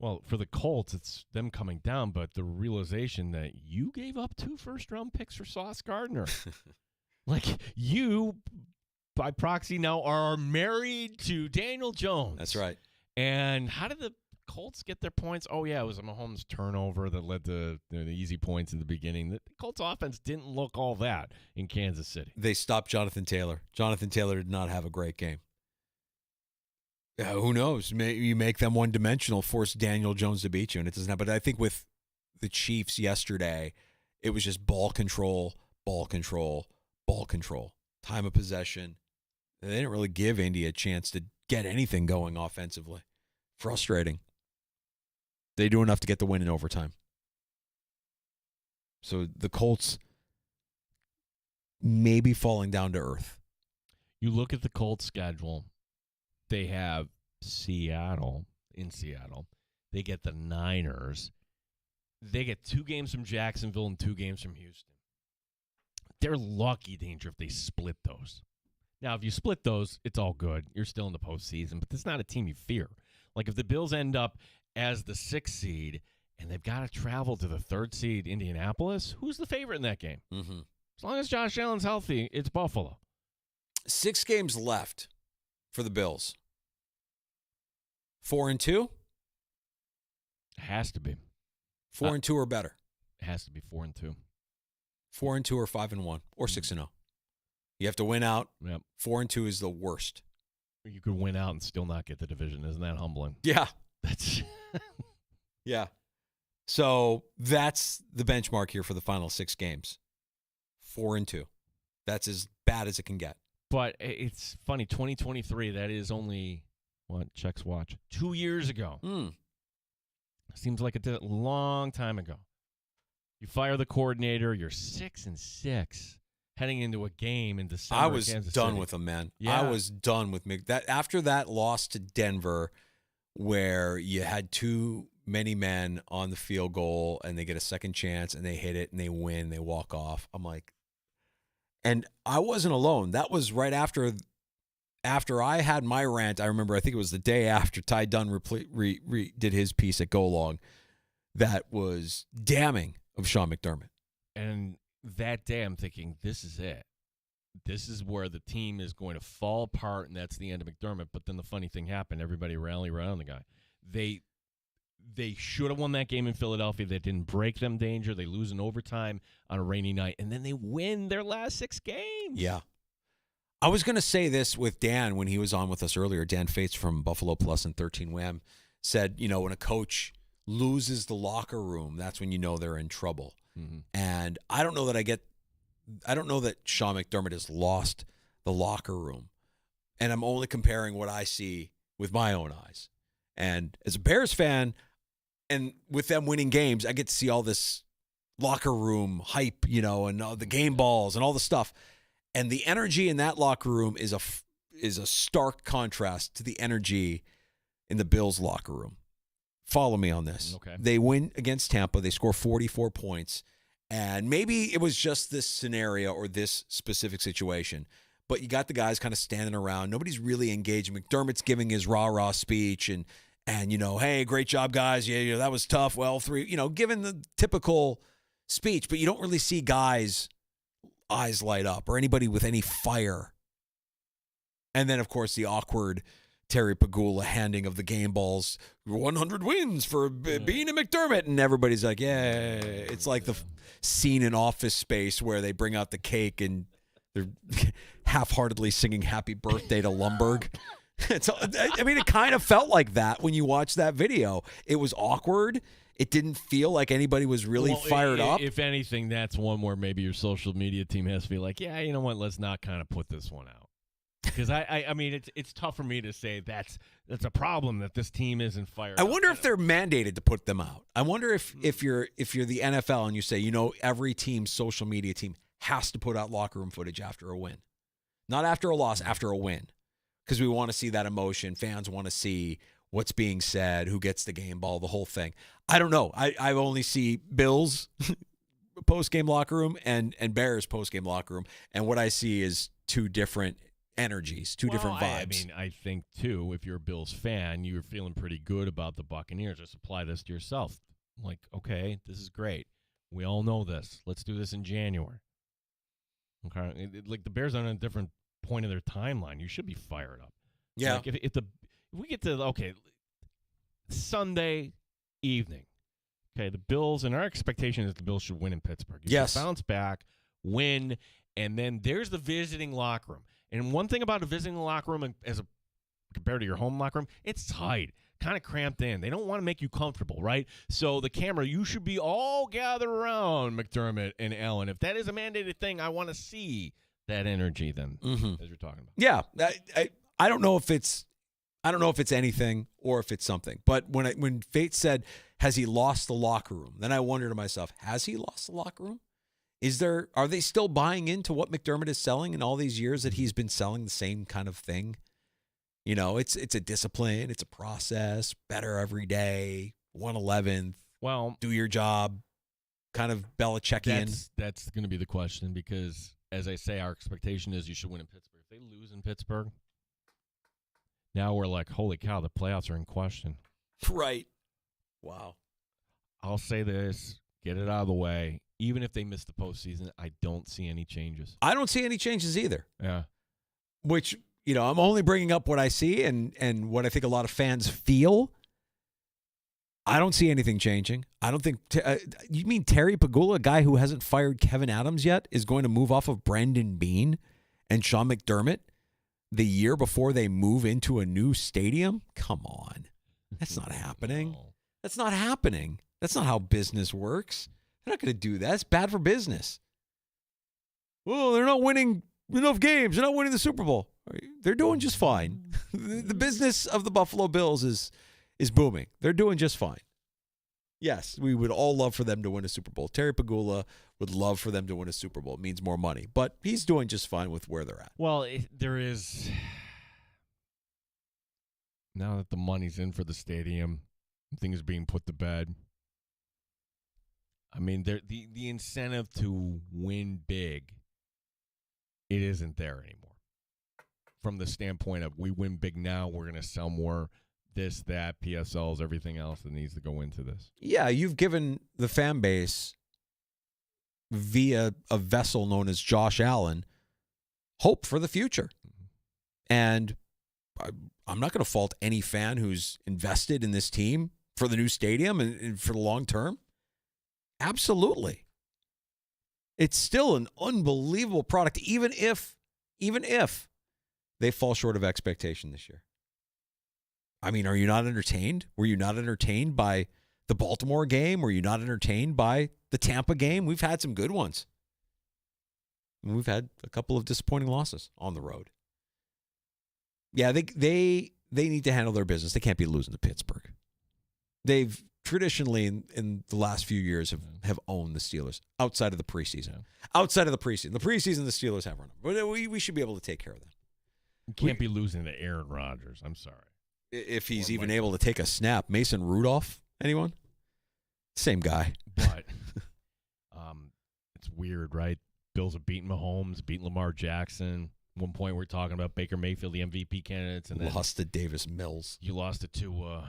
Well, for the Colts, it's them coming down, but the realization that you gave up 2 first-round picks for Sauce Gardner. Like, you, by proxy, now are married to Daniel Jones. That's right. And how did the Colts get their points? Oh, yeah, it was a Mahomes turnover that led to the easy points in the beginning. The Colts offense didn't look all that in Kansas City. They stopped Jonathan Taylor. Jonathan Taylor did not have a great game. Who knows? You make them one-dimensional, force Daniel Jones to beat you, and it doesn't happen. But I think with the Chiefs yesterday, it was just ball control, ball control, ball control. Time of possession, They didn't really give Indy a chance to get anything going offensively. Frustrating. They do enough to get the win in overtime. So the Colts maybe falling down to earth. You look at the Colts schedule. They have Seattle in Seattle. They get the Niners. They get 2 games from Jacksonville and 2 games from Houston. They're lucky, Danger, if they split those. Now, if you split those, it's all good. You're still in the postseason, but that's not a team you fear. Like if the Bills end up as the 6th seed and they've got to travel to the 3rd seed, Indianapolis, who's the favorite in that game? Mm-hmm. As long as Josh Allen's healthy, it's Buffalo. 6 games left for the Bills. 4-2? It has to be. 4-2 or better. It has to be 4-2. 4-2 or 5-1 or 6-0. You have to win out. Yep. 4-2 is the worst. You could win out and still not get the division. Isn't that humbling? Yeah. That's yeah. So that's the benchmark here for the final 6 games. 4-2. That's as bad as it can get. But it's funny, 2023, that is only, checks watch, 2 years ago. Seems like a long time ago. You fire the coordinator, you're 6-6 heading into a game in December. I was Kansas done City. with him, man. Yeah. I was done with that. After that loss to Denver, where you had too many men on the field goal and they get a second chance and they hit it and they win, they walk off. I'm like, and I wasn't alone. That was right after I had my rant. I remember, I think it was the day after Ty Dunn did his piece at Go Long. That was damning of Sean McDermott. And that day I'm thinking, this is it. This is where the team is going to fall apart, and that's the end of McDermott. But then the funny thing happened. Everybody rallied around the guy. They should have won that game in Philadelphia. They didn't break them, Danger. They lose in overtime on a rainy night, and then they win their last 6 games. Yeah. I was going to say this with Dan when he was on with us earlier. Dan Fates from Buffalo Plus and 13 Wham said, when a coach loses the locker room, that's when you know they're in trouble. Mm-hmm. And I don't know that Sean McDermott has lost the locker room. And I'm only comparing what I see with my own eyes. And as a Bears fan, and with them winning games, I get to see all this locker room hype, and the game balls and all the stuff. And the energy in that locker room is a stark contrast to the energy in the Bills locker room. Follow me on this. Okay. They win against Tampa. They score 44 points. And maybe it was just this scenario or this specific situation, but you got the guys kind of standing around. Nobody's really engaged. McDermott's giving his rah-rah speech and hey, great job, guys. Yeah, that was tough. Well, 3, giving the typical speech, but you don't really see guys' eyes light up or anybody with any fire. And then, of course, the awkward Terry Pagula handing of the game balls, 100 wins for being a McDermott. And everybody's like, yeah. It's like the scene in Office Space where they bring out the cake and they're half-heartedly singing happy birthday to Lumberg. It kind of felt like that when you watch that video. It was awkward. It didn't feel like anybody was really fired up. If anything, that's one where maybe your social media team has to be like, yeah, you know what, let's not kind of put this one out. Because it's tough for me to say that's a problem that this team isn't fired. I wonder if they're mandated to put them out. I wonder if you're the NFL and you say, every team's social media team has to put out locker room footage after a win, not after a loss, after a win, because we want to see that emotion. Fans want to see what's being said, who gets the game ball, the whole thing. I don't know. I only see Bills post-game locker room and Bears post-game locker room, and what I see is two different energies, two different vibes. I think, too, if you're a Bills fan, you're feeling pretty good about the Buccaneers. Just apply this to yourself. Like, okay, this is great. We all know this. Let's do this in January. Okay, like the Bears are on a different point of their timeline. You should be fired up. Yeah. Like if we get to, Sunday evening, okay, the Bills, and our expectation is the Bills should win in Pittsburgh. You should bounce back, win, and then there's the visiting locker room. And one thing about a visiting locker room compared to your home locker room, it's tight, kind of cramped in. They don't want to make you comfortable, right? So the camera, you should be all gathered around McDermott and Allen. If that is a mandated thing, I want to see that energy then, Mm-hmm. as you're talking about. Yeah, I don't know if it's anything or if it's something. But when Fate said, "Has he lost the locker room?" Then I wonder to myself, has he lost the locker room? Are they still buying into what McDermott is selling in all these years that he's been selling the same kind of thing? You know, it's a discipline, it's a process, better every day, 111th. Well, do your job, kind of Belichickian. That's going to be the question because, as I say, our expectation is you should win in Pittsburgh. If they lose in Pittsburgh, now we're like, holy cow, the playoffs are in question. Right. Wow. I'll say this, get it out of the way. Even if they miss the postseason, I don't see any changes. I don't see any changes either. Yeah. Which, I'm only bringing up what I see and what I think a lot of fans feel. I don't see anything changing. I don't think you mean Terry Pegula, a guy who hasn't fired Kevin Adams yet, is going to move off of Brandon Beane and Sean McDermott the year before they move into a new stadium? Come on. That's not happening. No. That's not happening. That's not how business works. They're not going to do that. It's bad for business. Well, they're not winning enough games. They're not winning the Super Bowl. They're doing just fine. The business of the Buffalo Bills is booming. They're doing just fine. Yes, we would all love for them to win a Super Bowl. Terry Pegula would love for them to win a Super Bowl. It means more money. But he's doing just fine with where they're at. Well, there is, now that the money's in for the stadium, things are being put to bed. I mean, the incentive to win big, it isn't there anymore. From the standpoint of we win big now, we're going to sell more, this, that, PSLs, everything else that needs to go into this. Yeah, you've given the fan base via a vessel known as Josh Allen hope for the future. And I'm not going to fault any fan who's invested in this team for the new stadium and for the long term. Absolutely. It's still an unbelievable product, even if they fall short of expectation this year. I mean, are you not entertained? Were you not entertained by the Baltimore game? Were you not entertained by the Tampa game? We've had some good ones. And we've had a couple of disappointing losses on the road. Yeah, they need to handle their business. They can't be losing to Pittsburgh. They've traditionally in the last few years have owned the Steelers outside of the preseason. Yeah. Outside of the preseason. The preseason, the Steelers have run. But we should be able to take care of them. You can't be losing to Aaron Rodgers. I'm sorry. If he's even able to take a snap. Mason Rudolph, anyone? Same guy. But it's weird, right? Bills have beaten Mahomes, beaten Lamar Jackson. One point we're talking about Baker Mayfield, the MVP candidates, and then lost to Davis Mills. You lost it to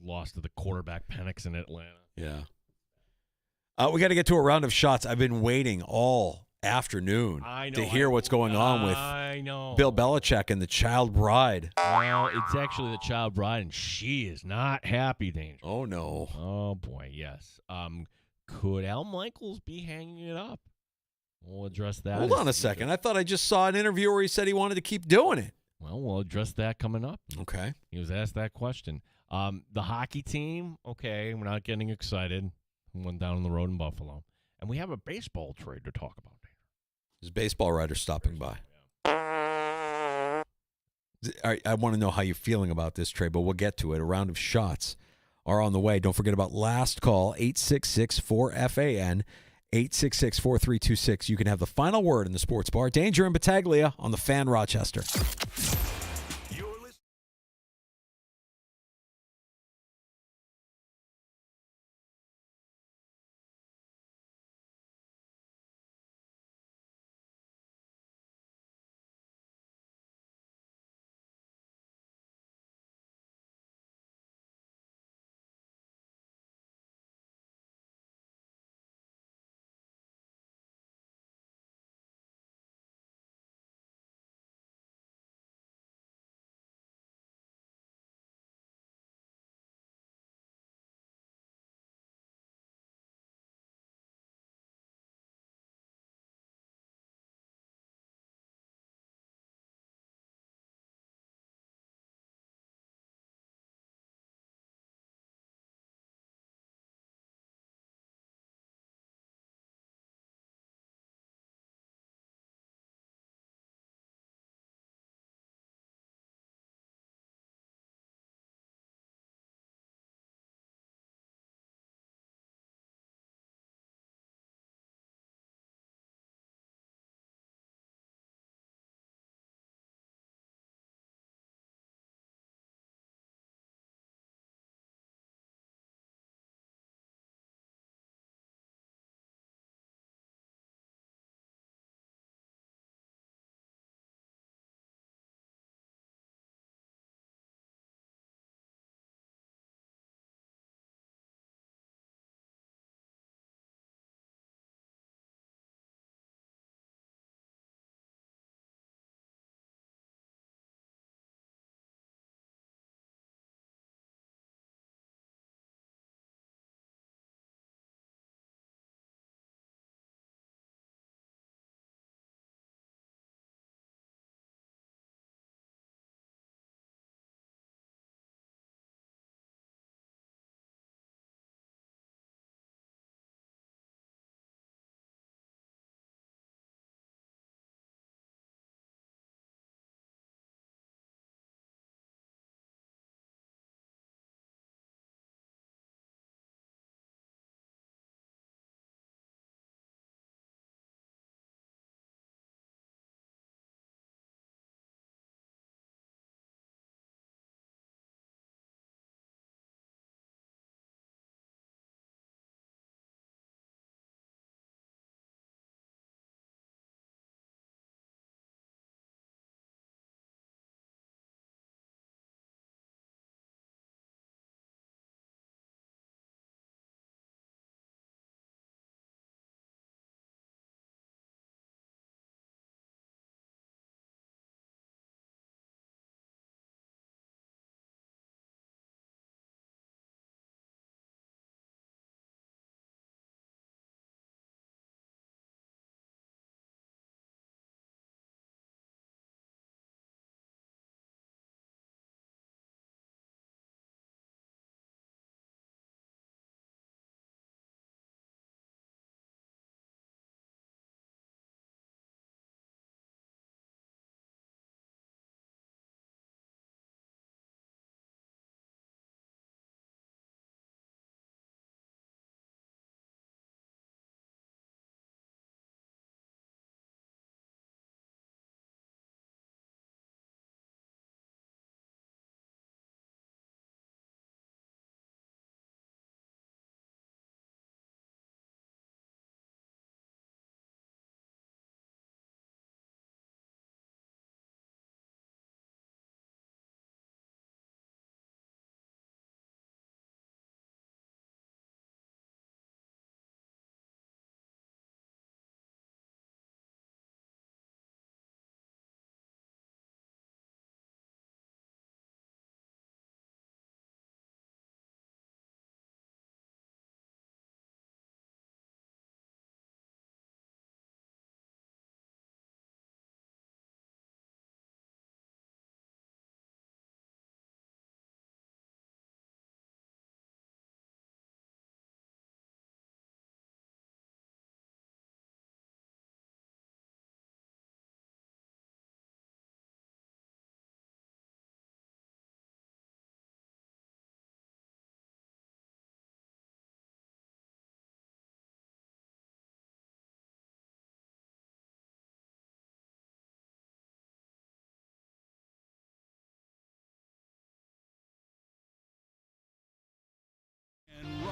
lost to the quarterback Penix in Atlanta. Yeah. We got to get to a round of shots. I've been waiting all afternoon to hear what's going on with Bill Belichick and the child bride. Well, it's actually the child bride, and she is not happy, Danger. Oh, no. Oh, boy, yes. Could Al Michaels be hanging it up? We'll address that. Hold on a second. I thought I just saw an interview where he said he wanted to keep doing it. Well, we'll address that coming up. Okay. He was asked that question. The hockey team, okay, we're not getting excited. Went down on the road in Buffalo. And we have a baseball trade to talk about. There's a baseball writer stopping by. I want to know how you're feeling about this trade, but we'll get to it. A round of shots are on the way. Don't forget about last call, 866-4FAN, 866-4326. You can have the final word in the sports bar. Danger and Battaglia on the Fan Rochester.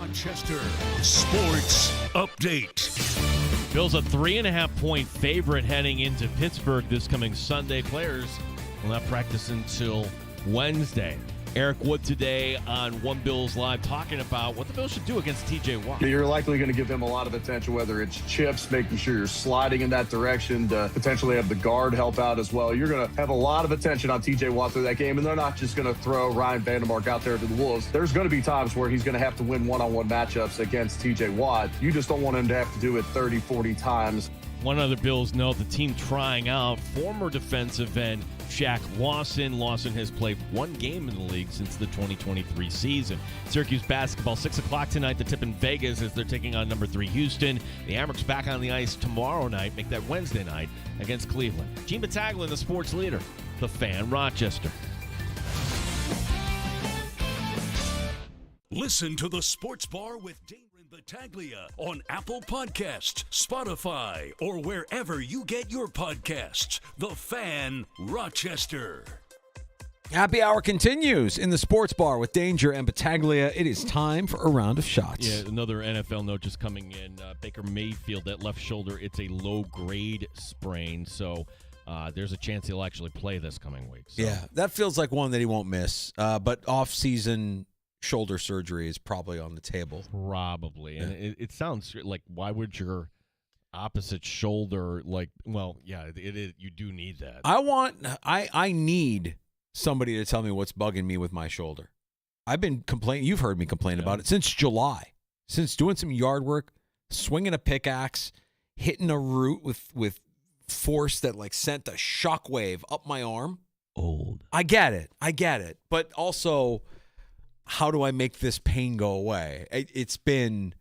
Rochester Sports Update. Bills a 3.5-point favorite heading into Pittsburgh this coming Sunday. Players will not practice until Wednesday. Eric Wood today on One Bills Live talking about what the Bills should do against TJ Watt. You're likely going to give him a lot of attention, whether it's chips, making sure you're sliding in that direction to potentially have the guard help out as well. You're going to have a lot of attention on TJ Watt through that game, and they're not just going to throw Ryan Vandermark out there to the Wolves. There's going to be times where he's going to have to win one-on-one matchups against TJ Watt. You just don't want him to have to do it 30, 40 times. One other Bills note, the team trying out former defensive end Shaq Lawson. Lawson has played one game in the league since the 2023 season. Syracuse basketball, 6 o'clock tonight. The tip in Vegas as they're taking on number 3 Houston. The Amerks back on the ice tomorrow night. Make that Wednesday night against Cleveland. Gene Battaglia, the sports leader, the Fan, Rochester. Listen to the Sports Bar with Danger and Battaglia on Apple Podcasts, Spotify, or wherever you get your podcasts. The Fan, Rochester. Happy Hour continues in the Sports Bar with Danger and Battaglia. It is time for a round of shots. Yeah, another NFL note just coming in. Baker Mayfield, that left shoulder, it's a low-grade sprain, so there's a chance he'll actually play this coming week. So. Yeah, that feels like one that he won't miss, but off-season shoulder surgery is probably on the table. Probably. And it sounds like, why would your opposite shoulder, you do need that. I need somebody to tell me what's bugging me with my shoulder. I've been complaining. You've heard me complain about it since July, since doing some yard work, swinging a pickaxe, hitting a root with force that sent a shockwave up my arm. Old. I get it. But also, how do I make this pain go away? It's been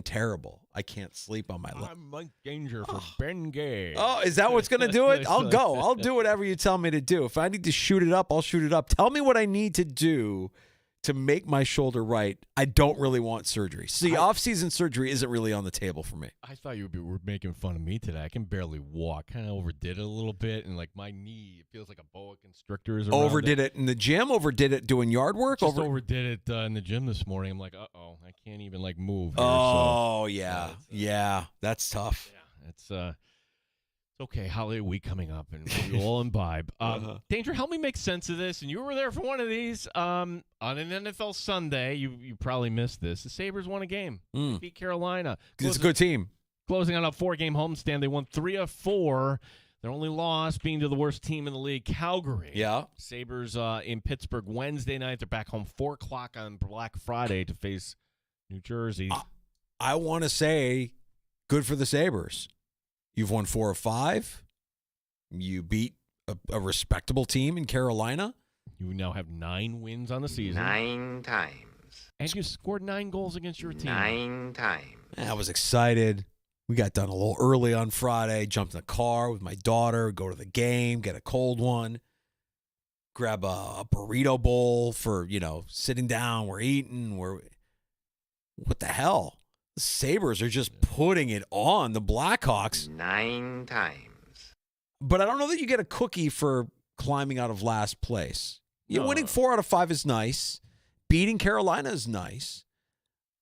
terrible. I can't sleep on my left. I'm Mike Danger for Ben Gay. Oh, is that what's going to do it? I'll go. I'll do whatever you tell me to do. If I need to shoot it up, I'll shoot it up. Tell me what I need to do to make my shoulder right. I don't really want surgery. See, off-season surgery isn't really on the table for me. I thought you were making fun of me today. I can barely walk. Kind of overdid it a little bit, and my knee, it feels like a boa constrictor is around Overdid it in the gym? Overdid it doing yard work? Just overdid it in the gym this morning. I'm like, uh-oh, I can't even move here. Yeah, that's tough. Yeah, it's okay, holiday week coming up, and we all imbibe. Danger, help me make sense of this. And you were there for one of these. On an NFL Sunday, you probably missed this. The Sabres won a game. Beat Carolina. It's a good team. Closing on a 4-game homestand. They won 3 of 4. Their only loss being to the worst team in the league, Calgary. Yeah. Sabres in Pittsburgh Wednesday night. They're back home 4 o'clock on Black Friday to face New Jersey. I want to say good for the Sabres. You've won 4 of 5. You beat a respectable team in Carolina. You now have 9 wins on the season. 9 times. And you scored 9 goals against your team. 9 times. I was excited. We got done a little early on Friday, jumped in the car with my daughter, go to the game, get a cold one, grab a burrito bowl for, sitting down, we're eating, what the hell? The Sabres are just putting it on the Blackhawks. 9 times. But I don't know that you get a cookie for climbing out of last place. Winning 4 out of 5 is nice. Beating Carolina is nice.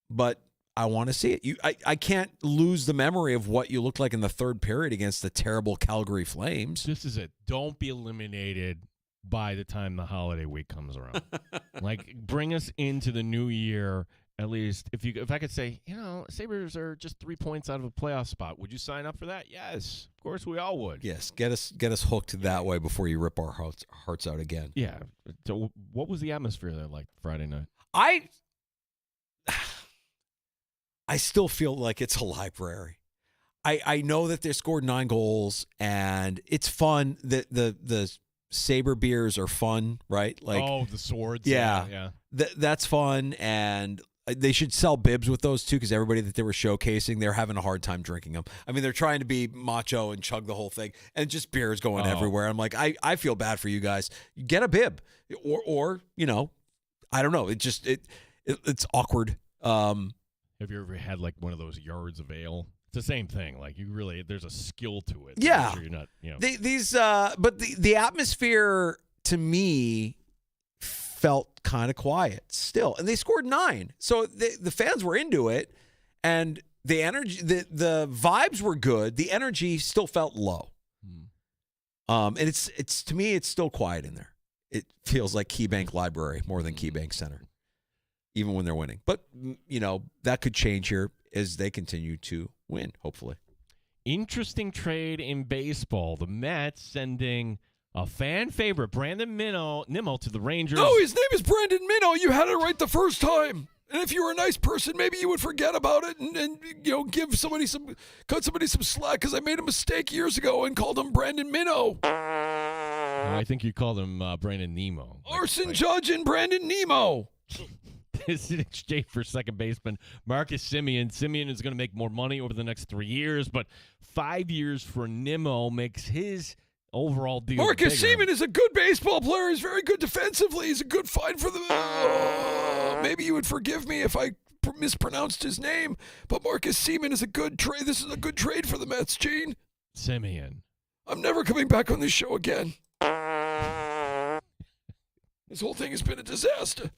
But I want to see it. I can't lose the memory of what you looked like in the third period against the terrible Calgary Flames. This is it. Don't be eliminated by the time the holiday week comes around. Bring us into the new year. At least, if I could say, Sabres are just 3 points out of a playoff spot, would you sign up for that? Yes, of course we all would. Yes, get us hooked that way before you rip our hearts out again. Yeah. So, what was the atmosphere there like Friday night? I still feel like it's a library. I know that they scored 9 goals, and it's fun. The Sabre beers are fun, right? The swords. Yeah. That's fun, and they should sell bibs with those too, because everybody that they were showcasing, they're having a hard time drinking them. I mean, they're trying to be macho and chug the whole thing, and just beer is going everywhere. I'm like, I feel bad for you guys. Get a bib, or I don't know. It's awkward. Have you ever had one of those yards of ale? It's the same thing. There's a skill to it. Yeah. Sure you're not, but the atmosphere to me felt kind of quiet still. And they scored 9. So the fans were into it, and the energy, the vibes were good. The energy still felt low. And it's to me, it's still quiet in there. It feels like KeyBank Library more than KeyBank Center, even when they're winning. But, that could change here as they continue to win, hopefully. Interesting trade in baseball. The Mets sending a fan favorite, Brandon Nimmo, to the Rangers. No, his name is Brandon Minnow. You had it right the first time. And if you were a nice person, maybe you would forget about it and cut somebody some slack because I made a mistake years ago and called him Brandon Minnow. I think you called him Brandon Nemo. Arson Judge and Brandon Nemo. This is exchange for second baseman Marcus Semien. Semien is going to make more money over the next 3 years, but 5 years for Nimmo makes his overall deal Marcus bigger. Semien is a good baseball player. He's very good defensively. He's a good find for the... maybe you would forgive me if I mispronounced his name, but Marcus Semien is a good trade. This is a good trade for the Mets, Gene. Semien. I'm never coming back on this show again. This whole thing has been a disaster.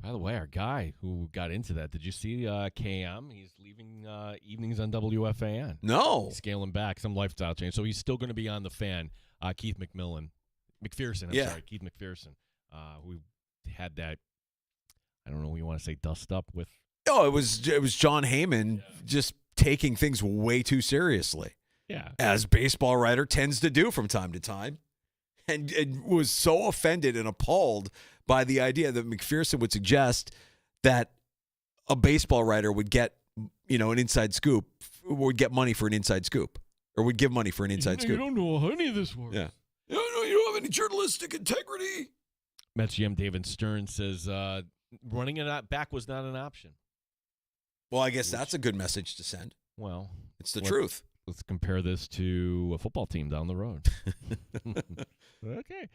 By the way, our guy who got into that, did you see KM? He's leaving evenings on WFAN. No. He's scaling back, some lifestyle change. So he's still going to be on the Fan. Keith McPherson, Keith McPherson, who had that, I don't know what you want to say, dust up with. Oh, it was John Heyman just taking things way too seriously. Yeah. As baseball writer tends to do from time to time. And was so offended and appalled by the idea that McPherson would suggest that a baseball writer would get, an inside scoop, would get money for an inside scoop, or would give money for an inside scoop. You don't know how any of this works. Yeah. You don't have any journalistic integrity. Mets GM David Stern says running it back was not an option. Well, I guess that's a good message to send. Well, it's the truth. Let's compare this to a football team down the road. Okay.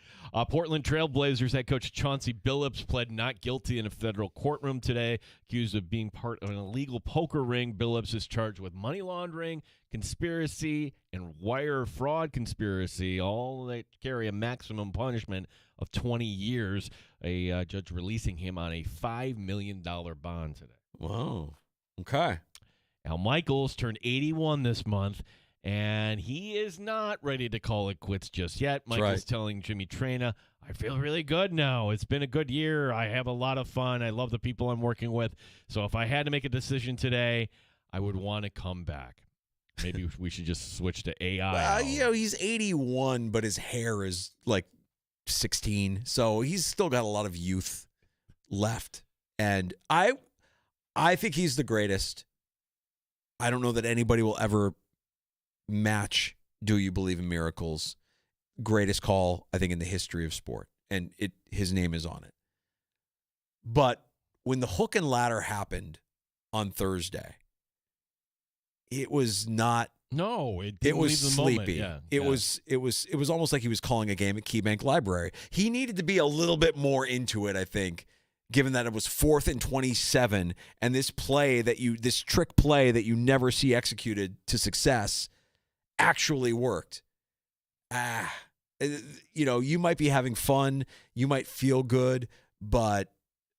Portland Trailblazers head coach Chauncey Billups pled not guilty in a federal courtroom today, accused of being part of an illegal poker ring. Billups is charged with money laundering, conspiracy, and wire fraud conspiracy, all that carry a maximum punishment of 20 years. A judge releasing him on a $5 million bond today. Wow. Okay. Al Michaels turned 81 this month, and he is not ready to call it quits just yet. Michaels telling Jimmy Traina, I feel really good now. It's been a good year. I have a lot of fun. I love the people I'm working with. So if I had to make a decision today, I would want to come back. Maybe we should just switch to AI. He's 81, but his hair is like 16. So he's still got a lot of youth left. And I think he's the greatest. I don't know that anybody will ever match Do You Believe in Miracles? Greatest call, I think, in the history of sport. And his name is on it. But when the hook and ladder happened on Thursday, it was not. No, it was sleepy. Yeah, it was almost like he was calling a game at KeyBank Library. He needed to be a little bit more into it, I think, given that it was 4th and 27, and this trick play that you never see executed to success actually worked. You might be having fun, you might feel good, but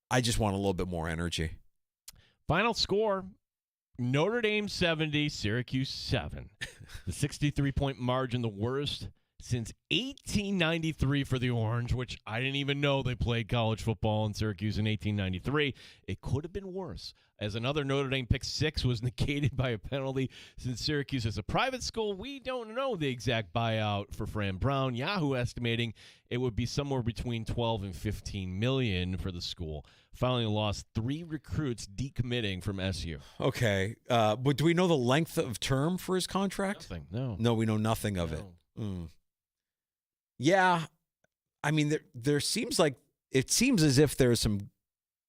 I just want a little bit more energy. Final score, Notre Dame 70, Syracuse 7. The 63-point margin, the worst since 1893 for the Orange, which I didn't even know they played college football in Syracuse in 1893. It could have been worse, as another Notre Dame pick 6 was negated by a penalty. Since Syracuse is a private school, we don't know the exact buyout for Fran Brown. Yahoo estimating it would be somewhere between 12 and 15 million for the school. Finally lost 3 recruits decommitting from SU. Okay, but do we know the length of term for his contract? Nothing, No, we know nothing of it. Yeah, I mean, there seems as if there's some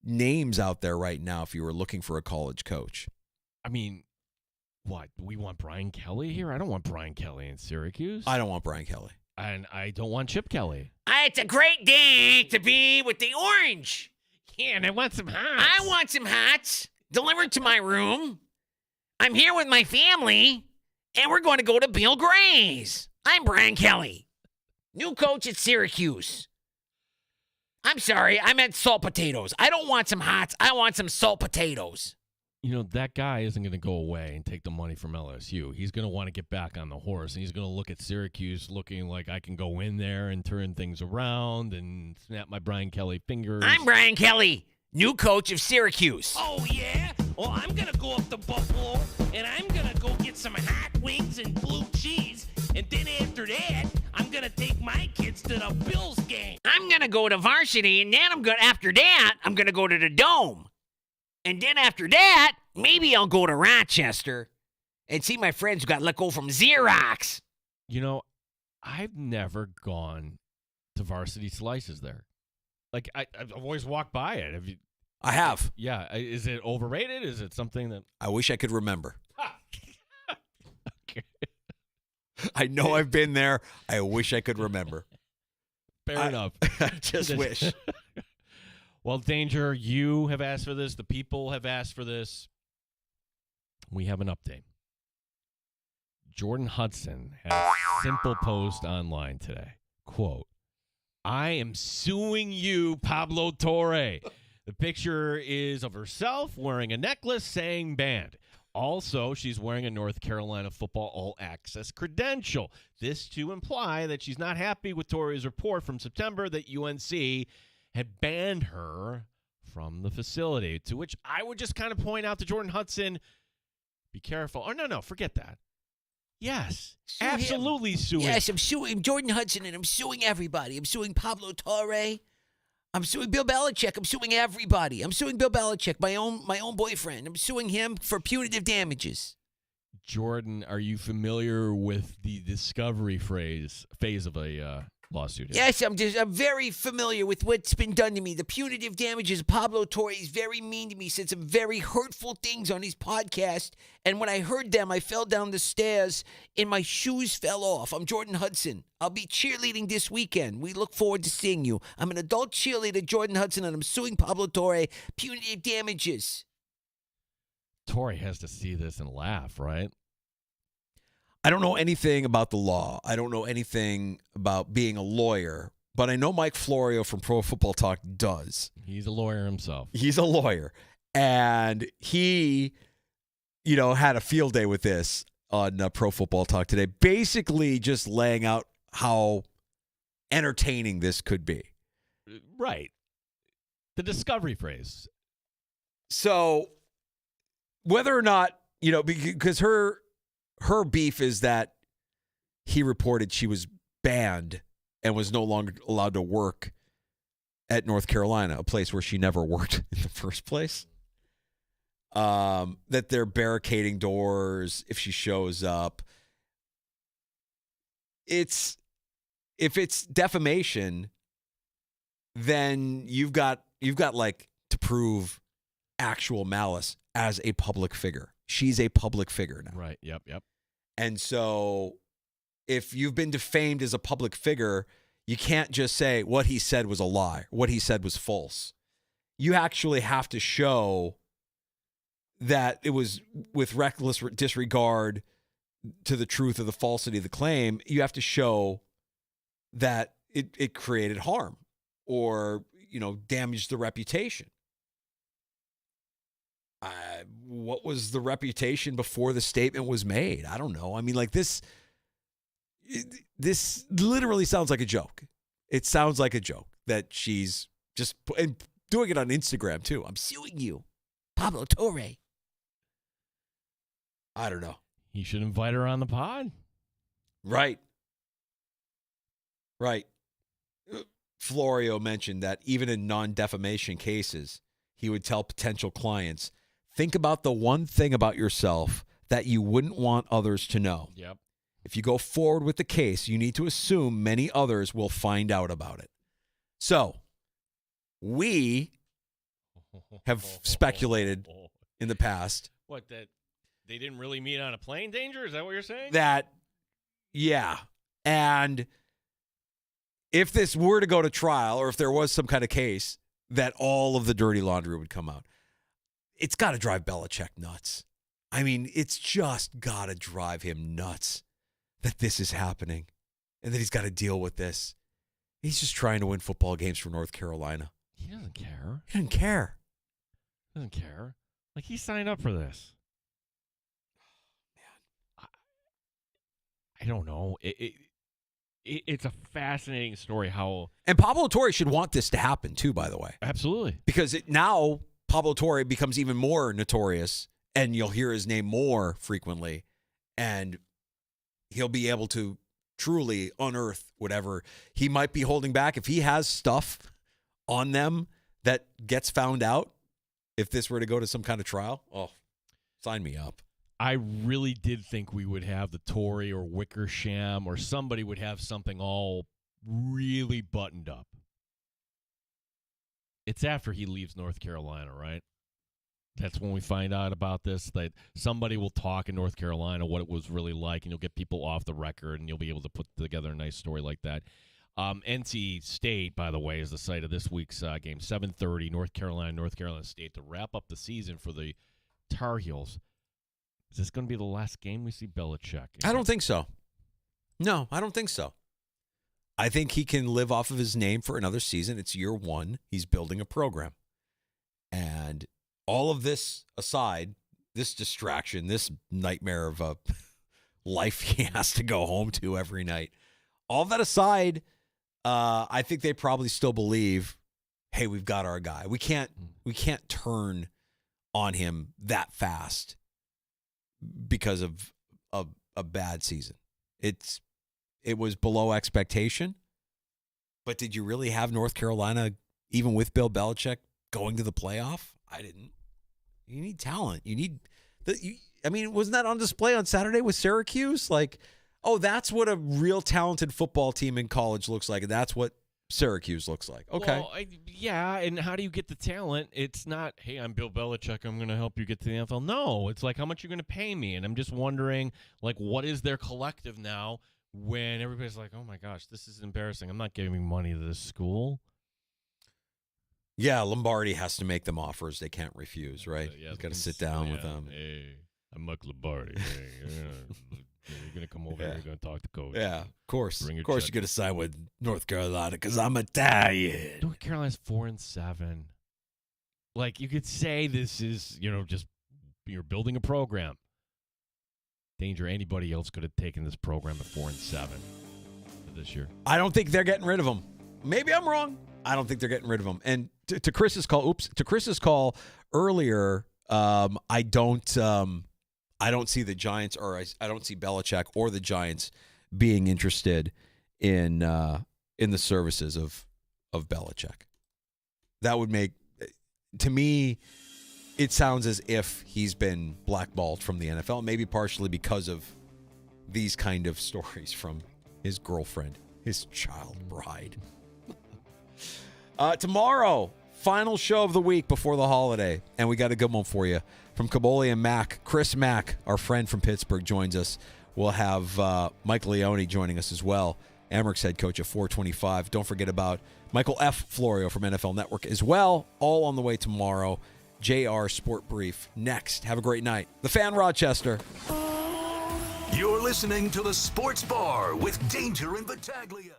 names out there right now if you were looking for a college coach. I mean, what? We want Brian Kelly here? I don't want Brian Kelly in Syracuse. I don't want Brian Kelly. And I don't want Chip Kelly. It's a great day to be with the Orange. Yeah, and I want some hots. I want some hots delivered to my room. I'm here with my family, and we're going to go to Bill Gray's. I'm Brian Kelly, new coach at Syracuse. I'm sorry, I meant salt potatoes. I don't want some hots. I want some salt potatoes. You know, that guy isn't going to go away and take the money from LSU. He's going to want to get back on the horse, and he's going to look at Syracuse looking like I can go in there and turn things around and snap my Brian Kelly fingers. I'm Brian Kelly, new coach of Syracuse. Oh, yeah? Well, I'm going to go up to Buffalo, and I'm going to go get some hot wings and blue cheese, and then after that, I'm going to take my kids to the Bills game. I'm going to go to varsity, and then after that, I'm going to go to the Dome. And then after that, maybe I'll go to Rochester and see my friends who got let go from Xerox. You know, I've never gone to Varsity Slices there. Like, I've always walked by it. Have you? I have. Yeah. Is it overrated? Is it something that... I wish I could remember. Okay. I know I've been there. I wish I could remember. Fair enough. I just wish. Well, Danger, you have asked for this. The people have asked for this. We have an update. Jordan Hudson had a simple post online today. Quote, I am suing you, Pablo Torre. The picture is of herself wearing a necklace saying banned. Also, she's wearing a North Carolina football all-access credential. This to imply that she's not happy with Torre's report from September that UNC had banned her from the facility, to which I would just kind of point out to Jordan Hudson, be careful. Oh, no, forget that. Yes, Sue absolutely sue him. Yes, I'm suing Jordan Hudson, and I'm suing everybody. I'm suing Pablo Torre. I'm suing Bill Belichick. I'm suing everybody. I'm suing Bill Belichick, my own boyfriend. I'm suing him for punitive damages. Jordan, are you familiar with the discovery phase of a lawsuit? Yes, I'm very familiar with what's been done to me. The punitive damages. Pablo Torre is very mean to me, said some very hurtful things on his podcast. And when I heard them, I fell down the stairs and my shoes fell off. I'm Jordan Hudson. I'll be cheerleading this weekend. We look forward to seeing you. I'm an adult cheerleader, Jordan Hudson, and I'm suing Pablo Torre. Punitive damages. Torre has to see this and laugh, right? I don't know anything about the law. I don't know anything about being a lawyer, but I know Mike Florio from Pro Football Talk does. He's a lawyer himself. He's a lawyer. And he, had a field day with this on Pro Football Talk today, basically just laying out how entertaining this could be. Right. The discovery phrase. So whether or not, because her beef is that he reported she was banned and was no longer allowed to work at North Carolina, a place where she never worked in the first place. That they're barricading doors if she shows up. If it's defamation, then you've got like to prove actual malice as a public figure. She's a public figure now. Right. Yep. And so if you've been defamed as a public figure, you can't just say what he said was a lie, what he said was false. You actually have to show that it was with reckless disregard to the truth of the falsity of the claim. You have to show that it created harm or, damaged the reputation. What was the reputation before the statement was made? I don't know. I mean, like this literally sounds like a joke. It sounds like a joke that she's just and doing it on Instagram too. I'm suing you, Pablo Torre. I don't know. He should invite her on the pod. Right. Florio mentioned that even in non-defamation cases, he would tell potential clients, think about the one thing about yourself that you wouldn't want others to know. Yep. If you go forward with the case, you need to assume many others will find out about it. So, we have speculated in the past. What, that they didn't really meet on a plane, Danger? Is that what you're saying? Yeah. And if this were to go to trial, or if there was some kind of case, that all of the dirty laundry would come out. It's got to drive Belichick nuts. I mean, it's just got to drive him nuts that this is happening and that he's got to deal with this. He's just trying to win football games for North Carolina. He doesn't care. He doesn't care. Doesn't care. Like, he signed up for this. Man. I don't know. It's a fascinating story how... And Pablo Torre should want this to happen, too, by the way. Absolutely. Because now Pablo Torre becomes even more notorious, and you'll hear his name more frequently, and he'll be able to truly unearth whatever he might be holding back. If he has stuff on them that gets found out, if this were to go to some kind of trial, sign me up. I really did think we would have the Tory or Wickersham or somebody would have something all really buttoned up. It's after he leaves North Carolina, right? That's when we find out about this, that somebody will talk in North Carolina what it was really like, and you'll get people off the record, and you'll be able to put together a nice story like that. NC State, by the way, is the site of this week's game, 7:30, North Carolina State, to wrap up the season for the Tar Heels. Is this going to be the last game we see Belichick? I don't think so. No, I don't think so. I think he can live off of his name for another season. It's year one. He's building a program. And all of this aside, this distraction, this nightmare of a life he has to go home to every night, all that aside, I think they probably still believe, hey, we've got our guy. We can't turn on him that fast because of a bad season. It was below expectation, but did you really have North Carolina, even with Bill Belichick, going to the playoff? I didn't. You need talent. You need wasn't that on display on Saturday with Syracuse? Like, oh, that's what a real talented football team in college looks like. And that's what Syracuse looks like. Okay. Well, yeah, and how do you get the talent? It's not, hey, I'm Bill Belichick, I'm going to help you get to the NFL. No, it's like, how much are you going to pay me? And I'm just wondering, like, what is their collective now when everybody's like, oh, my gosh, this is embarrassing. I'm not giving money to this school. Yeah, Lombardi has to make them offers they can't refuse, right? Yeah, he's got to sit down with them. Hey, I'm Mike Lombardi. Hey, you're going to come over here. You're going to talk to coach. Yeah, of course. Of course you're going to sign with North Carolina because I'm Italian. North Carolina's 4-7. Like, you could say this is, just you're building a program. Danger, anybody else could have taken this program at 4-7 this year. I don't think they're getting rid of him. Maybe I'm wrong. I don't think they're getting rid of him. And to Chris's call earlier, I don't see the Giants, or I don't see Belichick or the Giants being interested in the services of Belichick. That would make, to me, it sounds as if he's been blackballed from the NFL, maybe partially because of these kind of stories from his girlfriend, his child bride. Tomorrow, final show of the week before the holiday, and we got a good one for you. From Caboli and Mack, Chris Mack, our friend from Pittsburgh, joins us. We'll have Mike Leone joining us as well, Ameryk's head coach at 425. Don't forget about Michael F. Florio from NFL Network as well, all on the way tomorrow. JR Sport Brief next. Have a great night. The Fan, Rochester. You're listening to the Sports Bar with Danger and Battaglia.